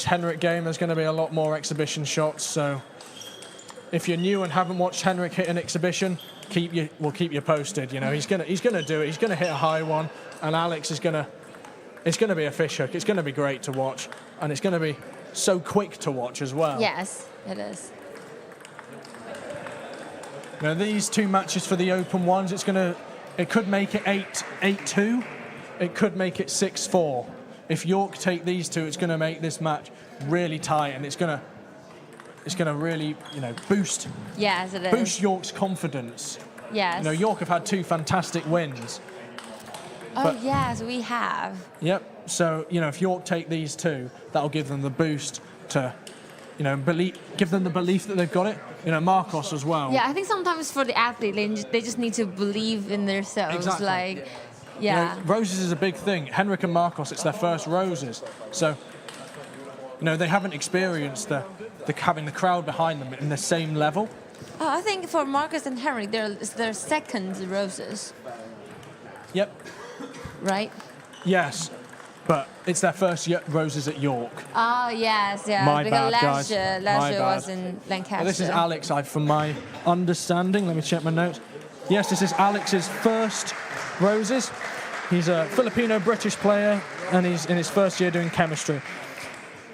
Henrik game, there's going to be a lot more exhibition shots. So if you're new and haven't watched Henrik hit an exhibition, we'll keep you posted. He's gonna do it. He's gonna hit a high one, and Alex is gonna. It's gonna be a fish hook. It's gonna be great to watch, and it's gonna be so quick to watch as well. Yes, it is. Now these two matches for the open ones, it could make it 8-2. It could make it 6-4. If York take these two, it's gonna make this match really tight, and it's gonna really, boost. Yes, it is. Boost York's confidence. Yes. York have had 2 fantastic wins. Oh, yes, we have. Yep. So, if York take these 2, that'll give them the boost to, give them the belief that they've got it. Marcos as well. Yeah, I think sometimes for the athlete, they just need to believe in themselves. Exactly. Roses is a big thing. Henrik and Marcos, it's their first roses. So, they haven't experienced having the crowd behind them in the same level. Oh, I think for Marcus and Henrik, they're their second roses. Yep. Right? Yes, but it's their first roses at York. Oh, yes. My because bad, last guys. year was in Lancaster. Well, this is Alex, from my understanding. Let me check my notes. Yes, this is Alex's first roses. He's a Filipino-British player, and he's in his first year doing chemistry.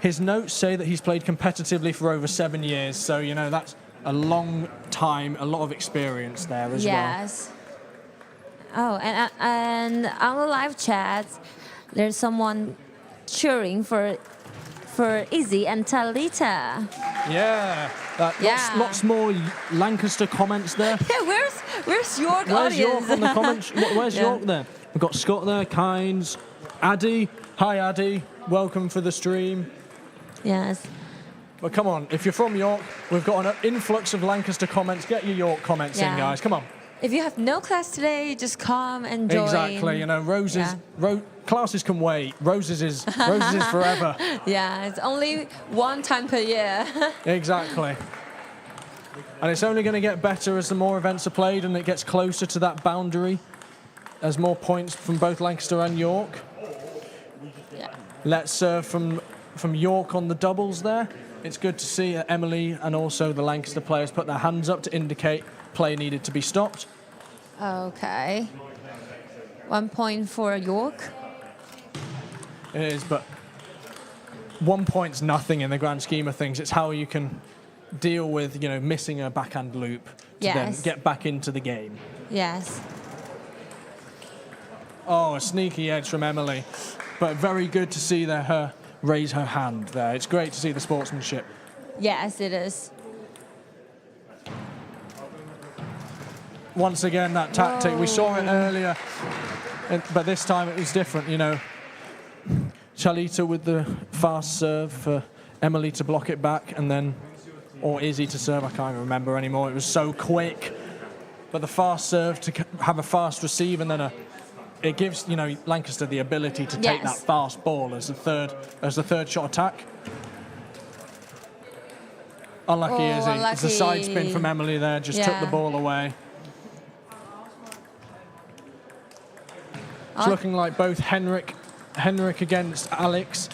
His notes say that he's played competitively for over 7 years, so, that's a long time, a lot of experience there as well. Yes. Oh, and on the live chat, there's someone cheering for Izzy and Talita. Yeah. Lots more Lancaster comments there. Yeah, where's York Where's audience? York on the comments? Where's York there? We've got Scott there, Kynes, Addy. Hi, Addy. Welcome for the stream. Yes. But come on, if you're from York, we've got an influx of Lancaster comments. Get your York comments in, guys. Come on. If you have no class today, just come and join. Exactly. Roses. Classes can wait. Roses is forever. Yeah, it's only one time per year. Exactly. And it's only going to get better as the more events are played and it gets closer to that boundary, as more points from both Lancaster and York. Yeah. Let's serve from York on the doubles there. It's good to see Emily and also the Lancaster players put their hands up to indicate play needed to be stopped. Okay. 1 point for York. It is, but 1 point's nothing in the grand scheme of things. It's how you can deal with, missing a backhand loop to then get back into the game. Yes. Oh, a sneaky edge from Emily, but very good to see her raise her hand there. It's great to see the sportsmanship. Yes, it is. Once again, that tactic, we saw it earlier, but this time it was different, Chalita with the fast serve for Emily to block it back, and then, or Izzy to serve, I can't remember anymore. It was so quick. But the fast serve to have a fast receive, and then it gives, Lancaster the ability to take that fast ball as the third shot attack. Unlucky Izzy. It's a side spin from Emily there, just took the ball away. It's looking like both Henrik against Alex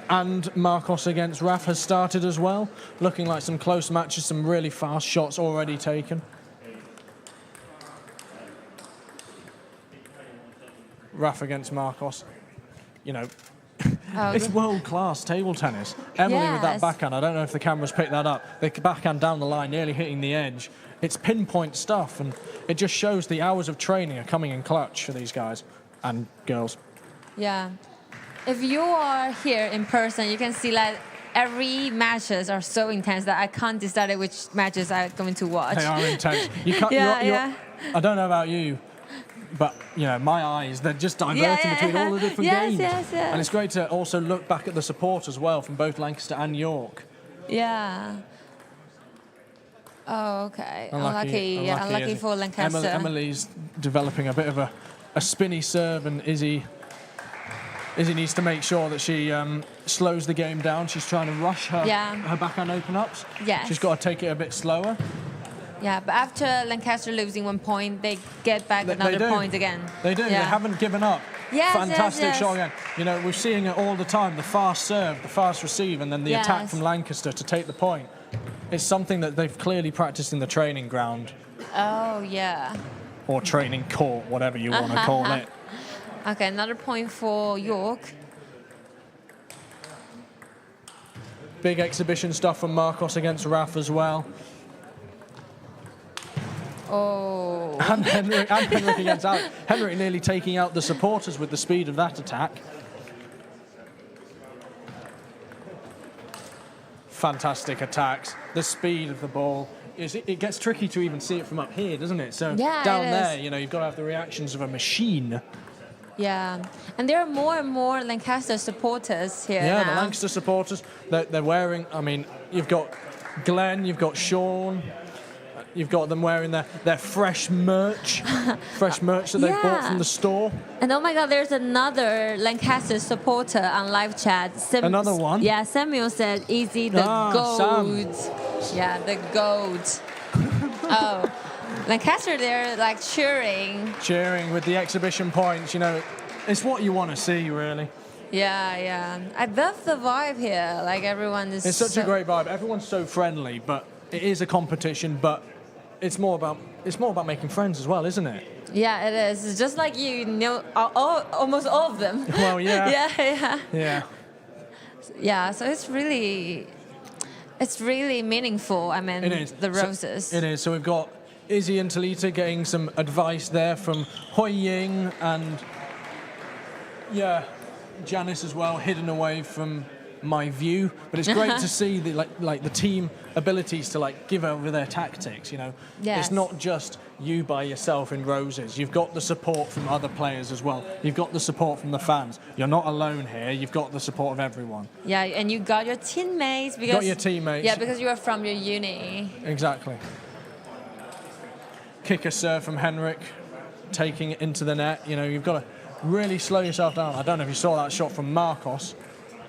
and Marcos against Raph has started as well. Looking like some close matches, some really fast shots already taken. Raph against Marcos. It's world-class table tennis. Emily with that backhand, I don't know if the cameras picked that up. The backhand down the line, nearly hitting the edge. It's pinpoint stuff, and it just shows the hours of training are coming in clutch for these guys and girls. Yeah. If you are here in person, you can see that every matches are so intense that I can't decide which matches I'm going to watch. They are intense. You can't, I don't know about you, but my eyes, they're just diverting between all the different games. Yes. And it's great to also look back at the support as well from both Lancaster and York. Yeah. Oh, okay. Unlucky for Lancaster. Emily's developing a bit of a spinny serve, and Izzy needs to make sure that she slows the game down. She's trying to rush her backhand open-ups. Yes. She's got to take it a bit slower. Yeah, but after Lancaster losing 1 point, they get back another point again. They do. Yeah. They haven't given up. Fantastic shot again. We're seeing it all the time, the fast serve, the fast receive, and then the attack from Lancaster to take the point. It's something that they've clearly practiced in the training ground. Oh, yeah. Or training court, whatever you want to call it. Okay, another point for York. Big exhibition stuff from Marcos against Raph as well. Oh. And Henrik against Alex. Henrik nearly taking out the supporters with the speed of that attack. Fantastic attacks. The speed of the ball. It gets tricky to even see it from up here, doesn't it? So down there, you've got to have the reactions of a machine. Yeah, and there are more and more Lancaster supporters here now. The Lancaster supporters, they're wearing, you've got Glenn, you've got Sean, you've got them wearing their fresh merch, that they've bought from the store. And oh my God, there's another Lancaster supporter on live chat. Another one? Yeah, Samuel said, "Easy the goat." Sam. Yeah, the goat. Oh. Lancaster, they're like cheering with the exhibition points. It's what you want to see, really. Yeah. I love the vibe here. Like everyone is. It's such a great vibe. Everyone's so friendly, but it is a competition. But it's more about making friends as well, isn't it? Yeah, it is. It's just like almost all of them. Well, yeah. Yeah. Yeah. So it's really meaningful. It is. The roses. It is. So we've got Izzy and Talita getting some advice there from Hoi Ying and Janice as well, hidden away from my view. But it's great to see the team abilities to give over their tactics. Yes. It's not just you by yourself in roses. You've got the support from other players as well. You've got the support from the fans. You're not alone here. You've got the support of everyone. Yeah, and you got your teammates Yeah, because you are from your uni. Exactly. Kick a serve from Henrik, taking it into the net. You've got to really slow yourself down. I don't know if you saw that shot from Marcos.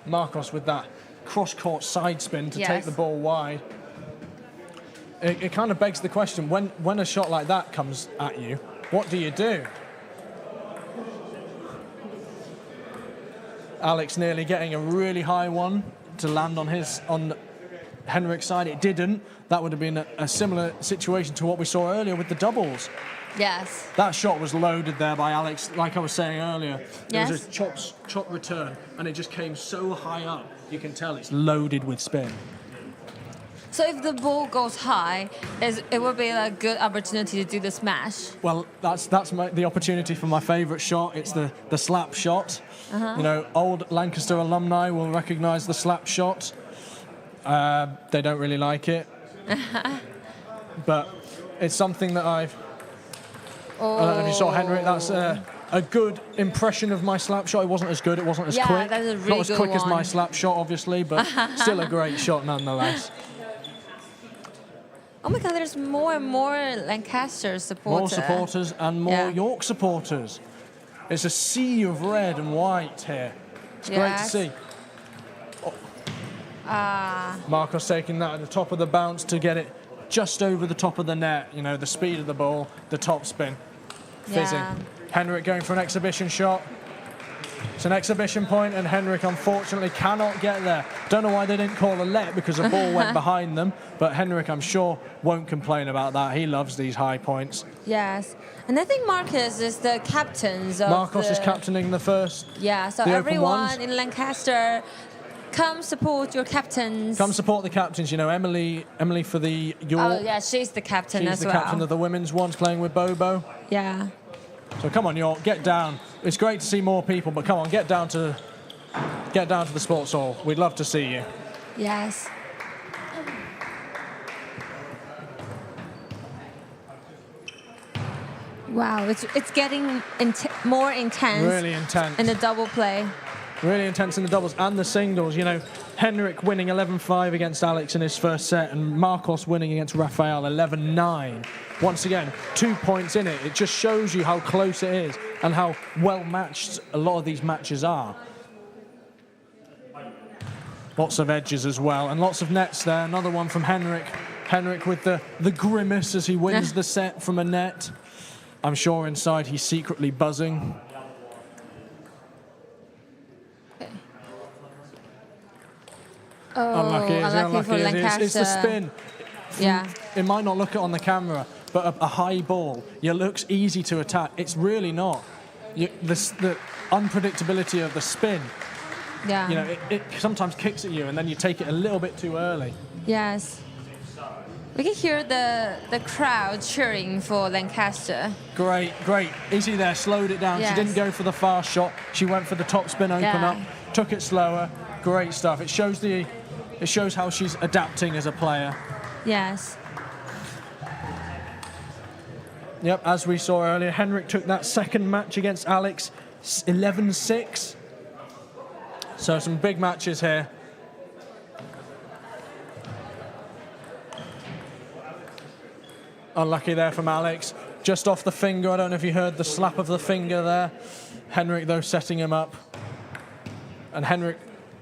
Marcos with that cross-court side spin to take the ball wide. it kind of begs the question, when a shot like that comes at you, what do you do? Alex nearly getting a really high one to land on Henrik's side. It didn't. That would have been a similar situation to what we saw earlier with the doubles. Yes. That shot was loaded there by Alex, like I was saying earlier. Yes. It was a chop return, and it just came so high up. You can tell it's loaded with spin. So if the ball goes high, it would be a good opportunity to do the smash. Well, that's the opportunity for my favourite shot. It's the slap shot. You know, old Lancaster alumni will recognise the slap shot. They don't really like it. But it's something that I don't know if you saw Henrik. That's a good impression of my slap shot. It wasn't as good. It wasn't as quick. That's a really Not as good quick as my one. slap shot, obviously, but still a great shot nonetheless. Oh my God, there's more and more Lancaster supporters. More supporters and more Yeah. York supporters. It's a sea of red and white here. It's great to see. Marcos taking that at the top of the bounce to get it just over the top of the net. You know, the speed of the ball, the top spin, fizzing. Yeah. Henrik going for an exhibition shot. It's an exhibition point, and Henrik unfortunately cannot get there. Don't know why they didn't call a let because the ball went behind them, but Henrik, I'm sure, won't complain about that. He loves these high points. Yes. And I think Marcus is the captain of Marcos is captaining the first. Yeah, so the open everyone ones. in Lancaster, come support your captains. Come support the captains. You know, Emily for the York. Oh, yeah, she's the captain She's as the well. captain of the women's ones, playing with Bobo. Yeah. So come on, York, get down. It's great to see more people, but come on, get down to the sports hall. We'd love to see you. Yes. Wow, it's getting more intense. Really intense. In the double play. Really intense in the doubles and the singles. You know, Henrik winning 11-5 against Alex in his first set, and Marcos winning against Raphael 11-9. Once again, 2 points in it. It just shows you how close it is and how well matched a lot of these matches are. Lots of edges as well, and lots of nets there. Another one from Henrik. Henrik with the grimace as he wins the set from a net. I'm sure inside he's secretly buzzing. Oh, Unlucky for as it is. Lancaster. It's the spin. Yeah. It might not look it on the camera, but a high ball, it looks easy to attack. It's really not. The unpredictability of the spin, Yeah. you know, it sometimes kicks at you and then you take it a little bit too early. Yes. We can hear the crowd cheering for Lancaster. Great. Easy there, slowed it down. Yes. She didn't go for the fast shot. She went for the top spin open up, took it slower. Great stuff. It shows how she's adapting as a player. Yes. Yep, as we saw earlier, Henrik took that second match against Alex, 11-6. So some big matches here. Unlucky there from Alex. Just off the finger. I don't know if you heard the slap of the finger there. Henrik, though, setting him up. And Henrik,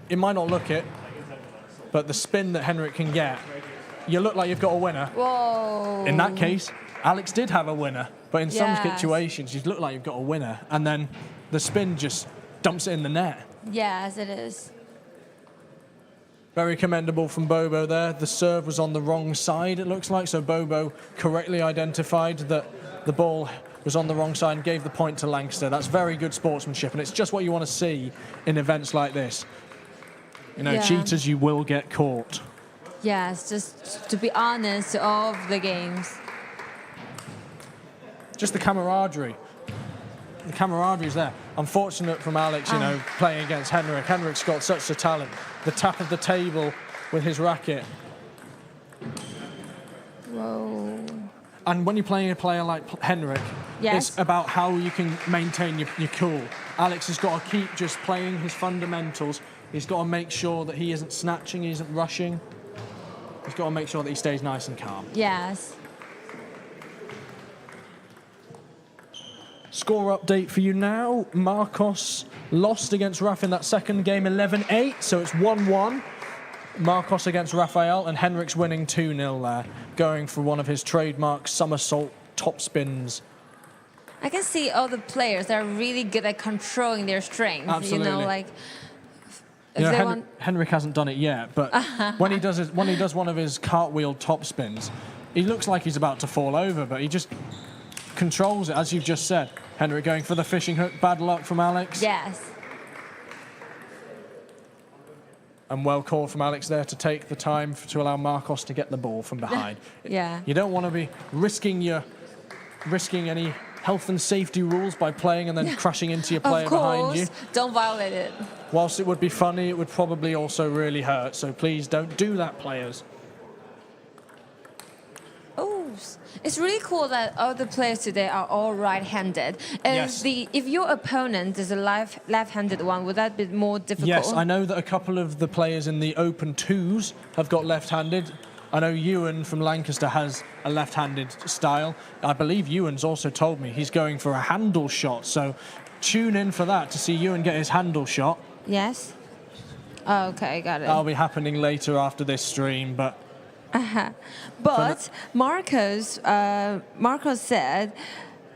it might not look it, but the spin that Henrik can get, you look like you've got a winner. Whoa. In that case, Alex did have a winner, but in some Yes. situations, you look like you've got a winner, and then the spin just dumps it in the net. Yes, it is. Very commendable from Bobo there. The serve was on the wrong side, it looks like, so Bobo correctly identified that the ball was on the wrong side and gave the point to Lancaster. That's very good sportsmanship, and it's just what you want to see in events like this. You know, Yeah. cheaters, you will get caught. Yes, just to be honest, all of the games. Just the camaraderie. The camaraderie is there. Unfortunate from Alex, you know, playing against Henrik. Henrik's got such a talent. The tap of the table with his racket. Whoa. And when you're playing a player like Henrik, Yes. it's about how you can maintain your cool. Alex has got to keep just playing his fundamentals. He's got to make sure that he isn't snatching, he isn't rushing. He's got to make sure that he stays nice and calm. Yes. Score update for you now. Marcos lost against Raph in that second game, 11-8, so it's 1-1. Marcos against Raphael, and Henrik's winning 2-0 there, going for one of his trademark somersault top spins. I can see all the players are really good at controlling their strength. Absolutely. You know, like You know, Henrik hasn't done it yet, but when he does one of his cartwheel top spins, he looks like he's about to fall over, but he just controls it, as you've just said. Henrik going for the fishing hook. Bad luck from Alex. Yes. And well called from Alex there to take the time to allow Marcos to get the ball from behind. Yeah. You don't want to be risking any health and safety rules by playing and then crashing into your player behind you. Don't violate it. Whilst it would be funny, it would probably also really hurt. So please don't do that, players. Oh, it's really cool that all the players today are all right-handed. Yes. If your opponent is a left-handed one, would that be more difficult? Yes, I know that a couple of the players in the Open 2s have got left-handed. I know Ewan from Lancaster has a left-handed style. I believe Ewan's also told me he's going for a handle shot. So tune in for that to see Ewan get his handle shot. Yes. Oh, okay, got it. That'll be happening later after this stream, but... But Marcos said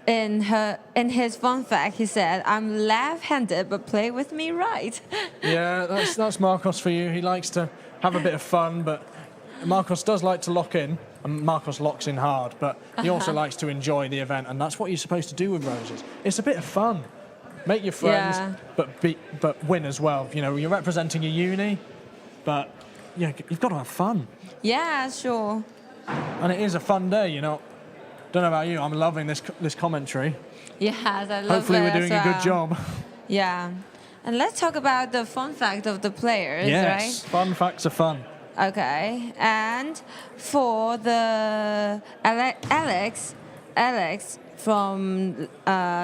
in his fun fact, he said, "I'm left-handed, but play with me right." Yeah, that's Marcos for you. He likes to have a bit of fun, but Marcos does like to lock in, and Marcos locks in hard, but he also likes to enjoy the event, and that's what you're supposed to do with Roses. It's a bit of fun. Make your friends, but win as well. You know, you're representing a uni, but yeah, you've got to have fun. Yeah, sure. And it is a fun day, you know. Don't know about you, I'm loving this commentary. Yes, I love it. Hopefully we're doing a good job. Yeah. And let's talk about the fun fact of the players, yes, right? Fun facts are fun. Okay. And for the Alex from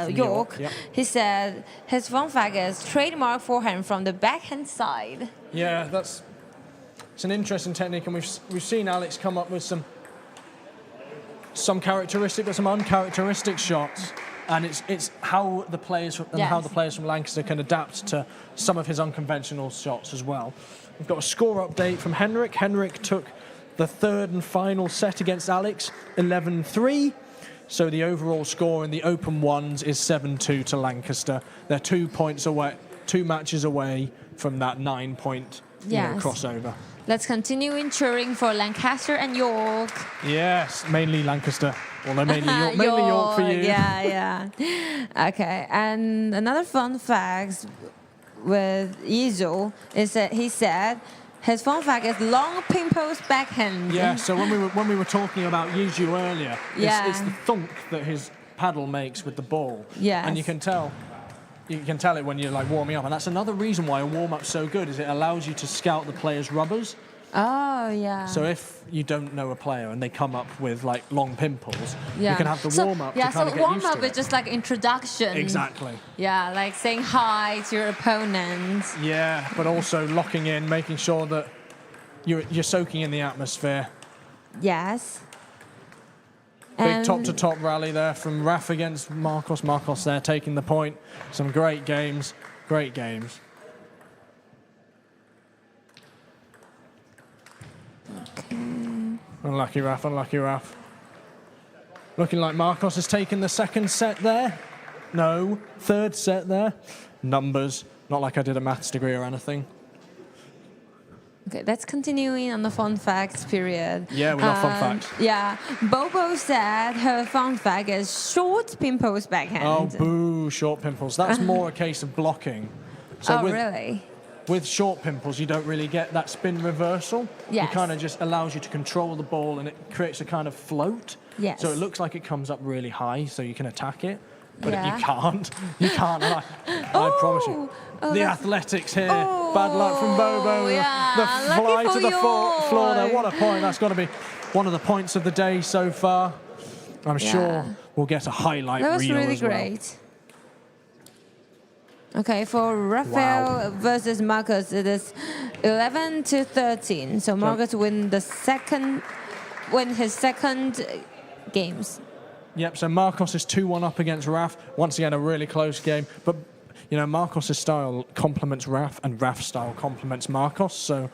York, yep. He said his fun fact is trademark forehand from the backhand side. Yeah, it's an interesting technique, and we've seen Alex come up with some characteristic but some uncharacteristic shots, and it's how the players from Lancaster can adapt to some of his unconventional shots as well. We've got a score update from Henrik. Henrik took the third and final set against Alex, 11-3. So the overall score in the Open Ones is 7-2 to Lancaster. They're 2 points away, 2 matches away from that 9-point crossover. Let's continue in cheering for Lancaster and York. Yes, mainly Lancaster. Although mainly York for you. Yeah. Okay, and another fun fact with Izo is that he said his fun fact is long pin post backhand. Yeah, so when we were talking about Yuzu earlier, it's the thunk that his paddle makes with the ball. Yes. And you can tell it when you're like warming up, and that's another reason why a warm-up's so good, is it allows you to scout the player's rubbers. Oh, yeah. So if you don't know a player and they come up with like long pimples, you can have the warm-up to kind of get used to it. Yeah, so warm-up is just like introduction. Exactly. Yeah, like saying hi to your opponent. Yeah, but also locking in, making sure that you're soaking in the atmosphere. Yes. Big top-to-top rally there from Raph against Marcos. Marcos there taking the point. Some great games. Great games. Okay. Unlucky Raph, unlucky Raph. Looking like Marcos has taken the second set there. No, third set there. Numbers. Not like I did a maths degree or anything. Okay, let's continue on the fun facts period. Yeah, we love fun facts. Yeah, Bobo said her fun fact is short pin post backhand. Oh, boo, short pimples. That's more a case of blocking. So really? With short pimples, you don't really get that spin reversal. Yes. It kind of just allows you to control the ball, and it creates a kind of float. Yes. So it looks like it comes up really high, so you can attack it. But Yeah. you can't. You can't. And I promise you. The athletics here. Bad luck from Bobo. Yeah. The fly Lucky to the for floor there. you. What a point. That's got to be one of the points of the day so far. I'm sure we'll get a highlight reel That was really as well. great. Okay, for Raphael versus Marcus, it is 11-13. So Marcus win his second games. Yep, so Marcos is 2-1 up against Raph. Once again, a really close game. But, you know, Marcos' style complements Raph, and Raph's style complements Marcos. So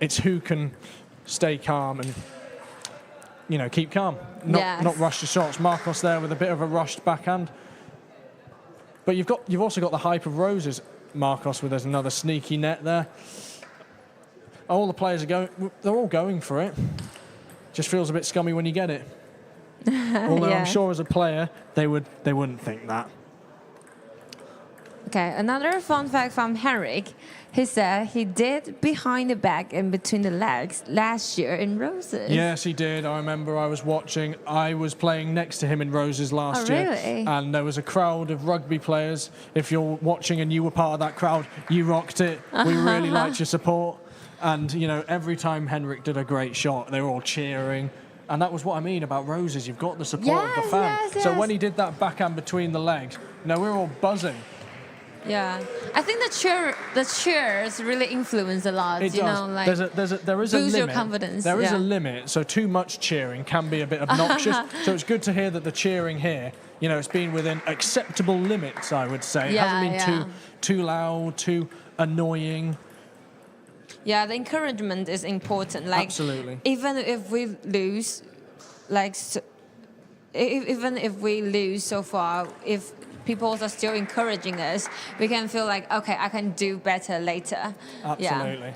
It's who can stay calm and, you know, keep calm, not rush the shots. Marcos there with a bit of a rushed backhand. But you've also got the hype of Roses. Marcos with another sneaky net there. All the players they're all going for it. Just feels a bit scummy when you get it. Although I'm sure as a player, they wouldn't think that. Okay, another fun fact from Henrik. He said he did behind the back and between the legs last year in Roses. Yes, he did. I remember I was watching. I was playing next to him in Roses last year. Really? And there was a crowd of rugby players. If you're watching and you were part of that crowd, you rocked it. We really liked your support. And, you know, every time Henrik did a great shot, they were all cheering. And that was what I mean about Roses. You've got the support of the fans. Yes. So when he did that backhand between the legs, you know, we were all buzzing. Yeah, I think the cheers really influence a lot. It you does. know, like there is a limit. your confidence. There is a limit. So too much cheering can be a bit obnoxious. So it's good to hear that the cheering here, you know, it's been within acceptable limits. I would say it hasn't been too loud, too annoying. Yeah, the encouragement is important. Like, absolutely. Even if we lose, like, even if we lose so far, if people are still encouraging us, we can feel like, okay, I can do better later. Absolutely. Yeah.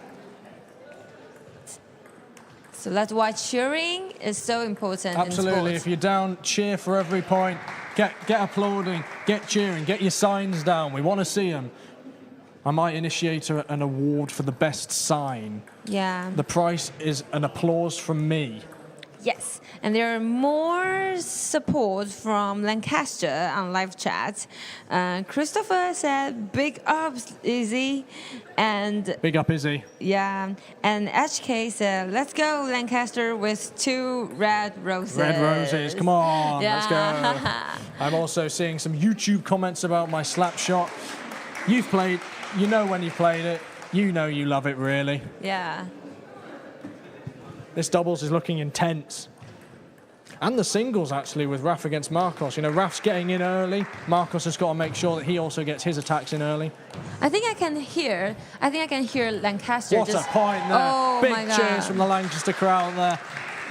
So that's why cheering is so important. Absolutely. In sports. If you're down, cheer for every point. Get applauding. Get cheering. Get your signs down. We want to see them. I might initiate an award for the best sign. Yeah. The prize is an applause from me. Yes, and there are more support from Lancaster on live chat. Christopher said, "Big ups, Izzy," and big up, Izzy. Yeah, and HK said, "Let's go, Lancaster, with 2 red roses." Red roses, come on, let's go. Yeah. I'm also seeing some YouTube comments about my slap shot. You've played, you know when you've played it, you know you love it really. Yeah. This doubles is looking intense. And the singles, actually, with Raph against Marcos. You know, Raf's getting in early. Marcos has got to make sure that he also gets his attacks in early. I think I can hear Lancaster. What just, a point there. Oh, Big my God. cheers from the Lancaster crowd there.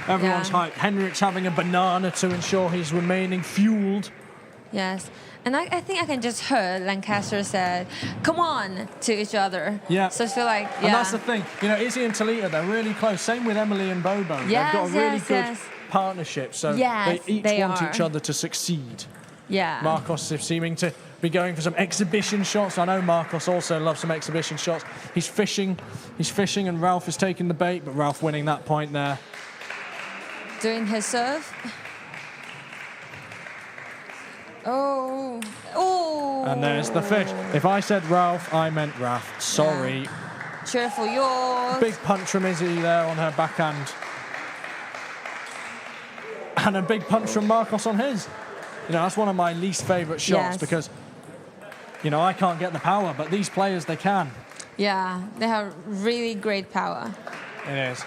Everyone's hyped. Henrik's having a banana to ensure he's remaining fueled. Yes. And I think I can just hear Lancaster said, "Come on," to each other. Yeah. So I feel like, And that's the thing. You know, Izzy and Talita, they're really close. Same with Emily and Bobo. Yes, They've got a really good yes. partnership. So Yes, they each they want are. each other to succeed. Yeah. Marcos is seeming to be going for some exhibition shots. I know Marcos also loves some exhibition shots. He's fishing, and Ralph is taking the bait, but Ralph winning that point there. Doing his serve. Oh. Oh. And there's the fish. If I said Ralph, I meant Raph. Sorry. Yeah. Cheer for yours. Big punch from Izzy there on her backhand. And a big punch from Marcos on his. You know, that's one of my least favourite shots because, you know, I can't get the power, but these players, they can. Yeah, they have really great power. It is.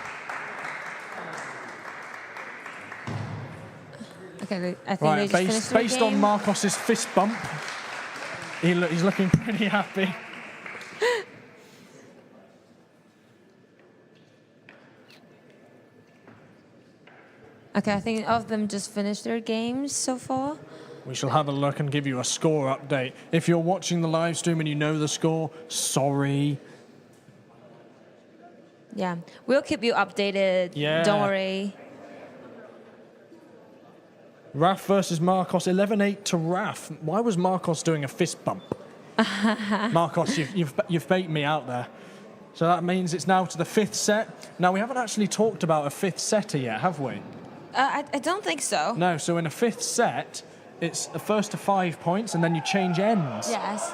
Okay, I think Right, they just based on Marcos's fist bump, he's looking pretty happy. Okay, I think all of them just finished their games so far. We shall have a look and give you a score update. If you're watching the live stream and you know the score, sorry. Yeah, we'll keep you updated. Yeah. Don't worry. Raph versus Marcos, 11-8 to Raph. Why was Marcos doing a fist bump? Marcos, you've baited me out there. So that means it's now to the 5th set. Now, we haven't actually talked about a 5th setter yet, have we? I don't think so. No, so in a 5th set, it's the first to 5 points, and then you change ends. Yes.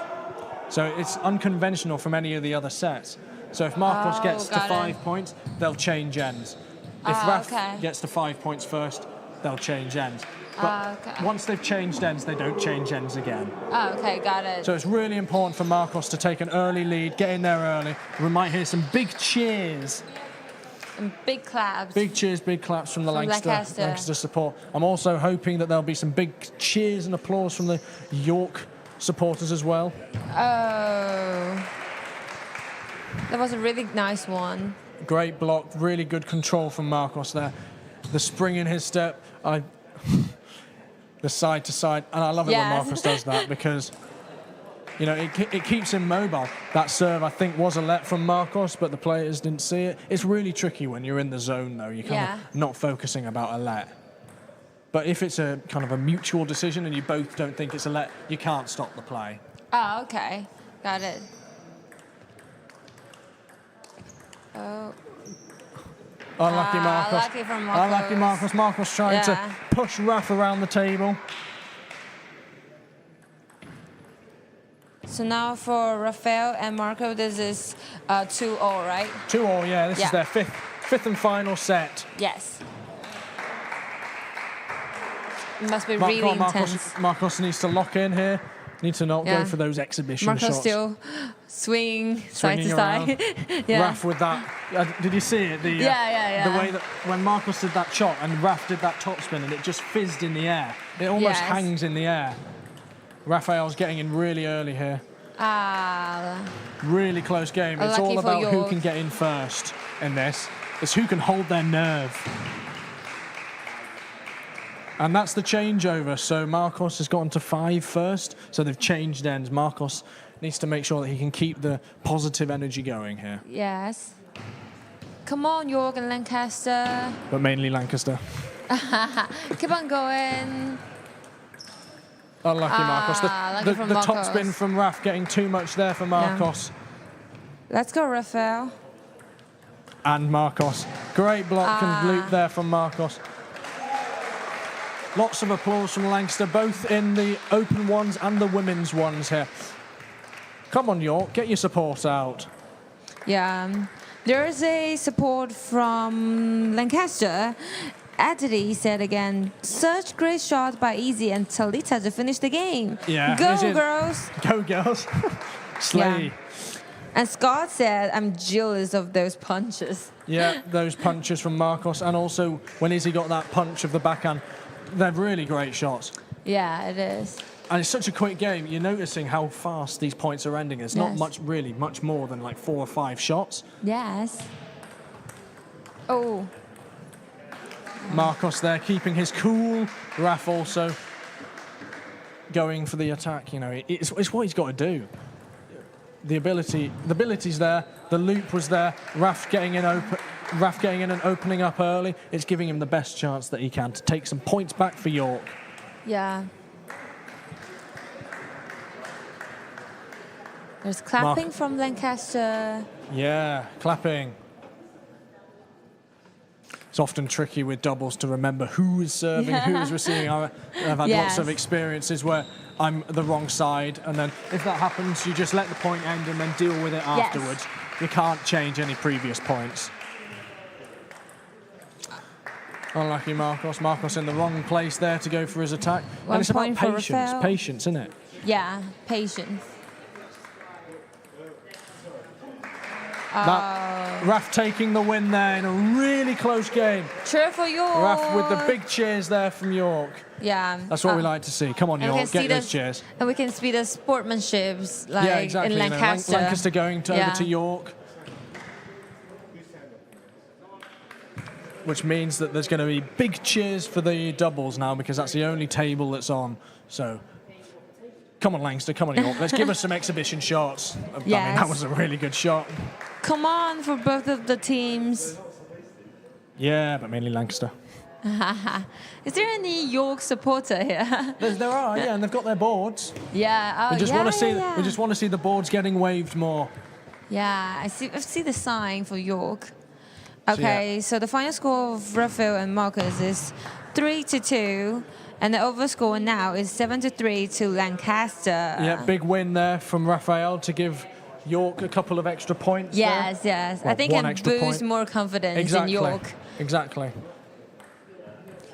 So it's unconventional from any of the other sets. So if Marcos gets to 5 points, they'll change ends. If Raph gets to 5 points first, they'll change ends. But once they've changed ends, they don't change ends again. Oh, okay, got it. So it's really important for Marcos to take an early lead, get in there early. We might hear some big cheers. And big claps. Big cheers, big claps from the Lancaster support. I'm also hoping that there'll be some big cheers and applause from the York supporters as well. Oh. That was a really nice one. Great block, really good control from Marcos there. The spring in his step, the side to side, and I love it when Marcos does that because, you know, it keeps him mobile. That serve, I think, was a let from Marcos, but the players didn't see it. It's really tricky when you're in the zone, though. You're kind of not focusing about a let. But if it's a kind of a mutual decision and you both don't think it's a let, you can't stop the play. Oh, okay. Got it. Oh. Unlucky Marcos. Unlucky from Marcos. Unlucky Marcos. Marcos trying to push Raph around the table. So now for Rafael and Marco, this is 2-0, right? 2-2, yeah. This is their fifth and final set. Yes. It must be really intense. Marcos needs to lock in here. Need to not go for those exhibition shots. Marcos still swinging side to around. side. Raph with that. Did you see it? The way that when Marcos did that shot and Raph did that topspin and it just fizzed in the air. It almost hangs in the air. Rafael's getting in really early here. Really close game. It's all about who can get in first in this. It's who can hold their nerve. And that's the changeover. So Marcos has gotten to 5 first. So they've changed ends. Marcos needs to make sure that he can keep the positive energy going here. Yes. Come on, York and Lancaster. But mainly Lancaster. Keep on going. Unlucky Marcos. The top spin from Raph getting too much there for Marcos. Let's go, Rafael. And Marcos. Great block and loop there from Marcos. Lots of applause from Lancaster, both in the open ones and the women's ones here. Come on, York, get your support out. Yeah, there's a support from Lancaster. Aditi said again, such great shot by Easy and Talita to finish the game. Yeah, go girls. Go girls. Slay. Yeah. And Scott said, I'm jealous of those punches. Yeah, those punches from Marcos, and also when Izzy got that punch of the backhand, they're really great shots. Yeah, it is. And it's such a quick game. You're noticing how fast these points are ending. It's not much more than like 4 or 5 shots. Yes. Oh. Marcos there keeping his cool. Raph also going for the attack. You know, it's what he's got to do. The ability's there. The loop was there. Raph getting in and opening up early. It's giving him the best chance that he can to take some points back for York. Yeah. There's clapping from Lancaster. Yeah, clapping. It's often tricky with doubles to remember who is serving, who is receiving. I've had lots of experiences where I'm the wrong side, and then if that happens, you just let the point end and then deal with it afterwards. You can't change any previous points. Unlucky Marcos. Marcos in the wrong place there to go for his attack. And it's about patience. Patience, isn't it? Yeah, patience. Raph taking the win there in a really close game. Cheer for York. Raph with the big cheers there from York. Yeah. That's what we like to see. Come on, York, get those cheers. And we can see the sportsmanship, like in Lancaster. You know, Lancaster going over to York. Which means that there's going to be big cheers for the doubles now because that's the only table that's on. So, come on, Lancaster, come on, York. Let's give us some exhibition shots. I mean, that was a really good shot. Come on for both of the teams. Yeah, but mainly Lancaster. Is there any York supporter here? There are, and they've got their boards. Yeah, we just want to see. We just want to see the boards getting waved more. Yeah, I see the sign for York. Okay, so the final score of Raphael and Marcus is 3-2, and the over score now is 7-3 to Lancaster. Yeah, big win there from Raphael to give York a couple of extra points. Yes. Well, I think it boosts more confidence in York. Exactly.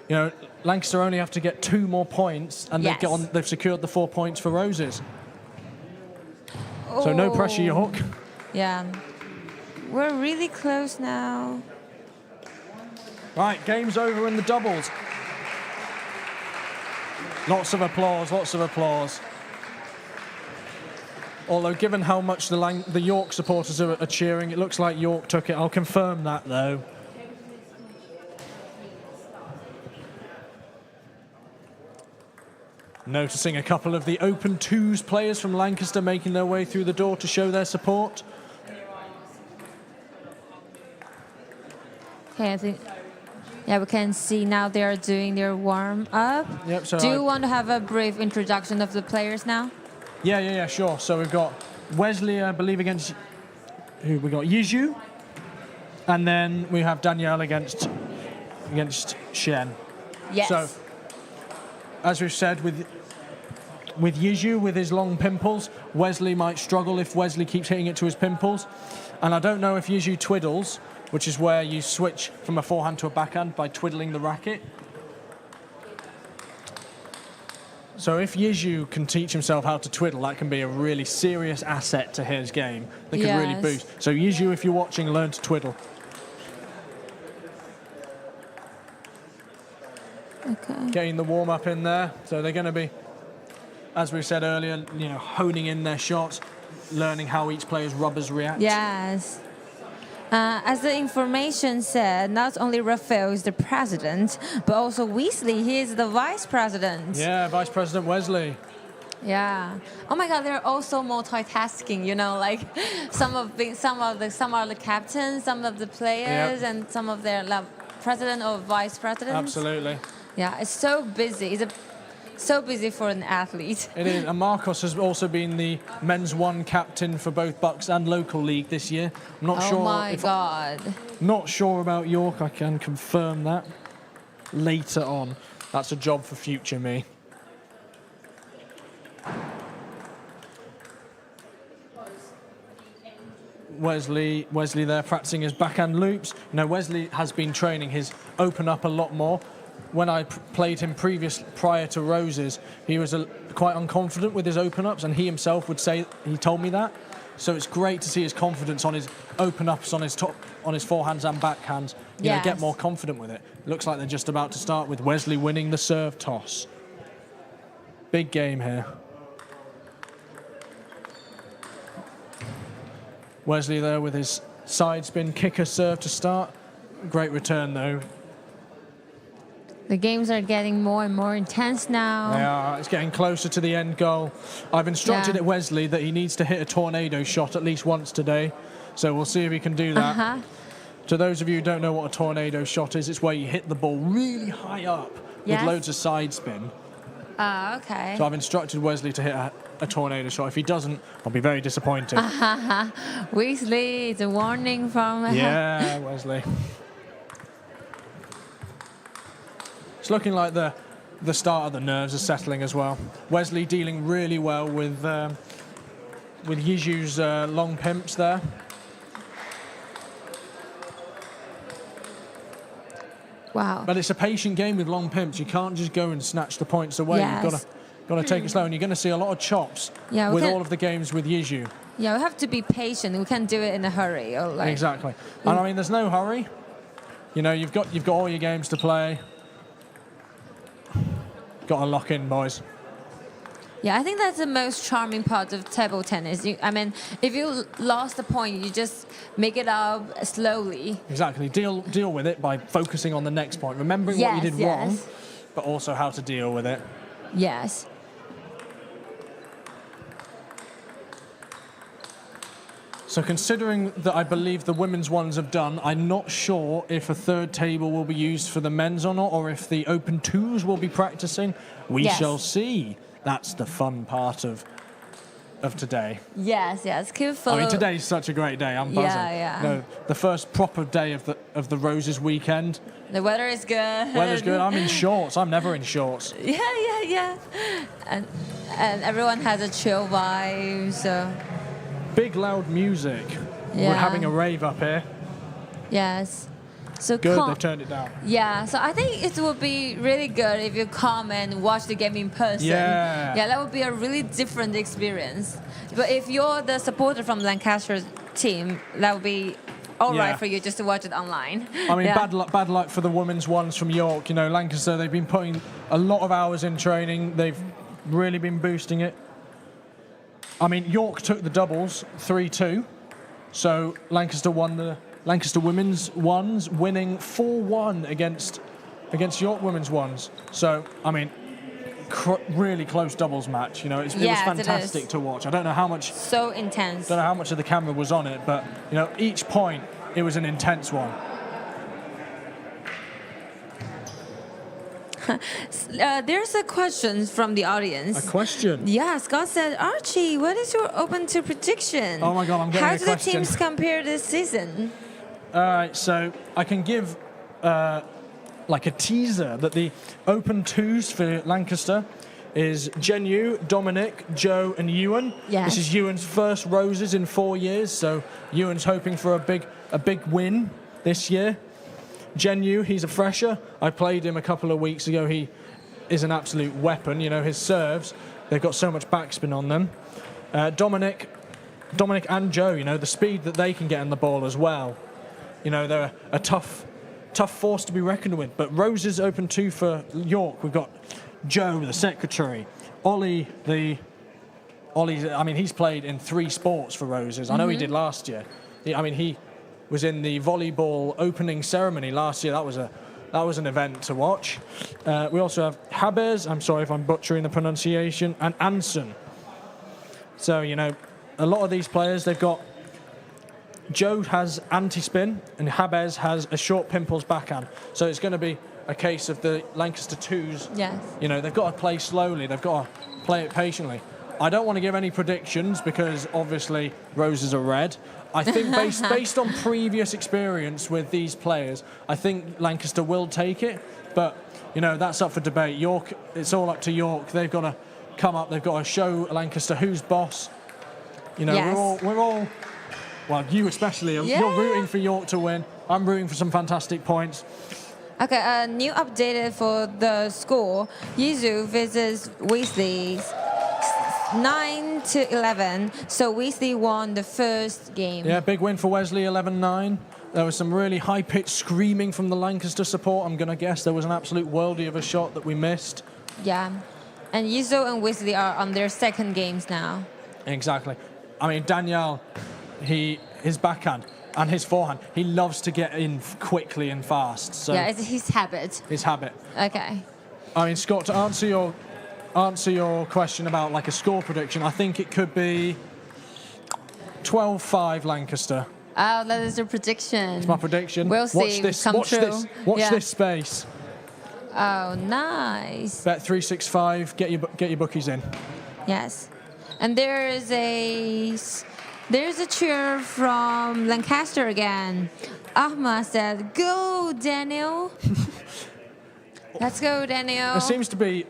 You know, Lancaster only have to get 2 more points, and they've secured the 4 points for Roses. So no pressure, York. Yeah. We're really close now. Right, game's over in the doubles. Lots of applause, lots of applause. Although, given how much the York supporters are cheering, it looks like York took it. I'll confirm that, though. Noticing a couple of the Open Twos players from Lancaster making their way through the door to show their support. Okay, I think, yeah, we can see now they are doing their warm-up. Yep, so Do you want to have a brief introduction of the players now? Yeah, sure. So we've got Wesley, I believe, against who we got? Yizhu. And then we have Danielle against Shen. Yes. So, as we've said, with Yizhu, with his long pimples, Wesley might struggle if Wesley keeps hitting it to his pimples. And I don't know if Yizhu twiddles, which is where you switch from a forehand to a backhand by twiddling the racket. So if Yizhu can teach himself how to twiddle, that can be a really serious asset to his game. That can really boost. So Yizhu, if you're watching, learn to twiddle. Okay. Getting the warm-up in there. So they're going to be, as we said earlier, honing in their shots, learning how each player's rubbers react. Yes. As the information said, not only Raphael is the president, but also Weasley, he is the vice president. Yeah, Vice President Wesley. Yeah. Oh my God, they're also multitasking. Like some of the captains, some of the players, and some of their president or vice presidents. Absolutely. Yeah, it's so busy. So busy for an athlete. It is, and Marcos has also been the men's one captain for both Bucks and local league this year. I'm not sure. Oh my God. Not sure about York. I can confirm that later on. That's a job for future me. Wesley there practicing his backhand loops. Wesley has been training his open up a lot more. When I played him prior to Roses, he was quite unconfident with his open-ups, and he himself would say, he told me that. So it's great to see his confidence on his open-ups, on his forehands and backhands. Get more confident with it. Looks like they're just about to start with Wesley winning the serve toss. Big game here. Wesley there with his side spin kicker serve to start. Great return, though. The games are getting more and more intense now. They are. It's getting closer to the end goal. I've instructed at Wesley that he needs to hit a tornado shot at least once today. So we'll see if he can do that. To those of you who don't know what a tornado shot is, it's where you hit the ball really high up with loads of side spin. Okay. So I've instructed Wesley to hit a tornado shot. If he doesn't, I'll be very disappointed. Weasley, it's a warning from... Yeah, Wesley. It's looking like the start of the nerves are settling as well. Wesley dealing really well with Yizhu's long pimps there. Wow. But it's a patient game with long pimps. You can't just go and snatch the points away. Yes. You've got to take it slow, and you're going to see a lot of chops with all of the games with Yizhu. Yeah, we have to be patient. We can't do it in a hurry. Exactly. And I mean, there's no hurry. You've got all your games to play. Got to lock in, boys. Yeah, I think that's the most charming part of table tennis. If you lost a point, you just make it up slowly. Exactly. Deal with it by focusing on the next point, remembering what you did wrong, but also how to deal with it. Yes. So considering that I believe the women's ones have done, I'm not sure if a third table will be used for the men's or not, or if the Open Twos will be practicing. We shall see. That's the fun part of today. Yes. Keep I mean, today's such a great day. I'm buzzing. Yeah. The first proper day of the Roses weekend. The weather is good. Weather's good. I'm in shorts. I'm never in shorts. Yeah. And everyone has a chill vibe, so... Big loud music. Yeah. We're having a rave up here. Yes. So good, they've turned it down. Yeah, so I think it would be really good if you come and watch the game in person. Yeah. Yeah, that would be a really different experience. But if you're the supporter from Lancaster's team, that would be all right for you just to watch it online. I mean, bad luck for the women's ones from York. Lancaster, they've been putting a lot of hours in training. They've really been boosting it. I mean, York took the doubles 3-2, so Lancaster won the Lancaster women's ones, winning 4-1 against York women's ones. So, I mean, really close doubles match. You know, it was fantastic to watch. I don't know how much. So intense. Don't know how much of the camera was on it, but you know, each point it was an intense one. There's a question from the audience. A question? Yeah, Scott said, Archie, what is your open to prediction? Oh my God, I'm getting a question. How do the teams compare this season? All right, so I can give like a teaser that the open twos for Lancaster is Jen-Yu, Dominic, Joe, and Ewan. Yes. This is Ewan's first roses in 4 years, so Ewan's hoping for a big win this year. Jen-Yu, he's a fresher. I played him a couple of weeks ago. He is an absolute weapon. You know, his serves, they've got so much backspin on them. Dominic and Joe, you know, the speed that they can get on the ball as well. You know, they're a tough force to be reckoned with. But roses open two for York. We've got Joe, the secretary. Ollie, I mean, he's played in 3 sports for roses. I know he did last year. He was in the volleyball opening ceremony last year. That was an event to watch. We also have Habers, I'm sorry if I'm butchering the pronunciation, and Anson. So, you know, a lot of these players, they've got... Joe has anti-spin, and Habers has a short pimples backhand. So it's going to be a case of the Lancaster twos. Yes. You know, they've got to play slowly. They've got to play it patiently. I don't want to give any predictions because, obviously, roses are red. I think based on previous experience with these players, I think Lancaster will take it. But, you know, that's up for debate. York, it's all up to York. They've got to come up. They've got to show Lancaster who's boss. You know, yes. we're all, well, you especially, you're rooting for York to win. I'm rooting for some fantastic points. Okay, new updated for the score. Yizu versus Weasley's 9-11. So Weasley won the first game. Yeah, big win for Wesley, 11-9. There was some really high-pitched screaming from the Lancaster support. I'm going to guess there was an absolute worldie of a shot that we missed. Yeah, and Yizu and Weasley are on their second games now. Exactly. I mean, Daniel, his backhand and his forehand, he loves to get in quickly and fast. So yeah, it's his habit. His habit. Okay. I mean, Scott, to answer your question about like a score prediction, I think it could be 12-5 Lancaster. Oh, that is your prediction. It's my prediction. We'll see. Watch this. Come Watch true. this. Watch this space. Oh, nice. Bet 365. Get your bookies in. Yes, and there's a cheer from Lancaster again. Ahmad said, "Go, Daniel." Let's go, Daniel. There seems to be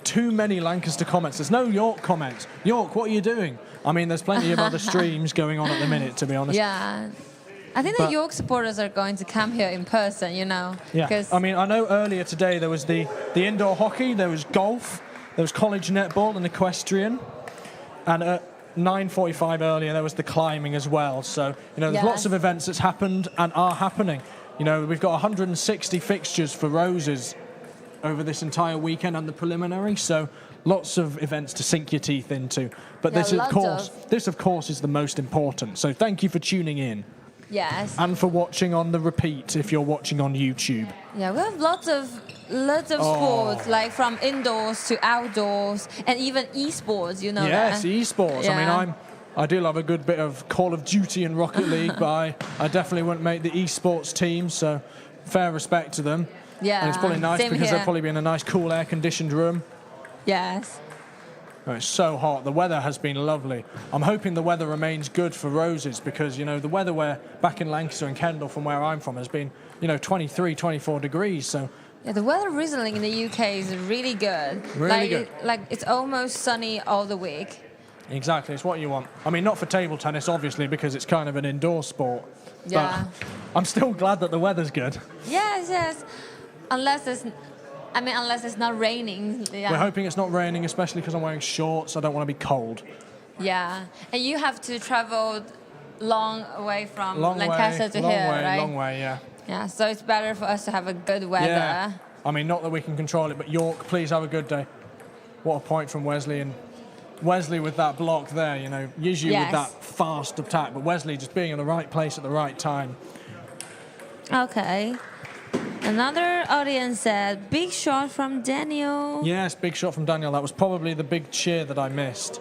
too many Lancaster comments. There's no York comments. York, what are you doing? I mean, there's plenty of other streams going on at the minute, to be honest. Yeah. I think the York supporters are going to come here in person, you know. Yeah. I mean, I know earlier today there was the indoor hockey, there was golf, there was college netball and equestrian. And at 9:45 earlier, there was the climbing as well. So, you know, there's lots of events that's happened and are happening. You know, we've got 160 fixtures for roses over this entire weekend and the preliminary. So lots of events to sink your teeth into. But this, of course, is the most important. So thank you for tuning in. Yes. And for watching on the repeat if you're watching on YouTube. Yeah, we have lots of sports, like from indoors to outdoors, and even esports. You know yes, that. Esports. Yeah. I mean, I do love a good bit of Call of Duty and Rocket League, but I definitely wouldn't make the esports team. So fair respect to them. Yeah. And it's probably nice because here. they'll probably be in a nice, cool, air-conditioned room. Yes. Oh, it's so hot. The weather has been lovely. I'm hoping the weather remains good for roses because, you know, the weather back in Lancaster and Kendal from where I'm from has been, you know, 23, 24 degrees. So yeah, the weather recently in the UK is really good. Really good. Like it's almost sunny all the week. Exactly, it's what you want. I mean, not for table tennis, obviously, because it's kind of an indoor sport. Yeah. But I'm still glad that the weather's good. Yes. Unless it's not raining. Yeah. We're hoping it's not raining, especially because I'm wearing shorts. I don't want to be cold. Yeah, and you have to travel long away from Lancaster to here, right? Long way, yeah. Yeah, so it's better for us to have a good weather. Yeah. I mean, not that we can control it, but York, please have a good day. What a point from Wesley, and Wesley with that block there, you know, Yizhu with that fast attack, but Wesley just being in the right place at the right time. Okay. Another audience said, big shot from Daniel. Yes, big shot from Daniel. That was probably the big cheer that I missed.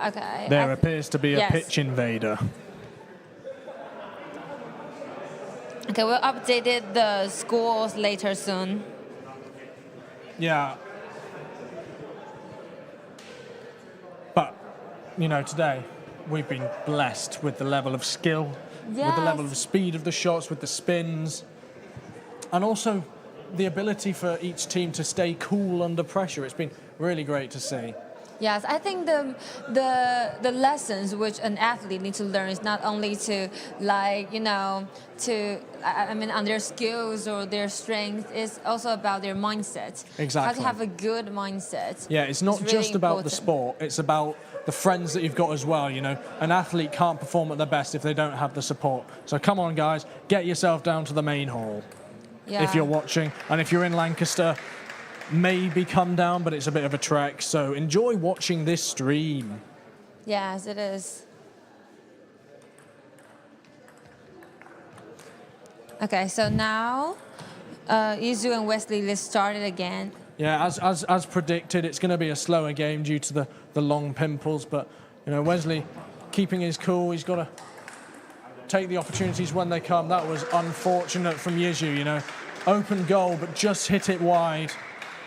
Okay. There appears to be a pitch invader. Okay, we'll update the scores later soon. Yeah. But, you know, today we've been blessed with the level of skill, with the level of speed of the shots, with the spins, and also the ability for each team to stay cool under pressure. It's been really great to see. Yes, I think the lessons which an athlete needs to learn is not only to, like, you know, on their skills or their strength. It's also about their mindset. Exactly. How to have a good mindset. Yeah, it's not really just about important. the sport. It's about the friends that you've got as well, you know. An athlete can't perform at their best if they don't have the support. So come on, guys, get yourself down to the main hall if you're watching. And if you're in Lancaster, maybe come down, but it's a bit of a trek. So enjoy watching this stream. Yes, it is. Okay, so now Yizhu and Wesley, let's start it again. Yeah, as predicted, it's going to be a slower game due to the long pimples. But, you know, Wesley keeping his cool. He's got to take the opportunities when they come. That was unfortunate from Yizhu, you know. Open goal, but just hit it wide.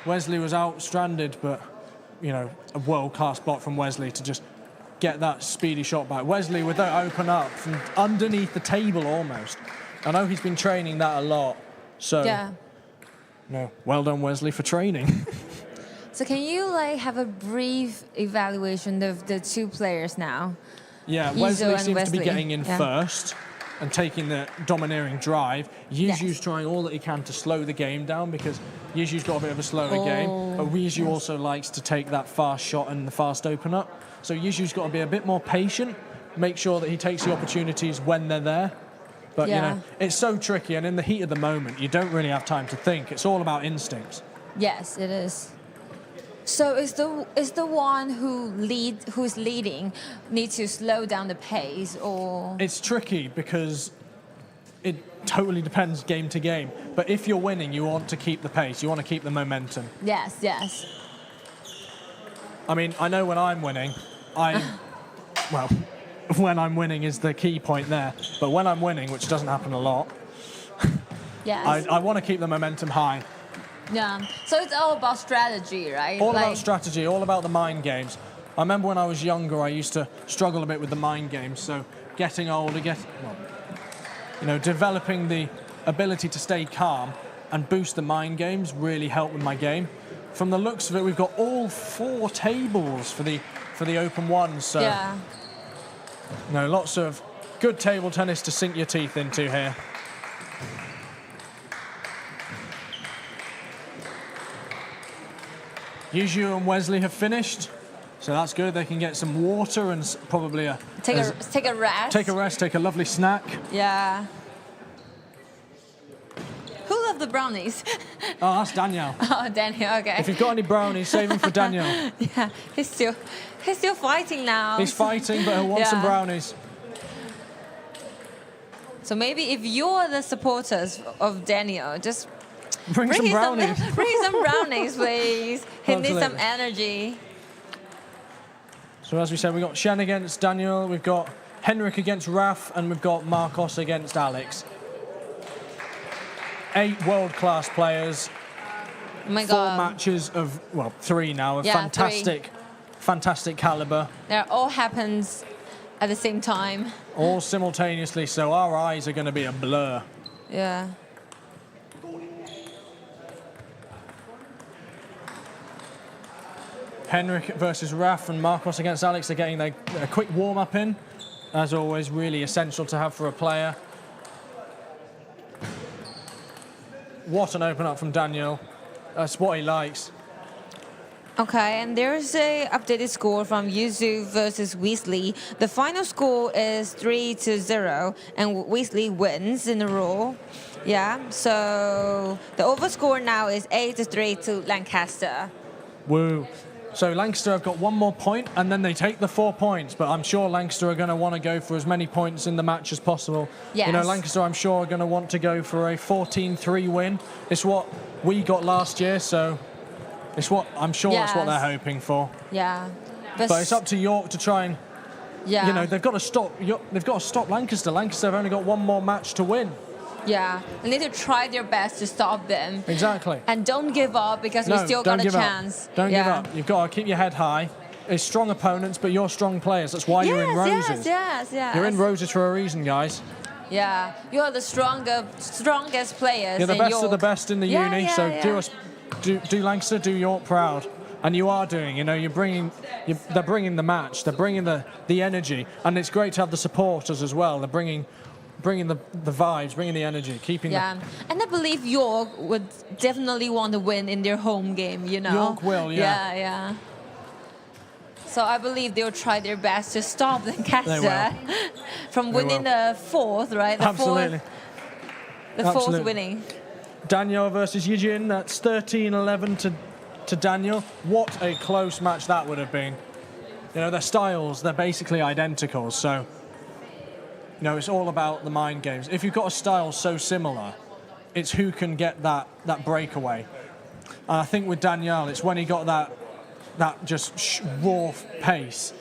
Wesley was out stranded, but, you know, a world-class block from Wesley to just get that speedy shot back. Wesley with that open up from underneath the table almost. I know he's been training that a lot, so... Yeah. No, well done, Wesley, for training. So can you, like, have a brief evaluation of the two players now? Yeah, Yizhu Wesley and seems to be Wesley. getting in first and taking the domineering drive. Yizhu's trying all that he can to slow the game down because Yizhu's got a bit of a slower game. But Yizhu also likes to take that fast shot and the fast open up. So Yizhu's got to be a bit more patient, make sure that he takes the opportunities when they're there. But, you know, it's so tricky, and in the heat of the moment, you don't really have time to think. It's all about instincts. Yes, it is. So is the one who's leading need to slow down the pace, or? It's tricky because it totally depends game to game. But if you're winning, you want to keep the pace. You want to keep the momentum. Yes, yes. I mean, I know when I'm winning, well, when I'm winning is the key point there. But when I'm winning, which doesn't happen a lot, yes. I want to keep the momentum high. Yeah. So it's all about strategy, right? All about strategy, all about the mind games. I remember when I was younger, I used to struggle a bit with the mind games. So getting older, developing the ability to stay calm and boost the mind games really helped with my game. From the looks of it, we've got all 4 tables for the open ones. So, lots of good table tennis to sink your teeth into here. Yizhu and Wesley have finished, so that's good. They can get some water and probably take a rest. Take a rest, take a lovely snack. Yeah. Who loved the brownies? Oh, that's Daniel. Oh, Daniel. Okay. If you've got any brownies, save them for Daniel. Yeah, he's still fighting now. He's fighting, but he'll want some brownies. So maybe if you're the supporters of Daniel, just bring some brownies. Bring some brownies, please. He needs some energy. So as we said, we've got Shen against Daniel, we've got Henrik against Raph, and we've got Marcos against Alex. 8 world-class players. Oh my 4 God. matches of, 3 now, of fantastic caliber. That all happens at the same time. All simultaneously, so our eyes are going to be a blur. Yeah. Henrik versus Raph and Marcos against Alex. They're getting a quick warm-up in. As always, really essential to have for a player. What an open up from Daniel. That's what he likes. Okay, and there's a updated score from Yuzu versus Weasley. The final score is 3-0, and Weasley wins in a row. Yeah, so the over score now is 8-3 to Lancaster. Woo. So Lancaster have got one more point, and then they take the 4 points. But I'm sure Lancaster are going to want to go for as many points in the match as possible. Yes. You know, Lancaster, I'm sure, are going to want to go for a 14-3 win. It's what we got last year, so it's what I'm sure it's what they're hoping for. Yeah. But it's up to York to try and, yeah. you know, they've got to stop Lancaster. Lancaster have only got one more match to win. Yeah, they need to try their best to stop them. Exactly. And don't give up because we still got a chance. Don't give up. You've got to keep your head high. It's strong opponents, but you're strong players. That's why you're in Roses. Yes. You're in Roses for a reason, guys. Yeah, you're the strongest players. You're the best York. of the best in the uni. So do Lancaster, do York proud. And you are doing, you know, they're bringing the match, they're bringing the energy, and it's great to have the supporters as well. They're bringing the vibes, bringing the energy, keeping and I believe York would definitely want to win in their home game, you know. York will, Yeah. So I believe they'll try their best to stop Lancaster from winning the fourth, right? Absolutely. The fourth winning. Daniel versus Yijin, that's 13-11 to Daniel. What a close match that would have been. You know, their styles, they're basically identical, so you know, it's all about the mind games. If you've got a style so similar, it's who can get that breakaway. And I think with Daniel, it's when he got that just raw pace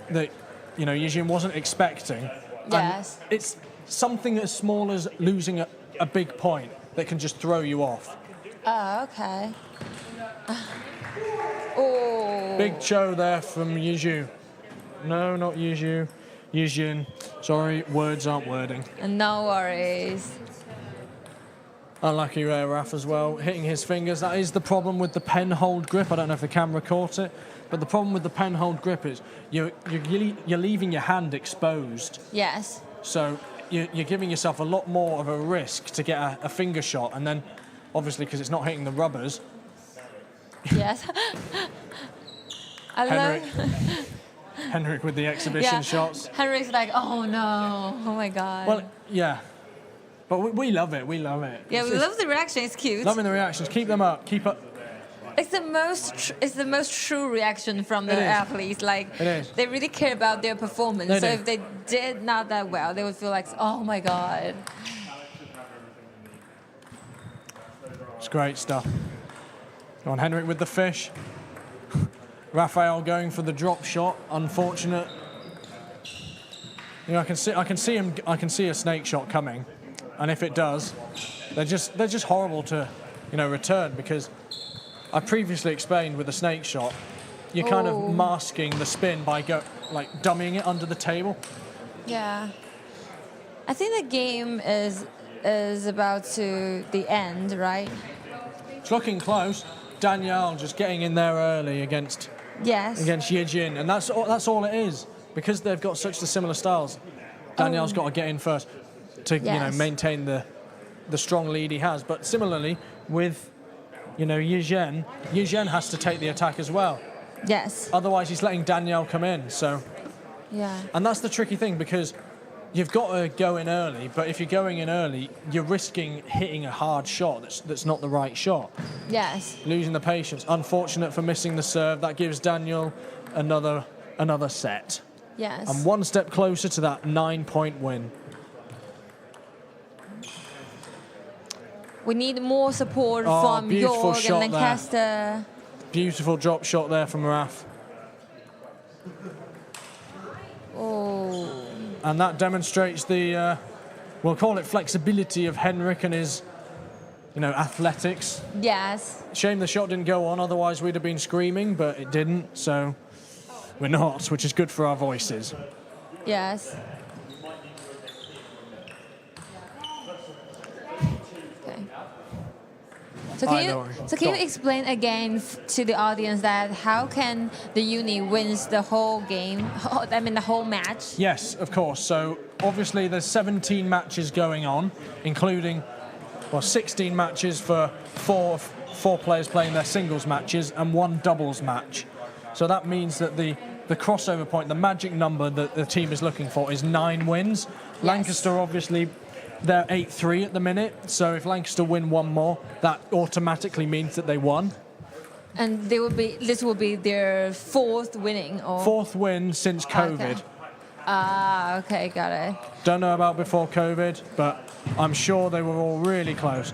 that, you know, Yijin wasn't expecting. Yes. And it's something as small as losing a big point that can just throw you off. Oh, okay. Oh. Big show there from Yiju. No, not Yiju. Yijin. Sorry, words aren't wording. No worries. Unlucky Raph as well, hitting his fingers. That is the problem with the pen hold grip. I don't know if the camera caught it, but the problem with the pen hold grip is you're leaving your hand exposed. Yes. So you're giving yourself a lot more of a risk to get a finger shot, and then obviously because it's not hitting the rubbers. Yes. Henrik with the exhibition shots. Henrik's like, oh no, oh my god. Well, yeah. But we love it, we love it. Yeah, we love the reaction, it's cute. Loving the reactions, keep them up, keep up. It's the most true reaction from the athletes. Like, they really care about their performance. If they did not that well, they would feel like, oh my god. It's great stuff. Go on, Henrik with the fish. Raphael going for the drop shot. Unfortunate. You know, I can see a snake shot coming, and if it does, they're just horrible to, you know, return, because I previously explained with the snake shot, you're kind of masking the spin by dummying it under the table. Yeah. I think the game is about to the end, right? It's looking close. Danielle just getting in there early against Yijin, and that's all it is, because they've got such similar styles. Danielle's got to get in first to you know, maintain the strong lead he has. But similarly with, you know, Yijin has to take the attack as well. Yes. Otherwise he's letting Danielle come in. So and that's the tricky thing, because you've got to go in early, but if you're going in early, you're risking hitting a hard shot that's not the right shot. Yes. Losing the patience. Unfortunate for missing the serve. That gives Daniel another set. Yes. And one step closer to that 9-point win. We need more support from York and Lancaster. There. Beautiful drop shot there from Raph. Oh. And that demonstrates the, we'll call it flexibility of Henrik and his, you know, athletics. Yes. Shame the shot didn't go on, otherwise we'd have been screaming, but it didn't, so we're not, which is good for our voices. Yes. So can you explain again to the audience that how can the uni wins the whole game, I mean the whole match? Yes, of course. So obviously there's 17 matches going on, including 16 matches for 4 players playing their singles matches and 1 doubles match. So that means that the crossover point, the magic number that the team is looking for is 9 wins. Yes. Lancaster, obviously, they're 8-3 at the minute. So if Lancaster win 1 more, that automatically means that they won. And this will be their 4th winning, or 4th win since COVID. Okay. Okay, got it. Don't know about before COVID, but I'm sure they were all really close.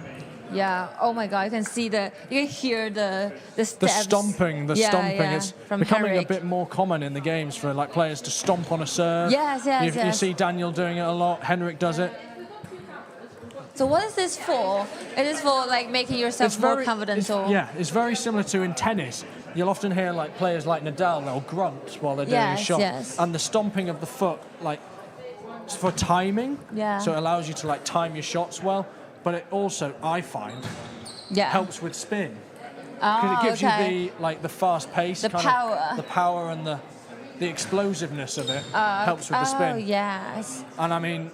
Yeah. Oh my God, you can hear the steps. The stomping is from becoming Henrik. a bit more common in the games for like players to stomp on a serve. Yes, yes, You yes. see Daniel doing it a lot. Henrik does it. So what is this for? It is for like making yourself more confident, or It's very similar to in tennis. You'll often hear like players like Nadal, they'll grunt while they're doing a shot. Yes. And the stomping of the foot, like, it's for timing. Yeah. So it allows you to like time your shots well. But it also, I find, helps with spin. Because it gives you the fast pace, the power. The power and the explosiveness of it helps with the spin. Oh yes. And I mean,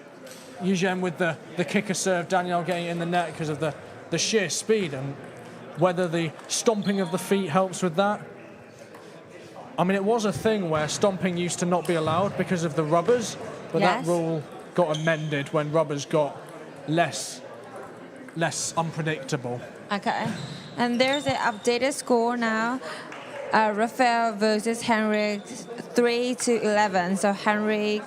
Eugene with the kicker serve, Daniel getting it in the net because of the sheer speed, and whether the stomping of the feet helps with that. I mean, it was a thing where stomping used to not be allowed because of the rubbers, but that rule got amended when rubbers got less unpredictable. Okay. And there's an updated score now. Raphael versus Henrik 3-11. So Henrik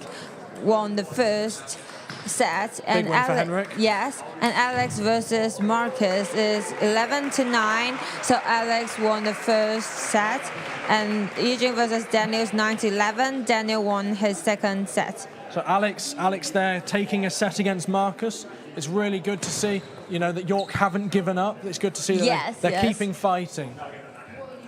won the first set, and Big win for Henrik. Yes, and Alex versus Marcus is 11-9. So Alex won the first set, and Eugene versus Daniel is 9-11. Daniel won his second set. So Alex there taking a set against Marcus. It's really good to see, that York haven't given up. It's good to see that they're keeping fighting,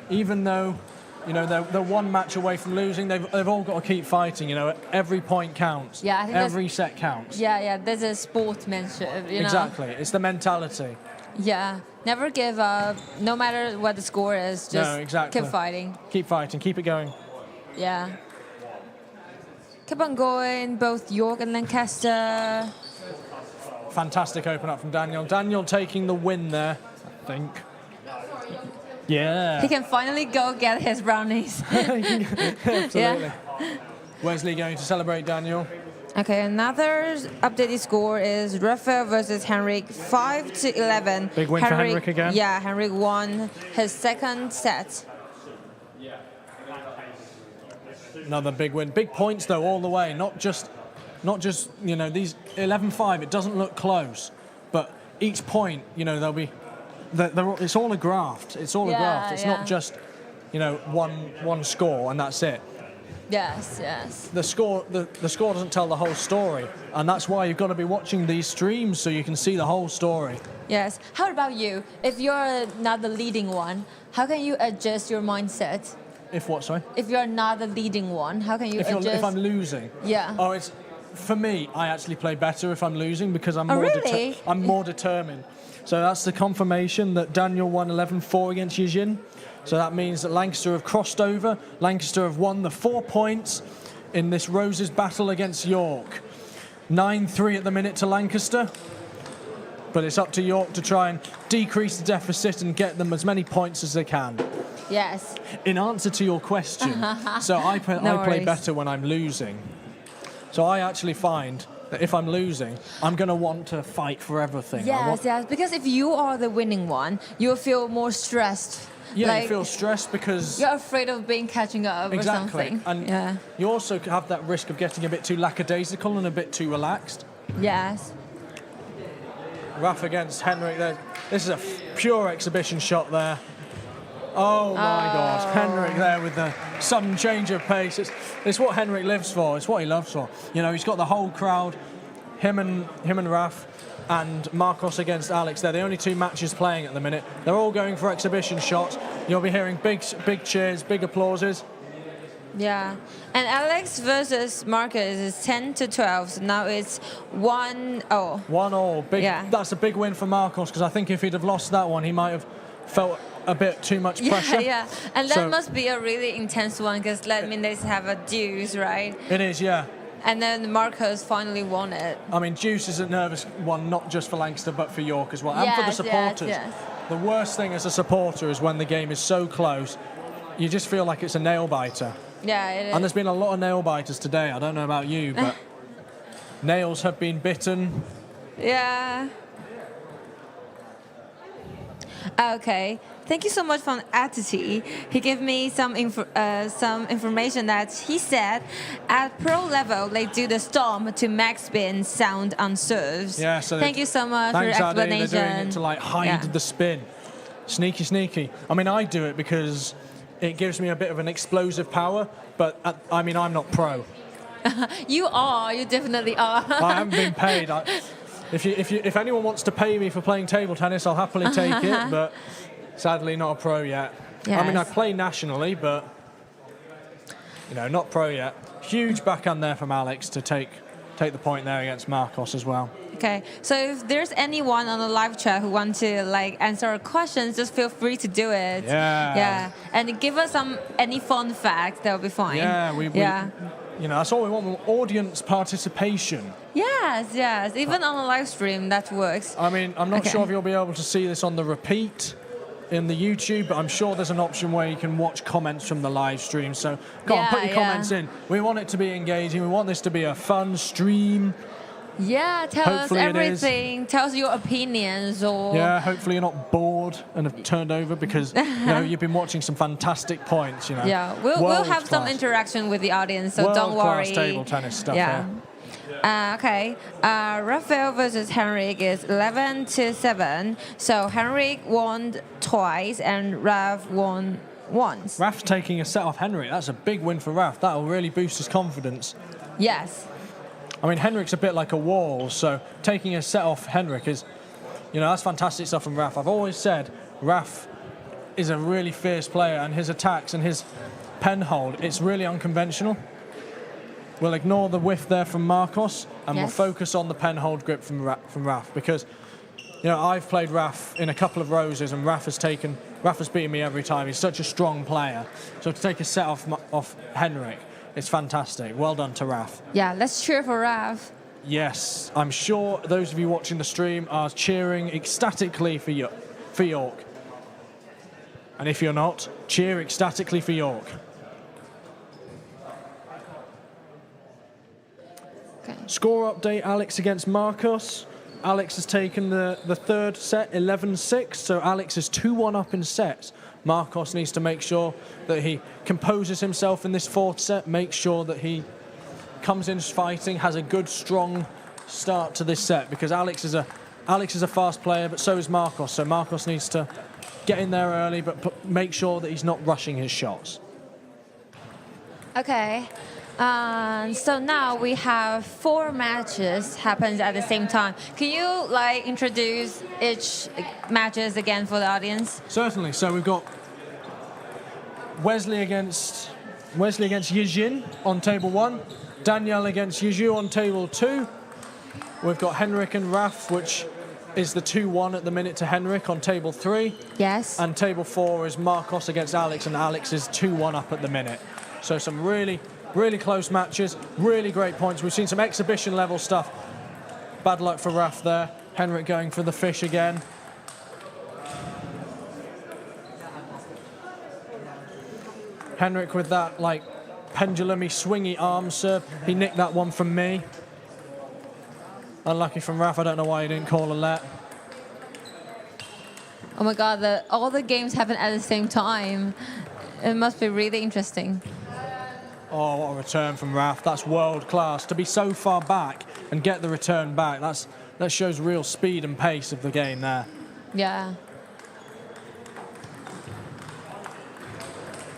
even though. They're 1 match away from losing. They've all got to keep fighting. Every point counts. Yeah, I think every set counts. Yeah. There's a sportsmanship. Exactly. It's the mentality. Yeah. Never give up, no matter what the score is. Just keep fighting. Keep fighting. Keep it going. Yeah. Keep on going. Both York and Lancaster. Fantastic open up from Daniel. Daniel taking the win there, I think. Yeah. He can finally go get his brownies. Absolutely. Yeah. Wesley going to celebrate Daniel. Okay, another updated score is Raphael versus Henrik 5-11. Big win for Henrik again. Yeah, Henrik won his second set. Another big win. Big points though all the way. Not just these 11-5. It doesn't look close, but each point, there'll be. It's all a graft. It's all a graft. It's not just, one score and that's it. Yes. The score doesn't tell the whole story, and that's why you've got to be watching these streams so you can see the whole story. Yes. How about you? If you're not the leading one, how can you adjust your mindset? If what, sorry? If you're not the leading one, how can you adjust? If I'm losing? Yeah. Oh, for me, I actually play better if I'm losing because I'm more determined. So that's the confirmation that Daniel won 11-4 against Eugene. So that means that Lancaster have crossed over. Lancaster have won the 4 points in this Roses battle against York. 9-3 at the minute to Lancaster. But it's up to York to try and decrease the deficit and get them as many points as they can. Yes. In answer to your question, so I play better when I'm losing. So I actually find that if I'm losing, I'm going to want to fight for everything. Yes. Because if you are the winning one, you'll feel more stressed. Yeah, you feel stressed because you're afraid of catching up or something. And you also have that risk of getting a bit too lackadaisical and a bit too relaxed. Yes. Raph against Henrik there. This is a pure exhibition shot there. Oh my gosh, Henrik there with the sudden change of pace. It's what Henrik lives for. It's what he loves for. He's got the whole crowd. Him and Raph and Marcos against Alex. They're the only 2 matches playing at the minute. They're all going for exhibition shots. You'll be hearing big cheers, big applauses. Yeah, and Alex versus Marcus is 10-12. So now it's 1-0. 1-0. Big. Yeah. That's a big win for Marcos because I think if he'd have lost that one, he might have felt a bit too much pressure. Yeah. And that must be a really intense one because they have a deuce, right? It is, yeah. And then Marcos finally won it. I mean, deuce is a nervous one, not just for Lancaster, but for York as well, and for the supporters. Yes. The worst thing as a supporter is when the game is so close, you just feel like it's a nail-biter. Yeah, it is. And there's been a lot of nail-biters today. I don't know about you, but nails have been bitten. Yeah. Okay. Thank you so much for Attity. He gave me some information that he said at pro level they do the stomp to max spin sound on serves. Yeah, so thank you so much for your explanation. They're doing it to like hide the spin. Sneaky, sneaky. I mean, I do it because it gives me a bit of an explosive power, but I mean, I'm not pro. You are. You definitely are. I haven't been paid. If anyone wants to pay me for playing table tennis, I'll happily take it, but sadly not a pro yet. Yes. I mean, I play nationally, but not pro yet. Huge backhand there from Alex to take the point there against Marcos as well. Okay, so if there's anyone on the live chat who wants to answer our questions, just feel free to do it. Yeah. And give us any fun facts. That'll be fine. Yeah. That's all we want. Audience participation. Yes. Even on a live stream, that works. I mean, I'm not sure if you'll be able to see this on the repeat in the YouTube, but I'm sure there's an option where you can watch comments from the live stream. So go on, put your comments in. We want it to be engaging. We want this to be a fun stream. Yeah, tell Hopefully us everything. Tell us your opinions. Hopefully you're not bored and have turned over because you've been watching some fantastic points. Yeah, we'll have some interaction with the audience, so don't worry. World-class table tennis stuff here. Okay, Raphael versus Henrik is 11-7. So Henrik won twice and Raph won once. Raph's taking a set off Henrik. That's a big win for Raph. That'll really boost his confidence. Yes. I mean, Henrik's a bit like a wall, so taking a set off Henrik is, that's fantastic stuff from Raph. I've always said Raph is a really fierce player, and his attacks and his pen hold, it's really unconventional. We'll ignore the whiff there from Marcos, and we'll focus on the pen hold grip from Raph, because, I've played Raph in a couple of roses, and Raph has beaten me every time. He's such a strong player. So to take a set off Henrik, it's fantastic. Well done to Raph. Yeah, let's cheer for Raph. Yes, I'm sure those of you watching the stream are cheering ecstatically for York. And if you're not, cheer ecstatically for York. Okay. Score update, Alex against Marcos. Alex has taken the third set, 11-6, so Alex is 2-1 up in sets. Marcos needs to make sure that he composes himself in this fourth set, make sure that he comes in fighting, has a good, strong start to this set, because Alex is a fast player, but so is Marcos. So Marcos needs to get in there early, but make sure that he's not rushing his shots. Okay. So now we have 4 matches happens at the same time. Can you introduce each matches again for the audience? Certainly. So we've got Wesley against Yijin on table 1, Daniel against Yiju on table 2. We've got Henrik and Raph, which is the 2-1 at the minute to Henrik on table 3. Yes. And table 4 is Marcos against Alex, and Alex is 2-1 up at the minute. So some really close matches, really great points. We've seen some exhibition level stuff. Bad luck for Raph there. Henrik going for the fish again. Henrik with that pendulum-y, swingy arm serve. He nicked that one from me. Unlucky from Raph. I don't know why he didn't call a let. Oh my God, all the games happen at the same time. It must be really interesting. Oh, what a return from Raph. That's world class. To be so far back and get the return back, that shows real speed and pace of the game there. Yeah.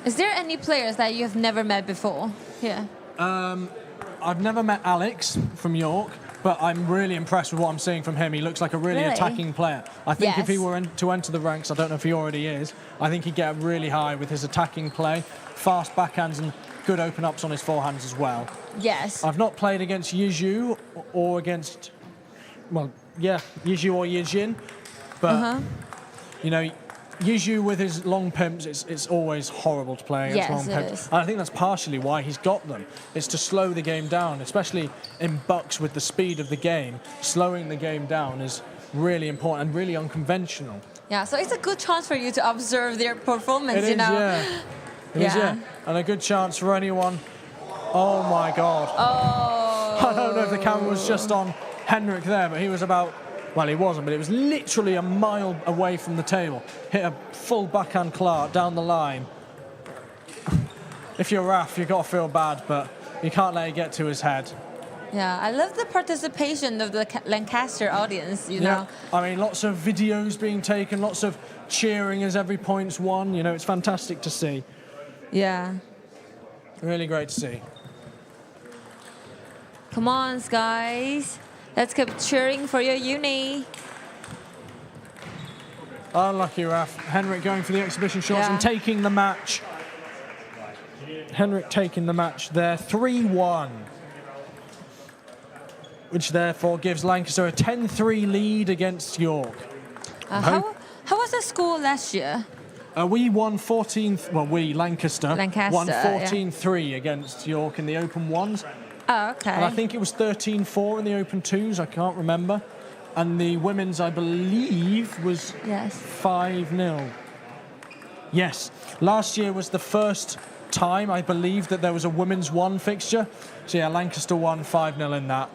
Is there any players that you have never met before? Yeah. I've never met Alex from York, but I'm really impressed with what I'm seeing from him. He looks like a really attacking player. I think if he were to enter the ranks, I don't know if he already is, I think he'd get really high with his attacking play, fast backhands and good open-ups on his forehands as well. Yes. I've not played against Yiju or against, Yiju or Yijin, but, Yiju with his long pimps, it's always horrible to play against long pimps. And I think that's partially why he's got them. It's to slow the game down, especially in bucks with the speed of the game. Slowing the game down is really important and really unconventional. Yeah, so it's a good chance for you to observe their performance, It is, yeah. It is, yeah. And a good chance for anyone. Oh my God. Oh. I don't know if the camera was just on Henrik there, but he was about, well, he wasn't, but it was literally a mile away from the table. Hit a full backhand Clark down the line. If you're Raph, you've got to feel bad, but you can't let it get to his head. Yeah, I love the participation of the Lancaster audience, you know. I mean, lots of videos being taken, lots of cheering as every point's won. You know, it's fantastic to see. Yeah. Really great to see. Come on, guys. Let's keep cheering for your uni. Unlucky, Raph. Henrik going for the exhibition shots and taking the match. Henrik taking the match there, 3-1. Which therefore gives Lancaster a 10-3 lead against York. How was the score last year? We won 14th, well, Lancaster won Lancaster, 14-3 against York in the Open 1s. Oh, okay. And I think it was 13-4 in the Open 2s, I can't remember. And the women's, I believe, was 5-0. Yes, last year was the first time, I believe, that there was a women's 1 fixture. So yeah, Lancaster won 5-0 in that.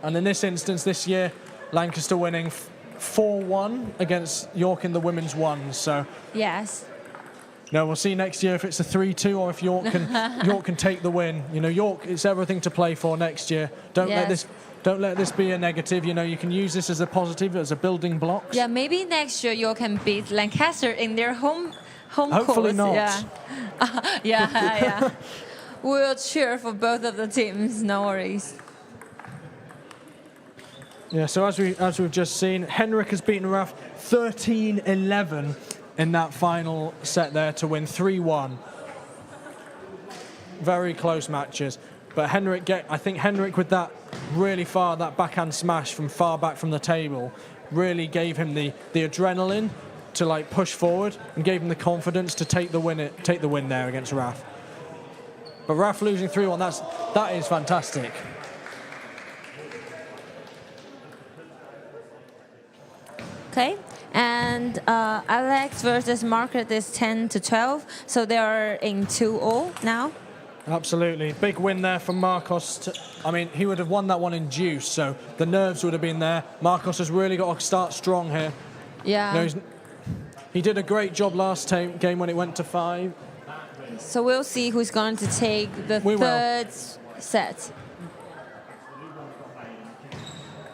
And in this instance, this year, Lancaster winning 4-1 against York in the women's 1s. So yes. No, we'll see next year if it's a 3-2 or if York can take the win. You know, York, it's everything to play for next year. Don't let this be a negative. You know, you can use this as a positive, as a building block. Yeah, maybe next year York can beat Lancaster in their home Hopefully course. not. Yeah. We'll cheer for both of the teams. No worries. Yeah, so as we've just seen, Henrik has beaten Raph 13-11 in that final set there to win 3-1. Very close matches. But I think Henrik with that that backhand smash from far back from the table really gave him the adrenaline to like push forward and gave him the confidence to take the win there against Raph. But Raph losing 3-1, that is fantastic. Okay, and Alex versus Margaret is 10-12, so they are in 2-0 now. Absolutely, big win there from Marcos. I mean, he would have won that one in juice, so the nerves would have been there. Marcos has really got to start strong here. Yeah. You know, he did a great job last game when it went to 5. So we'll see who's going to take the third set.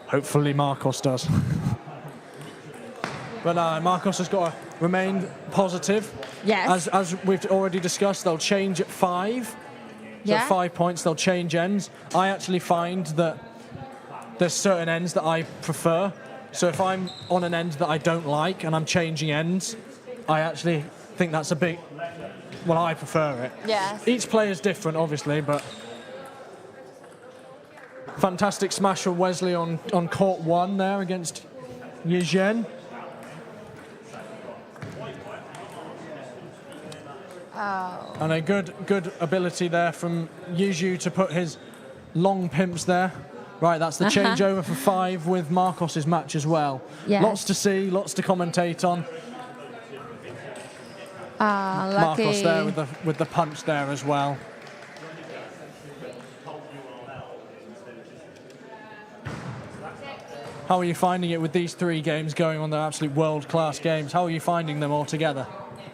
Hopefully Marcos does. But Marcos has got to remain positive. Yes. As we've already discussed, they'll change at 5. So at 5 points, they'll change ends. I actually find that there's certain ends that I prefer. So if I'm on an end that I don't like and I'm changing ends, I actually think that's a big... Well, I prefer it. Yes. Each player's different, obviously, but... Fantastic smash from Wesley on court 1 there against Yezhen. Oh. And a good ability there from Yizhu to put his long pimps there. Right, that's the changeover for 5 with Marcos's match as well. Yes. Lots to see, lots to commentate on. Lucky. Marcos there with the punch there as well. How are you finding it with these 3 games going on? They're absolute world-class games. How are you finding them all together?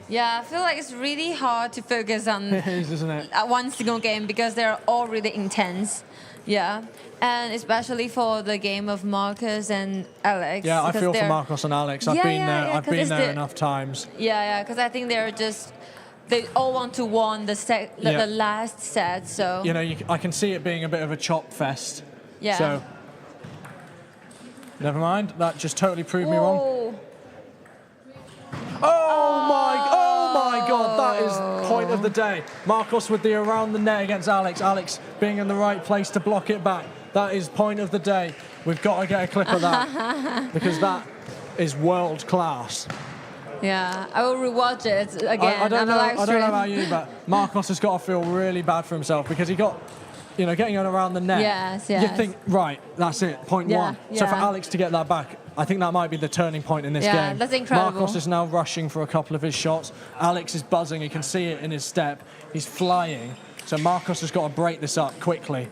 Yeah, I feel like it's really hard to focus on It is, isn't it? one single game because they're all really intense. Yeah, and especially for the game of Marcus and Alex. Yeah, I feel for Marcos and Alex. I've been there. I've been there enough times. Yeah, because I think they all want to win the last set. So you know, I can see it being a bit of a chop fest. Yeah. So never mind. That just totally proved me wrong. Oh my God, that is point of the day. Marcos with the around the net against Alex. Alex being in the right place to block it back. That is point of the day. We've got to get a clip of that because that is world class. Yeah, I will rewatch it again. I don't know about you, but Marcos has got to feel really bad for himself because he got you know, getting it around the net, Yes, you yes. think, right, that's it, point Yeah, one. So for yeah. Alex to get that back, I think that might be the turning point in this Yeah, game. that's incredible. Marcos is now rushing for a couple of his shots. Alex is buzzing. You can see it in his step. He's flying. So Marcos has got to break this up quickly.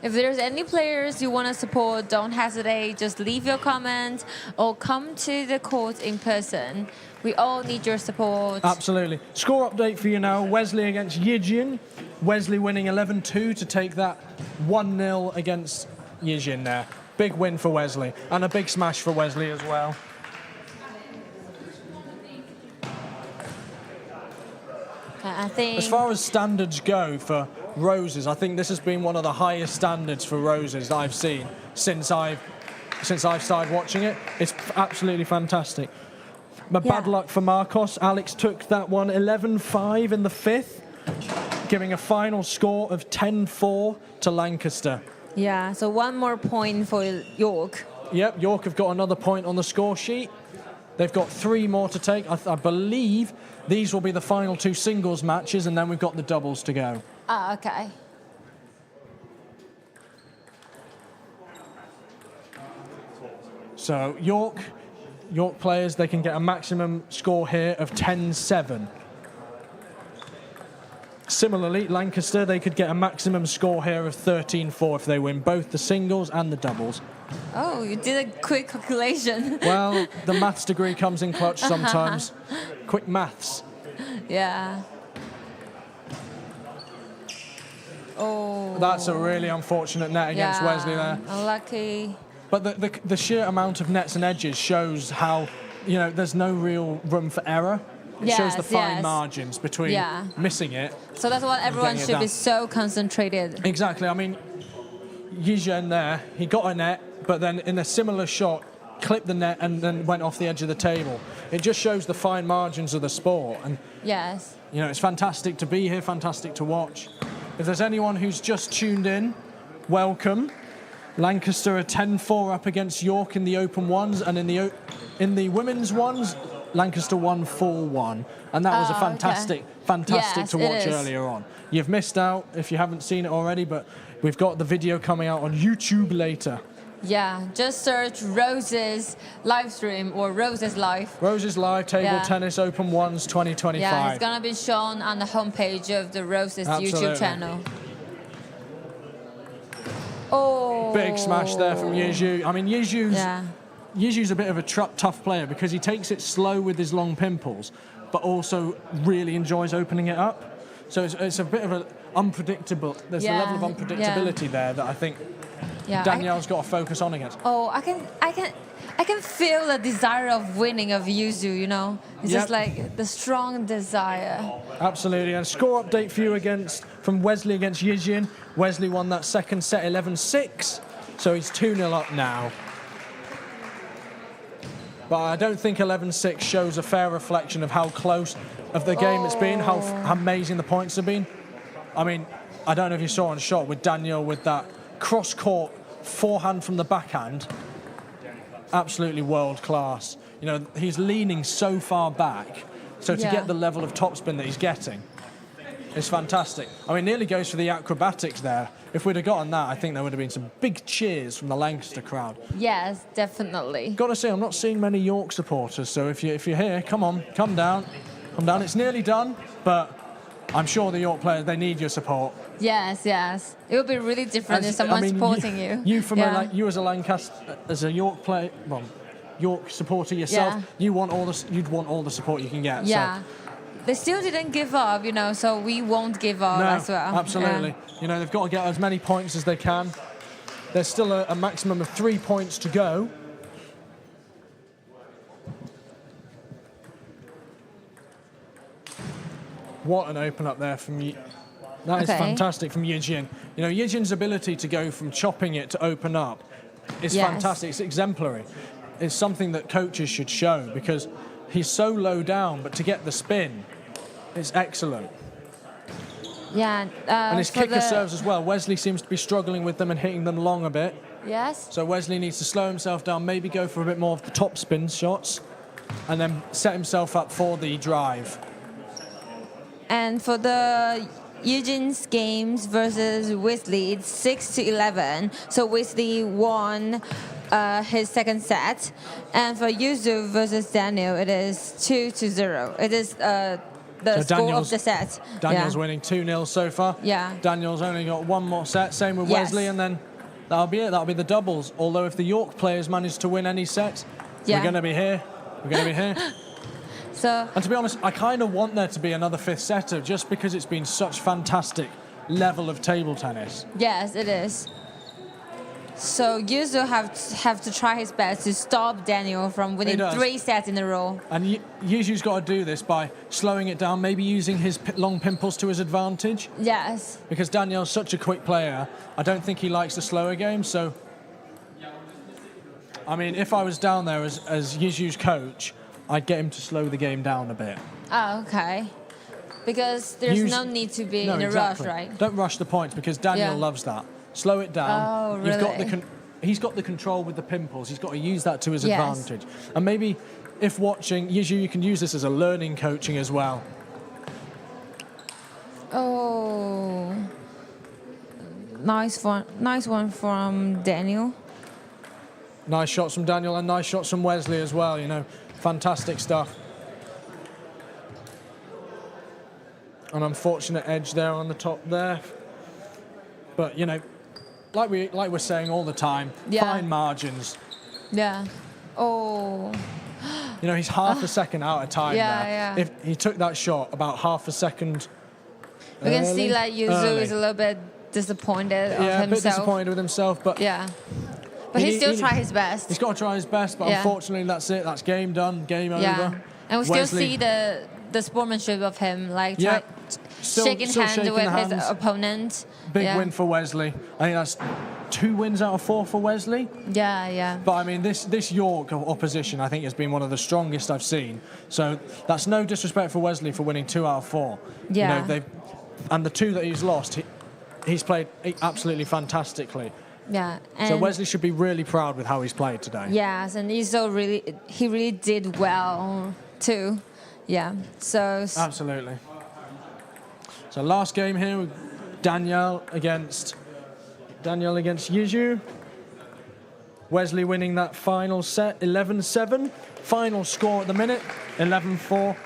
If there's any players you want to support, don't hesitate. Just leave your comments or come to the court in person. We all need your support. Absolutely. Score update for you now. Wesley against Yijin. Wesley winning 11-2 to take that 1-0 against Yijin there. Big win for Wesley. And a big smash for Wesley as well. I think. As far as standards go for roses, I think this has been one of the highest standards for roses that I've seen since I've started watching it. It's absolutely fantastic. But bad luck for Marcos. Alex took that one 11-5 in the fifth, giving a final score of 10-4 to Lancaster. Yeah, so one more point for York. Yep, York have got another point on the score sheet. They've got 3 more to take. I believe these will be the final 2 singles matches, and then we've got the doubles to go. Ah, okay. So York players, they can get a maximum score here of 10-7. Similarly, Lancaster, they could get a maximum score here of 13-4 if they win both the singles and the doubles. Oh, you did a quick calculation. Well, the maths degree comes in clutch sometimes. Quick maths. Yeah. Oh. That's a really unfortunate net against Wesley there. Unlucky. But the sheer amount of nets and edges shows how, you know, there's no real room for error. It shows the fine margins between missing it. So that's what everyone should be so concentrated. Exactly. I mean, Yizhen there, he got a net, but then in a similar shot, clipped the net and then went off the edge of the table. It just shows the fine margins of the sport. And, you know, it's fantastic to be here, fantastic to watch. If there's anyone who's just tuned in, welcome. Lancaster are 10-4 up against York in the open ones, and in the women's ones, Lancaster won 4-1. And that was a fantastic to watch earlier on. You've missed out if you haven't seen it already, but we've got the video coming out on YouTube later. Yeah, just search Roses live stream or Roses Live. Roses Live, Table Tennis Open Ones 2025. Yeah, it's going to be shown on the homepage of the Roses YouTube channel. Oh. Big smash there from Yizhu. I mean, Yizhu's a bit of a tough player because he takes it slow with his long pimples, but also really enjoys opening it up. So it's a bit of an unpredictable, there's a level of unpredictability there that I think Danielle's got to focus on against. Oh, I can feel the desire of winning of Yuzu, you know? It's just like the strong desire. Absolutely. And score update for you from Wesley against Yizhin. Wesley won that second set 11-6, so he's 2-0 up now. But I don't think 11-6 shows a fair reflection of how close of the game it's been, how amazing the points have been. I mean, I don't know if you saw on shot with Daniel with that cross-court forehand from the backhand. Absolutely world class. You know, he's leaning so far back, so to get the level of topspin that he's getting, it's fantastic. I mean, nearly goes for the acrobatics there. If we'd have gotten that, I think there would have been some big cheers from the Lancaster crowd. Yes, definitely. Got to say, I'm not seeing many York supporters, so if you're here, come on, come down. Come down. It's nearly done, but I'm sure the York players, they need your support. Yes. It would be really different if someone's supporting you. You as a Lancaster, as a York player, well, York supporter yourself, you'd want all the support you can get. Yeah. So. They still didn't give up, you know, so we won't give up as well. Absolutely. Yeah. You know, they've got to get as many points as they can. There's still a maximum of 3 points to go. What an open up there from that is fantastic from Yijin. You know, Yijin's ability to go from chopping it to open up is fantastic. It's exemplary. It's something that coaches should show because he's so low down, but to get the spin, it's excellent. Yeah. And his kicker serves as well. Wesley seems to be struggling with them and hitting them long a bit. Yes. So Wesley needs to slow himself down, maybe go for a bit more of the top spin shots. and then set himself up for the drive. And for the Eugene's games versus Wesley, it's 6-11. So Wesley won his second set. And for Yuzu versus Daniel, it is 2-0. It is the score of the set. Daniel's winning 2-0 so far. Yeah. Daniel's only got one more set. Same with Wesley, and then that'll be it. That'll be the doubles. Although if the York players manage to win any sets, we're going to be here. We're going to be here. So, and to be honest, I kind of want there to be another fifth setter just because it's been such fantastic level of table tennis. Yes, it is. So Yuzu have to try his best to stop Daniel from winning 3 sets in a row. And Yuzu's got to do this by slowing it down, maybe using his long pimples to his advantage. Yes. Because Daniel's such a quick player, I don't think he likes the slower game. So, I mean, if I was down there as Yuzu's coach, I'd get him to slow the game down a bit. Oh, okay. Because there's no need to be in a rush, right? Don't rush the points because Daniel loves that. Slow it down. Oh, really? He's got the control with the pimples. He's got to use that to his advantage. And maybe if watching, Yuzu, you can use this as a learning coaching as well. Oh, nice one from Daniel. Nice shots from Daniel and nice shots from Wesley as well, you know. Fantastic stuff. An unfortunate edge there on the top there. But, you know, like we're saying all the time, fine margins. Yeah. Oh. You know, he's half a second out of time there. Yeah. If he took that shot about half a second we can see that Yuzu is a little bit disappointed of himself. Yeah, a bit disappointed with himself, but... Yeah. But he still tried his best. He's got to try his best, but unfortunately that's it. That's game done, game over. And we still see the sportsmanship of him, like shaking hands with his opponent. Big win for Wesley. I think that's 2 wins out of 4 for Wesley. Yeah. But I mean, this York opposition, I think, has been one of the strongest I've seen. So that's no disrespect for Wesley for winning 2 out of 4. Yeah. You know, and the 2 that he's lost, he's played absolutely fantastically. Yeah. So Wesley should be really proud with how he's played today. Yes, and he really did well too. Yeah. So absolutely. So last game here, Daniel against Yuzu. Wesley winning that final set, 11-7. Final score at the minute, 11-4.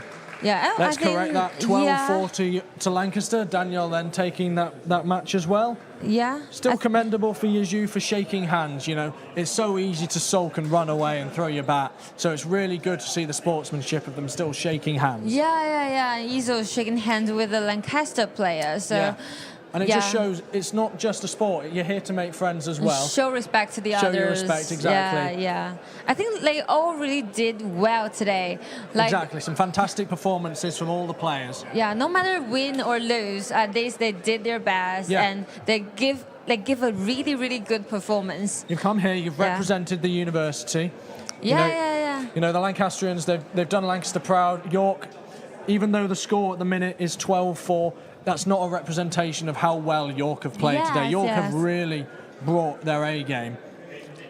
Yeah, let's correct that, 12-4 to Lancaster. Daniel then taking that match as well. Yeah. Still commendable for Yuzu for shaking hands, you know. It's so easy to sulk and run away and throw your bat. So it's really good to see the sportsmanship of them still shaking hands. Yeah. Yuzu shaking hands with the Lancaster player. So And it just shows it's not just a sport. You're here to make friends as well. Show respect to the others. Show your respect, exactly. Yeah. I think they all really did well today. Exactly. Some fantastic performances from all the players. Yeah, no matter win or lose, at least they did their best and they give a really, really good performance. You've come here, you've represented the university. Yeah. You know, the Lancastrians, they've done Lancaster proud. York, even though the score at the minute is 12-4, that's not a representation of how well York have played today. York have really brought their A game.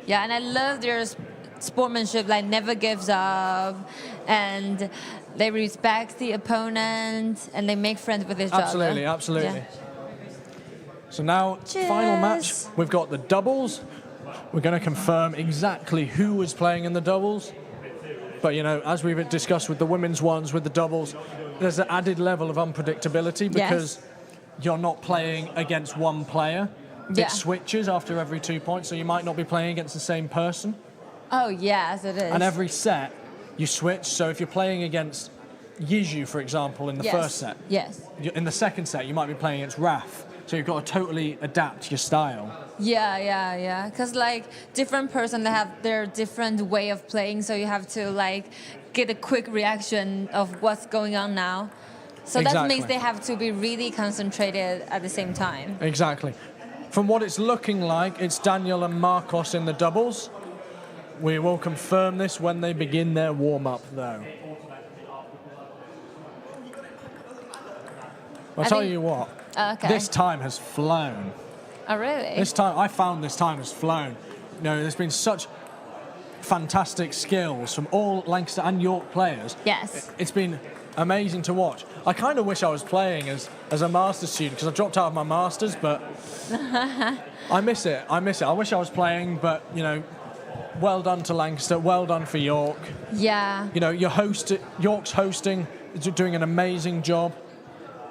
Yeah, and I love their sportsmanship, like never gives up, and they respect the opponent, and they make friends with each other. Absolutely. Yeah. So now, final match, we've got the doubles. We're going to confirm exactly who was playing in the doubles. But, you know, as we've discussed with the women's ones, with the doubles, there's an added level of unpredictability because you're not playing against one player. It switches after every 2 points, so you might not be playing against the same person. Oh, yes, it is. And every set, you switch. So if you're playing against Yuzu, for example, in the first set, in the second set, you might be playing against Raph. So you've got to totally adapt your style. Yeah. Because, like, different person, they have their different way of playing, so you have to, like, get a quick reaction of what's going on now. So that means they have to be really concentrated at the same time. Exactly. From what it's looking like, it's Daniel and Marcos in the doubles. We will confirm this when they begin their warm-up, though. I'll tell you what. This time has flown. Oh, really? I found this time has flown. You know, there's been such fantastic skills from all Lancaster and York players. Yes. It's been amazing to watch. I kind of wish I was playing as a master's student because I dropped out of my master's, but I miss it. I miss it. I wish I was playing, but, you know, well done to Lancaster, well done for York. Yeah. You know, York's hosting, doing an amazing job.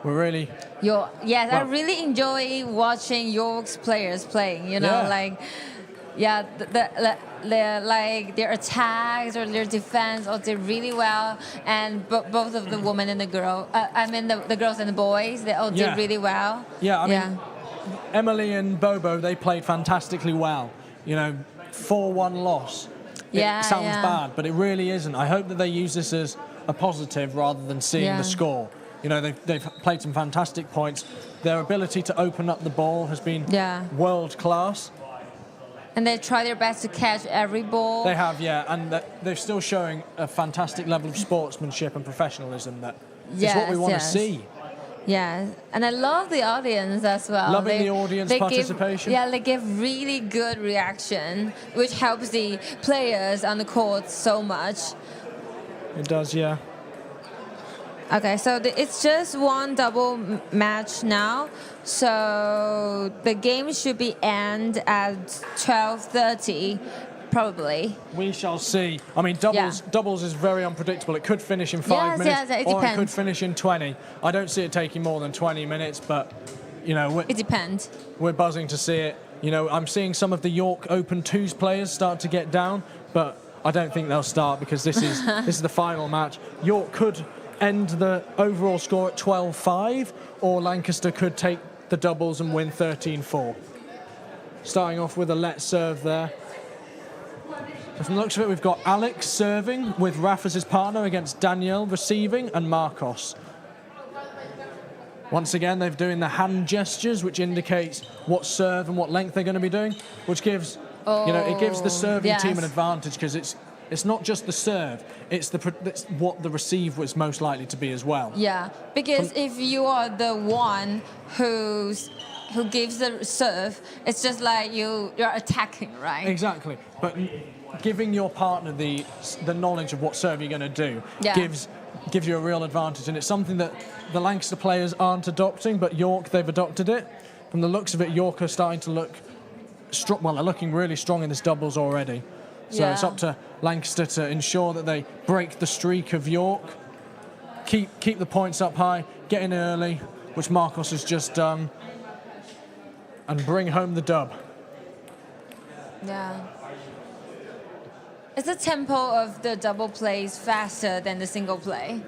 We're really... Yes, well, I really enjoy watching York's players playing, you know, Yeah. like, yeah, like their attacks or their defense all did really well, and both of the women and the girl, I mean the girls and the boys, they all Yeah. did really well. Yeah, I mean, Emily and Bobo, they played fantastically well. You know, 4-1 loss. Yeah, It sounds yeah. bad, but it really isn't. I hope that they use this as a positive rather than seeing Yeah. the score. You know, they've played some fantastic points. Their ability to open up the ball has been world class. And they try their best to catch every ball. They have, yeah, and they're still showing a fantastic level of sportsmanship and professionalism that is what we want to see. Yeah, and I love the audience as well. Loving the audience participation. They give really good reaction, which helps the players on the court so much. It does, yeah. Okay, so it's just one double match now. So the game should be end at 12:30, probably. We shall see. I mean, doubles is very unpredictable. It could finish in 5 minutes, Yes, it or it depends. could finish in 20. I don't see it taking more than 20 minutes, but, you know, It depends. we're buzzing to see it. You know, I'm seeing some of the York Open 2s players start to get down, but I don't think they'll start because this is the final match. York could end the overall score at 12-5, or Lancaster could take the doubles and win 13-4. Starting off with a let serve there. So from the looks of it, we've got Alex serving with Raph as his partner against Danielle receiving and Marcos. Once again, they're doing the hand gestures, which indicates what serve and what length they're going to be doing, which gives, you know, it gives the serving team an advantage because it's not just the serve, it's what the receive was most likely to be as well. Yeah, because if you are the one who gives the serve, it's just like you're attacking, right? Exactly, but giving your partner the knowledge of what serve you're going to do gives you a real advantage, and it's something that the Lancaster players aren't adopting, but York, they've adopted it. From the looks of it, York are starting to look strong. Well, they're looking really strong in this doubles already. So it's up to Lancaster to ensure that they break the streak of York, keep the points up high, get in early, which Marcos has just done, and bring home the dub. Yeah. Is the tempo of the double plays faster than the single play?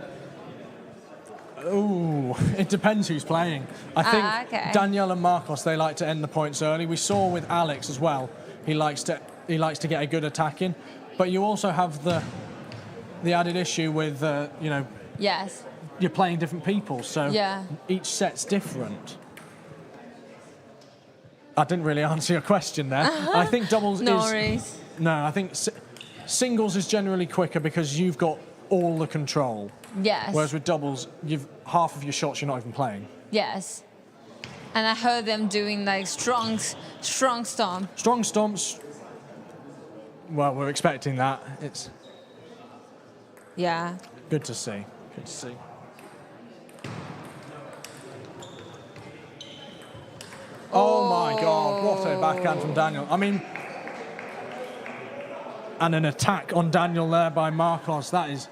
Ooh, it depends who's playing. I think Danielle and Marcos, they like to end the points early. We saw with Alex as well. He likes to get a good attack in, but you also have the added issue with you know. Yes. You're playing different people, so each set's different. I didn't really answer your question there. I think doubles no worries. No, I think singles is generally quicker because you've got all the control. Yes. Whereas with doubles, half of your shots you're not even playing. Yes. And I heard them doing like strong stomp. Strong stomps. Well, we're expecting that. It's good to see. Good to see. Oh my God, what a backhand from Daniel. I mean, and an attack on Daniel there by Marcos, that is...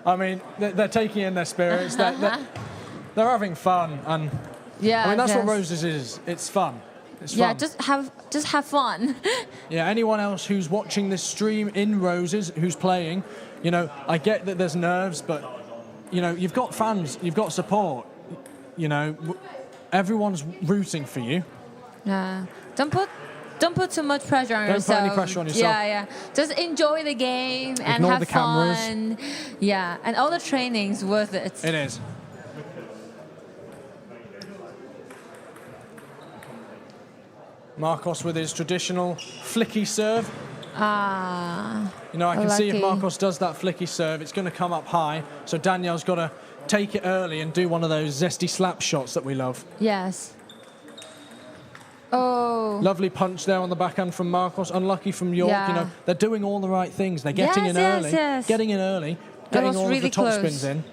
I mean, they're taking in their spirits, they're having fun, and I mean, that's what Roses is, it's fun. It's fun. Just have fun. Yeah, anyone else who's watching this stream in Roses, who's playing, you know, I get that there's nerves, but, you know, you've got fans, you've got support. You know, everyone's rooting for you. Yeah. Don't put too much pressure on yourself. Don't put any pressure on yourself. Yeah. Just enjoy the game and Ignore have the cameras. fun. Yeah, and all the training's worth it. It is. Marcos with his traditional flicky serve. You know, I can see if Marcos does that flicky serve, it's going to come up high. So Danielle's got to take it early and do one of those zesty slap shots that we love. Yes. Oh. Lovely punch there on the backhand from Marcos. Unlucky from York. Yeah. You know, they're doing all the right things. They're getting Yes, in yes, early, yes. getting in early, That getting was all of really the top close. spins in.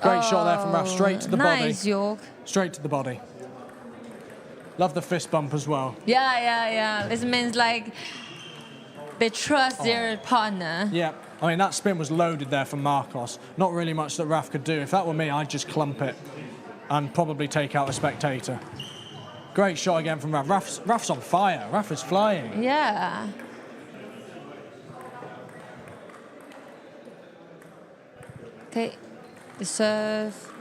Great shot there from Raph, straight to the body. Nice, York. Straight to the body. Love the fist bump as well. Yeah. This means like they trust their partner. Yeah, I mean, that spin was loaded there from Marcos. Not really much that Raph could do. If that were me, I'd just clump it and probably take out a spectator. Great shot again from Raph. Raph's on fire. Raph is flying. Yeah. Okay, the serve.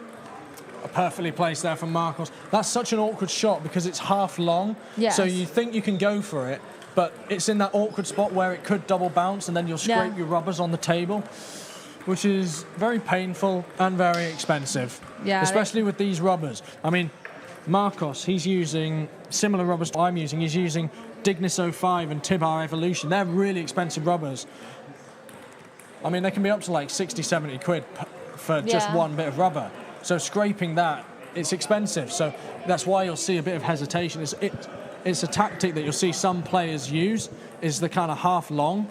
Perfectly placed there from Marcos. That's such an awkward shot because it's half long. Yes. So you think you can go for it, but it's in that awkward spot where it could double bounce and then you'll scrape your rubbers on the table, which is very painful and very expensive. Yeah. Especially with these rubbers. I mean, Marcos, he's using similar rubbers to I'm using. He's using Dignis 05 and Tibar Evolution. They're really expensive rubbers. I mean, they can be up to like 60, 70 quid for just one bit of rubber. So scraping that, it's expensive. So that's why you'll see a bit of hesitation. It's a tactic that you'll see some players use, is the kind of half long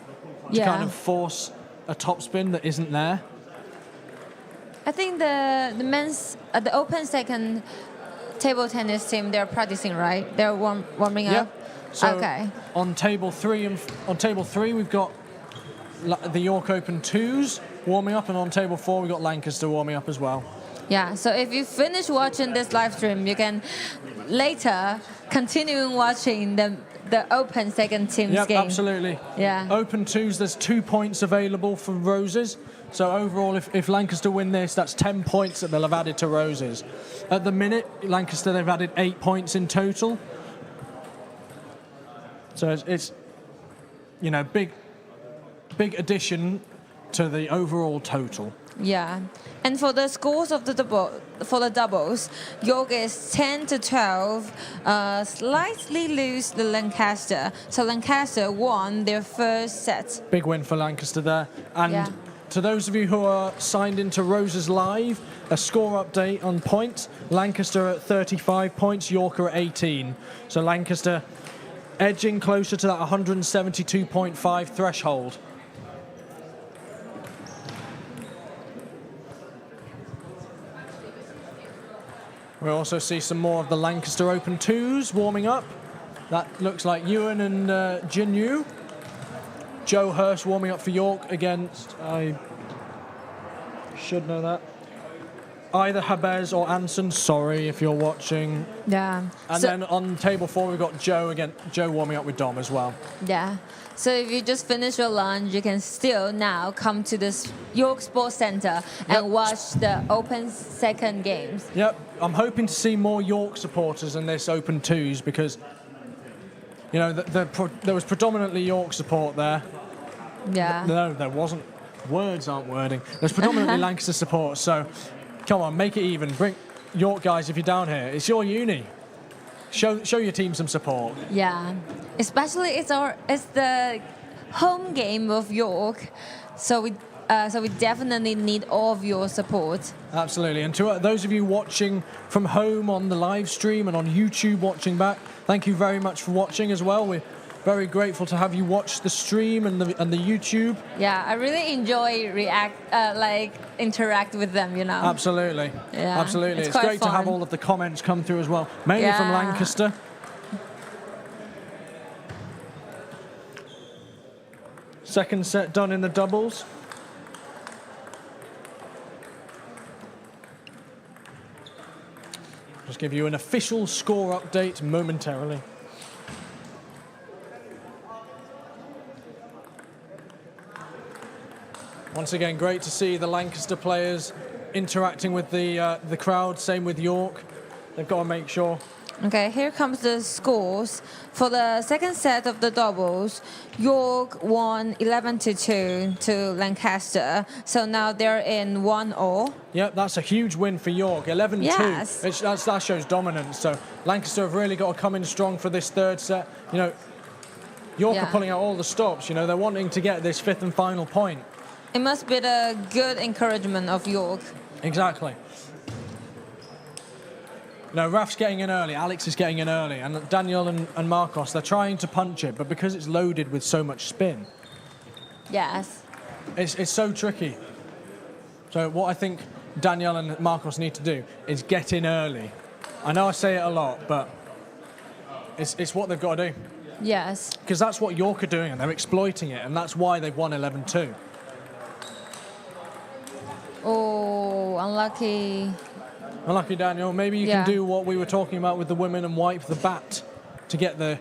to kind of force a topspin that isn't there. I think the men's the open second table tennis team, they're practicing, right? They're warming up. So okay. on table three, we've got the York Open 2s warming up, and on table 4 we've got Lancaster warming up as well. Yeah, so if you finish watching this live stream, you can later continue watching the open second team's game. Yep, absolutely. Yeah. Open 2s, there's 2 points available for Roses. So overall, if Lancaster win this, that's 10 points that they'll have added to Roses. At the minute, Lancaster, they've added 8 points in total. So it's you know, big addition to the overall total. Yeah, and for the scores of the doubles, York is 10-12, slightly lose the Lancaster. So Lancaster won their first set. Big win for Lancaster there. And to those of you who are signed into Roses Live, a score update on points. Lancaster at 35 points, York are at 18. So Lancaster edging closer to that 172.5 threshold. We also see some more of the Lancaster Open 2s warming up. That looks like Ewan and Jinyu. Joe Hurst warming up for York against, I should know that, either Habez or Anson. Sorry if you're watching. Yeah. And then on table 4 we've got Joe warming up with Dom as well. Yeah. So if you just finish your lunch, you can still now come to this York Sports Centre and watch the Open second games. Yep. I'm hoping to see more York supporters in this Open 2s because, you know, there was predominantly York support there. Yeah. No, there wasn't. Words aren't wording. There's predominantly Lancaster support, so come on, make it even. Bring York guys if you're down here. It's your uni. Show your team some support. Yeah, especially it's the home game of York, so we definitely need all of your support. Absolutely, and to those of you watching from home on the live stream and on YouTube watching back, thank you very much for watching as well. We're very grateful to have you watch the stream and the YouTube. Yeah, I really enjoy interact with them, you know. Absolutely. Yeah, absolutely. It's quite great fun. to have all of the comments come through as well, mainly from Lancaster. Second set done in the doubles. Just give you an official score update momentarily. Once again, great to see the Lancaster players interacting with the crowd. Same with York. They've got to make sure. Okay, here comes the scores. For the second set of the doubles, York won 11-2 to Lancaster. So now they're in 1-0. Yep, that's a huge win for York. 11-2. Yes. That shows dominance. So Lancaster have really got to come in strong for this third set. You know, York are pulling out all the stops. You know, they're wanting to get this fifth and final point. It must be the good encouragement of York. Exactly. No, Raf's getting in early, Alex is getting in early, and Daniel and Marcos, they're trying to punch it, but because it's loaded with so much spin, Yes. it's so tricky. So what I think Daniel and Marcos need to do is get in early. I know I say it a lot, but it's what they've got to do. Yes. Because that's what York are doing, and they're exploiting it, and that's why they've won 11-2. Oh, unlucky. Unlucky, Daniel. Maybe you can do what we were talking about with the women and wipe the bat to get the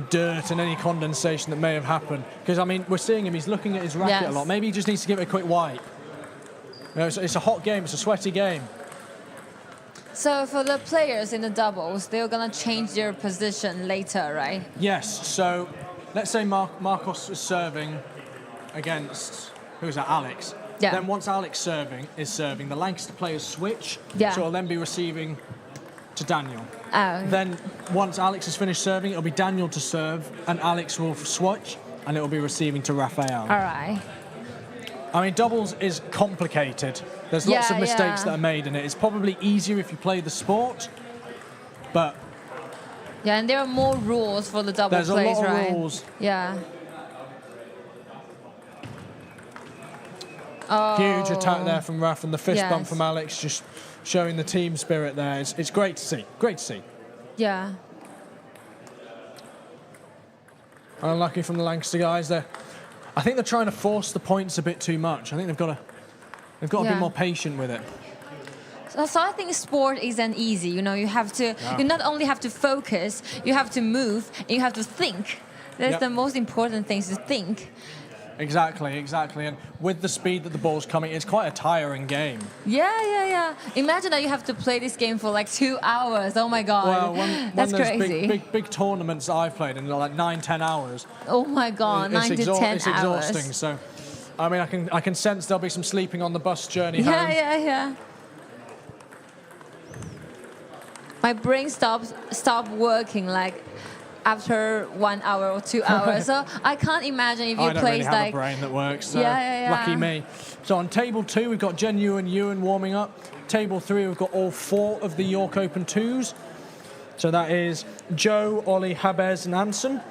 dirt and any condensation that may have happened. Because, I mean, we're seeing him, he's looking at his racket a lot. Maybe he just needs to give it a quick wipe. You know, it's a hot game, it's a sweaty game. So for the players in the doubles, they're going to change their position later, right? Yes, so let's say Marcos is serving against, who's that, Alex? Yeah. Then once Alex is serving, the Lancaster players switch, Yeah. so it'll then be receiving to Daniel. Oh. Then once Alex has finished serving, it'll be Daniel to serve, and Alex will switch, and it'll be receiving to Raphael. All right. I mean, doubles is complicated. There's lots of mistakes that are made in it. It's probably easier if you play the sport, but Yeah, and there are more rules for the double there's plays, a lot right? of rules. Yeah. Oh. Huge attack there from Raph, and the fist bump Yes. from Alex, just showing the team spirit there. It's great to see. Great to see. Yeah. Unlucky from the Lancaster guys there. I think they're trying to force the points a bit too much. I think they've got to be more patient with it. So I think sport isn't easy. You know, you have to. You not only have to focus, you have to move, and you have to think. That's the most important thing, is to think. Exactly. And with the speed that the ball's coming, it's quite a tiring game. Yeah. Imagine that you have to play this game for like 2 hours. Oh my God. Well, when That's there's crazy. big tournaments that I've played in like 9-10 hours. Oh my God, 9 to 10 hours. It's exhausting. So, I mean, I can sense there'll be some sleeping on the bus journey home. Yeah. My brain stopped working like after 1 hour or 2 hours. So I can't imagine if you I don't play really have like a brain that works. So Yeah. Lucky me. So on table 2, we've got Jen Ewan warming up. Table 3, we've got all 4 of the York Open 2s. So that is Joe, Ollie, Habez, and Anson.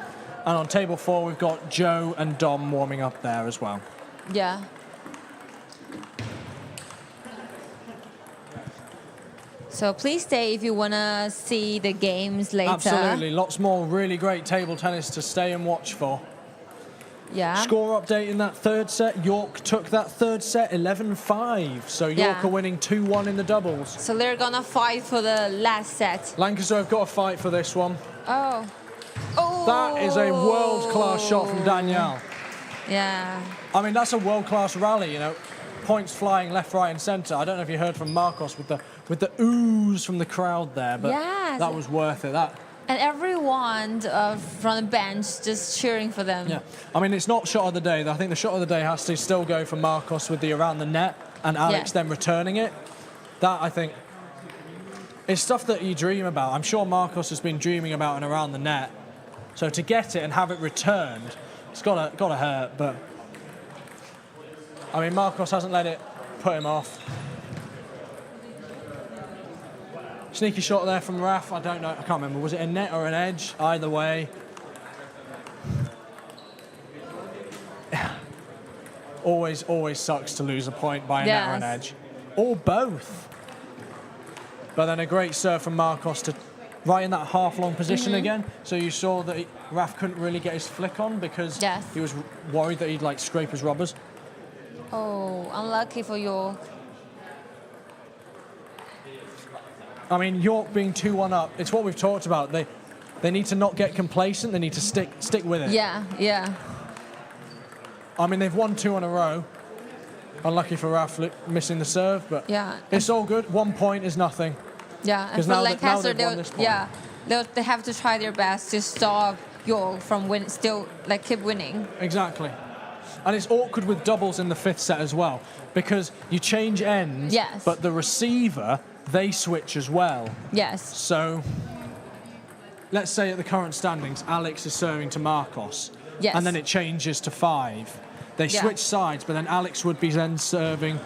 And on table 4, we've got Joe and Dom warming up there as well. Yeah. So please stay if you want to see the games later. Absolutely. Lots more really great table tennis to stay and watch for. Yeah. Score update in that third set. York took that third set 11-5. So York are winning 2-1 in the doubles. So they're going to fight for the last set. Lancaster have got to fight for this one. Oh. That is a world-class shot from Danielle. Yeah. I mean, that's a world-class rally, you know. Points flying left, right, and centre. I don't know if you heard from Marcos with the ooze from the crowd there, but that was worth it. And everyone from the bench just cheering for them. Yeah. I mean, it's not shot of the day. I think the shot of the day has to still go for Marcos with the around the net and Alex then returning it. That, I think, is stuff that you dream about. I'm sure Marcos has been dreaming about and around the net. So to get it and have it returned, it's got to hurt, but I mean, Marcos hasn't let it put him off. Sneaky shot there from Raph. I don't know. I can't remember. Was it a net or an edge? Either way. always sucks to lose a point by a net or an edge. Or both. But then a great serve from Marcos to right in that half-long position again. So you saw that Raph couldn't really get his flick on because he was worried that he'd like scrape his rubbers. Oh, unlucky for York. I mean, York being 2-1 up, it's what we've talked about. They need to not get complacent. They need to stick with it. Yeah. I mean, they've won 2 in a row. Unlucky for Raph missing the serve, but it's all good. 1 point is nothing. Yeah, and for Lancaster, they have to try their best to stop York from keep winning. Exactly. And it's awkward with doubles in the 5th set as well, because you change ends, but the receiver, they switch as well. Yes. So, let's say at the current standings, Alex is serving to Marcos, and then it changes to 5. They switch sides, but then Alex would be then serving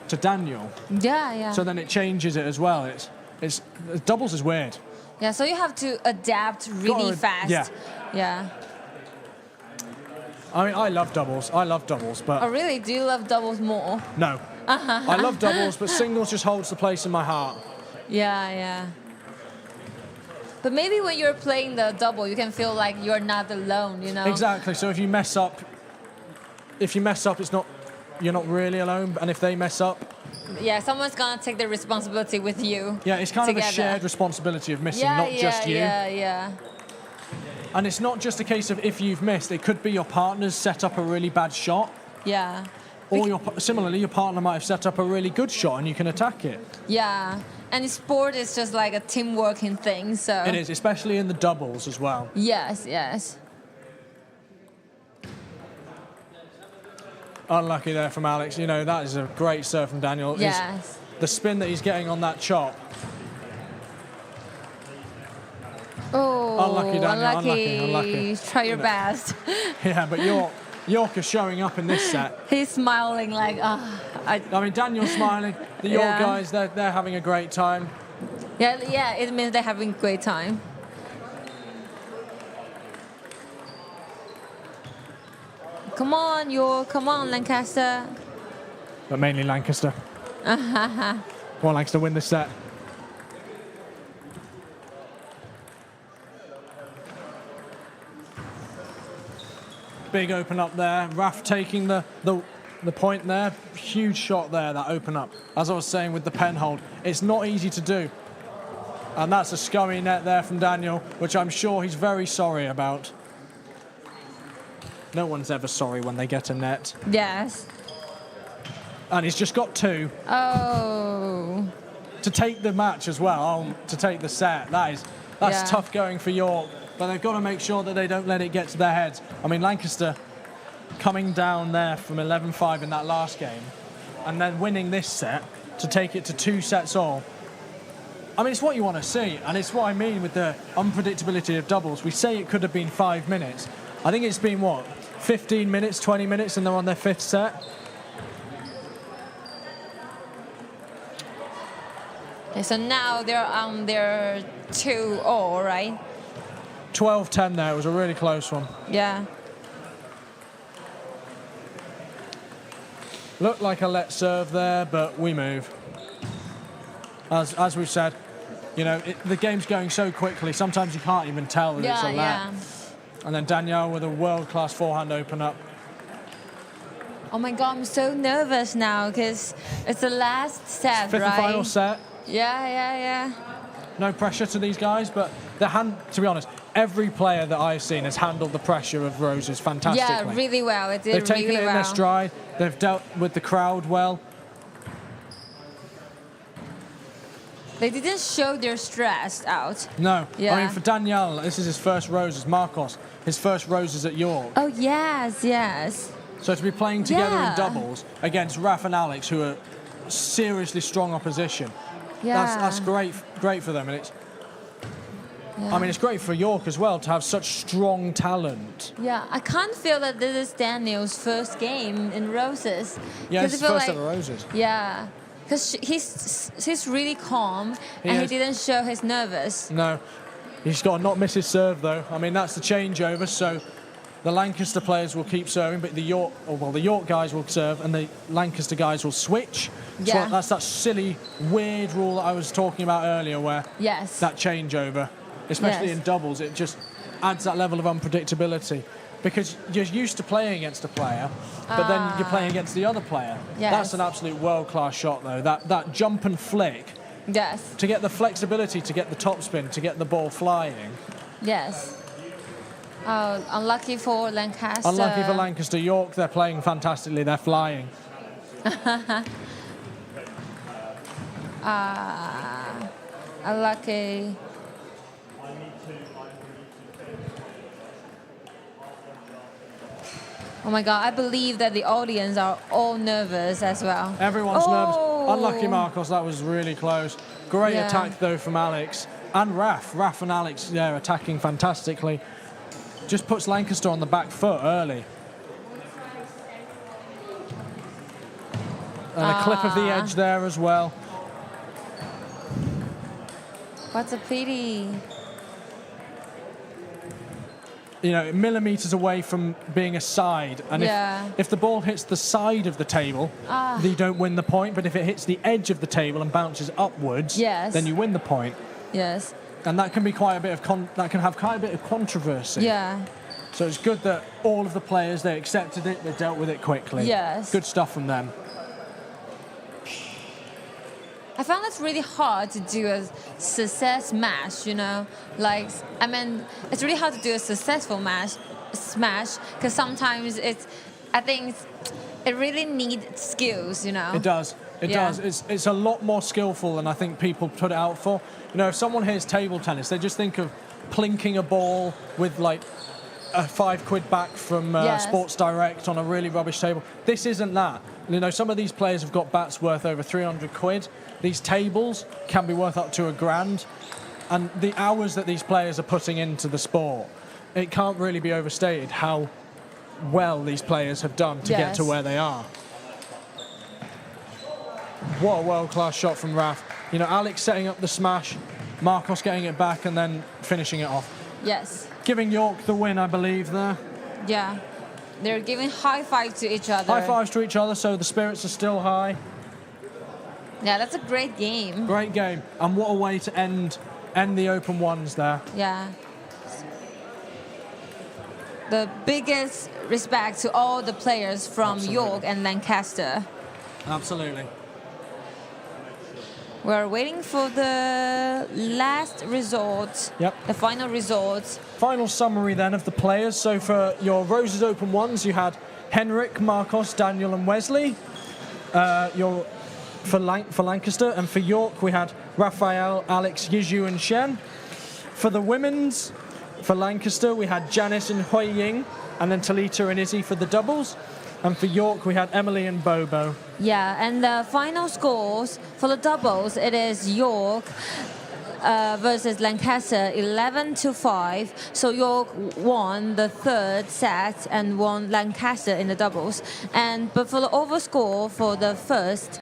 to Daniel. Yeah. So then it changes it as well. doubles is weird. Yeah, so you have to adapt really fast. Yeah. Yeah. I mean, I love doubles, but Oh, really? Do you love doubles more? no. I love doubles, but singles just holds the place in my heart. Yeah, yeah. But maybe when you're playing the double, you can feel like you're not alone, you know? Exactly. So if you mess up, it's not, you're not really alone. And if they mess up, Yeah, someone's gonna take the responsibility with you. yeah, it's kind together. of a shared responsibility of missing, Yeah, not yeah, just you. yeah. And it's not just a case of if you've missed. It could be your partner's set up a really bad shot, Yeah. or similarly, your partner might have set up a really good shot and you can attack it. Yeah. And sport is just like a team working thing, so. It is, especially in the doubles as well. Yes, yes. Unlucky there from Alex. You know, that is a great serve from Daniel. Yes. The spin that he's getting on that chop. Oh, Unlucky, Daniel. Unlucky. Try your best. Yeah, but York is showing up in this set. He's smiling like, I mean, Daniel's smiling. The York Yeah. guys, they're having a great time. yeah, it means they're having a great time. Come on, York. Come on, Lancaster. But mainly Lancaster. Come on, Lancaster, win this set. Big open up there. Raph taking the point there. Huge shot there, that open up. As I was saying with the pen hold, it's not easy to do. And that's a scummy net there from Daniel, which I'm sure he's very sorry about. No one's ever sorry when they get a net. Yes. And he's just got two. Oh. To take the match as well, to take the set, that's Yeah. tough going for York. But they've got to make sure that they don't let it get to their heads. I mean, Lancaster coming down there from 11-5 in that last game and then winning this set to take it to 2 sets all. I mean, it's what you want to see, and it's what I mean with the unpredictability of doubles. We say it could have been 5 minutes. I think it's been, what, 15 minutes, 20 minutes, and they're on their 5th set? Okay, so now they're on their 2-0, right? 12-10 there. It was a really close one. Yeah. Looked like a let serve there, but we move. As we've said, you know, the game's going so quickly, sometimes you can't even tell that it's a let. Yeah. And then Danielle with a world-class forehand open up. Oh my God, I'm so nervous now because it's the last set, 5th right? and final set. Yeah. No pressure to these guys, but to be honest, every player that I've seen has handled the pressure of Roses fantastically. Yeah, really well. It did They've taken really it in well. their stride. They've dealt with the crowd well. They didn't show their stress out. No. Yeah. I mean, for Danielle, this is his first Roses. Marcos, his first Roses at York. Oh, yes. So to be playing together Yeah. in doubles against Raph and Alex, who are seriously strong opposition, Yeah. that's great for them. And it's, Yeah. I mean, it's great for York as well to have such strong talent. Yeah, I can't feel that this is Daniel's first game in Roses. Yeah, 'Cause it's I feel first like- ever Roses. Yeah, because he's really calm and he is. didn't show his nervous. No, he's got to not miss his serve though. I mean, that's the changeover. So the Lancaster players will keep serving, but the York guys will serve, and the Lancaster guys will switch. Yeah. So that's that silly, weird rule that I was talking about earlier, where Yes. that changeover, especially Yes. in doubles, it just adds that level of unpredictability. Because you're used to playing against a player, but then you're playing against the other player. Yes. That's an absolute world-class shot, though. That jump and flick, Yes. to get the flexibility, to get the topspin, to get the ball flying. Yes. Oh, unlucky for Lancaster. Unlucky for Lancaster. York, they're playing fantastically. They're flying. Unlucky. Oh my God, I believe that the audience are all nervous as well. Everyone's nervous. Oh. Unlucky, Marcos. That was really close. Great Yeah. attack, though, from Alex. And Raph. Raph and Alex, yeah, attacking fantastically. Just puts Lancaster on the back foot early. And a clip of the edge there as well. What's a pity? You know, millimeters away from being a side. And if the ball hits the side of the table, then you don't win the point. But if it hits the edge of the table and bounces upwards, then you win the point. Yes. And that can be quite a bit of that can have quite a bit of controversy. Yeah. So it's good that all of the players, they accepted it, they dealt with it quickly. Yes. Good stuff from them. I found it's really hard to do a success match, you know? Like, I mean, it's really hard to do a successful smash, because sometimes I think it really needs skills, you know? It does. It does. It's a lot more skillful than I think people put it out for. You know, if someone hears table tennis, they just think of plinking a ball with like a £5 back from Sports Direct on a really rubbish table. This isn't that. You know, some of these players have got bats worth over £300. These tables can be worth up to £1,000. And the hours that these players are putting into the sport, it can't really be overstated how well these players have done to get to where they are. What a world-class shot from Raph. You know, Alex setting up the smash, Marcos getting it back and then finishing it off. Yes. Giving York the win, I believe, there. Yeah. They're giving high five to each other. High fives to each other, so the spirits are still high. Yeah, that's a great game. Great game. And what a way to end the open ones there. Yeah. The biggest respect to all the players from York and Lancaster. Absolutely. We're waiting for the last result. Yep. The final results. Final summary then of the players. So for your Roses Open ones, you had Henrik, Marcos, Daniel and Wesley. For Lancaster, and for York we had Raphael, Alex, Yizhu and Shen. For the women's, for Lancaster we had Janice and Hui Ying, and then Talita and Izzy for the doubles. And for York we had Emily and Bobo. Yeah, and the final scores for the doubles, it is York versus Lancaster 11-5. So York won the third set and won Lancaster in the doubles. But for the overall score for the first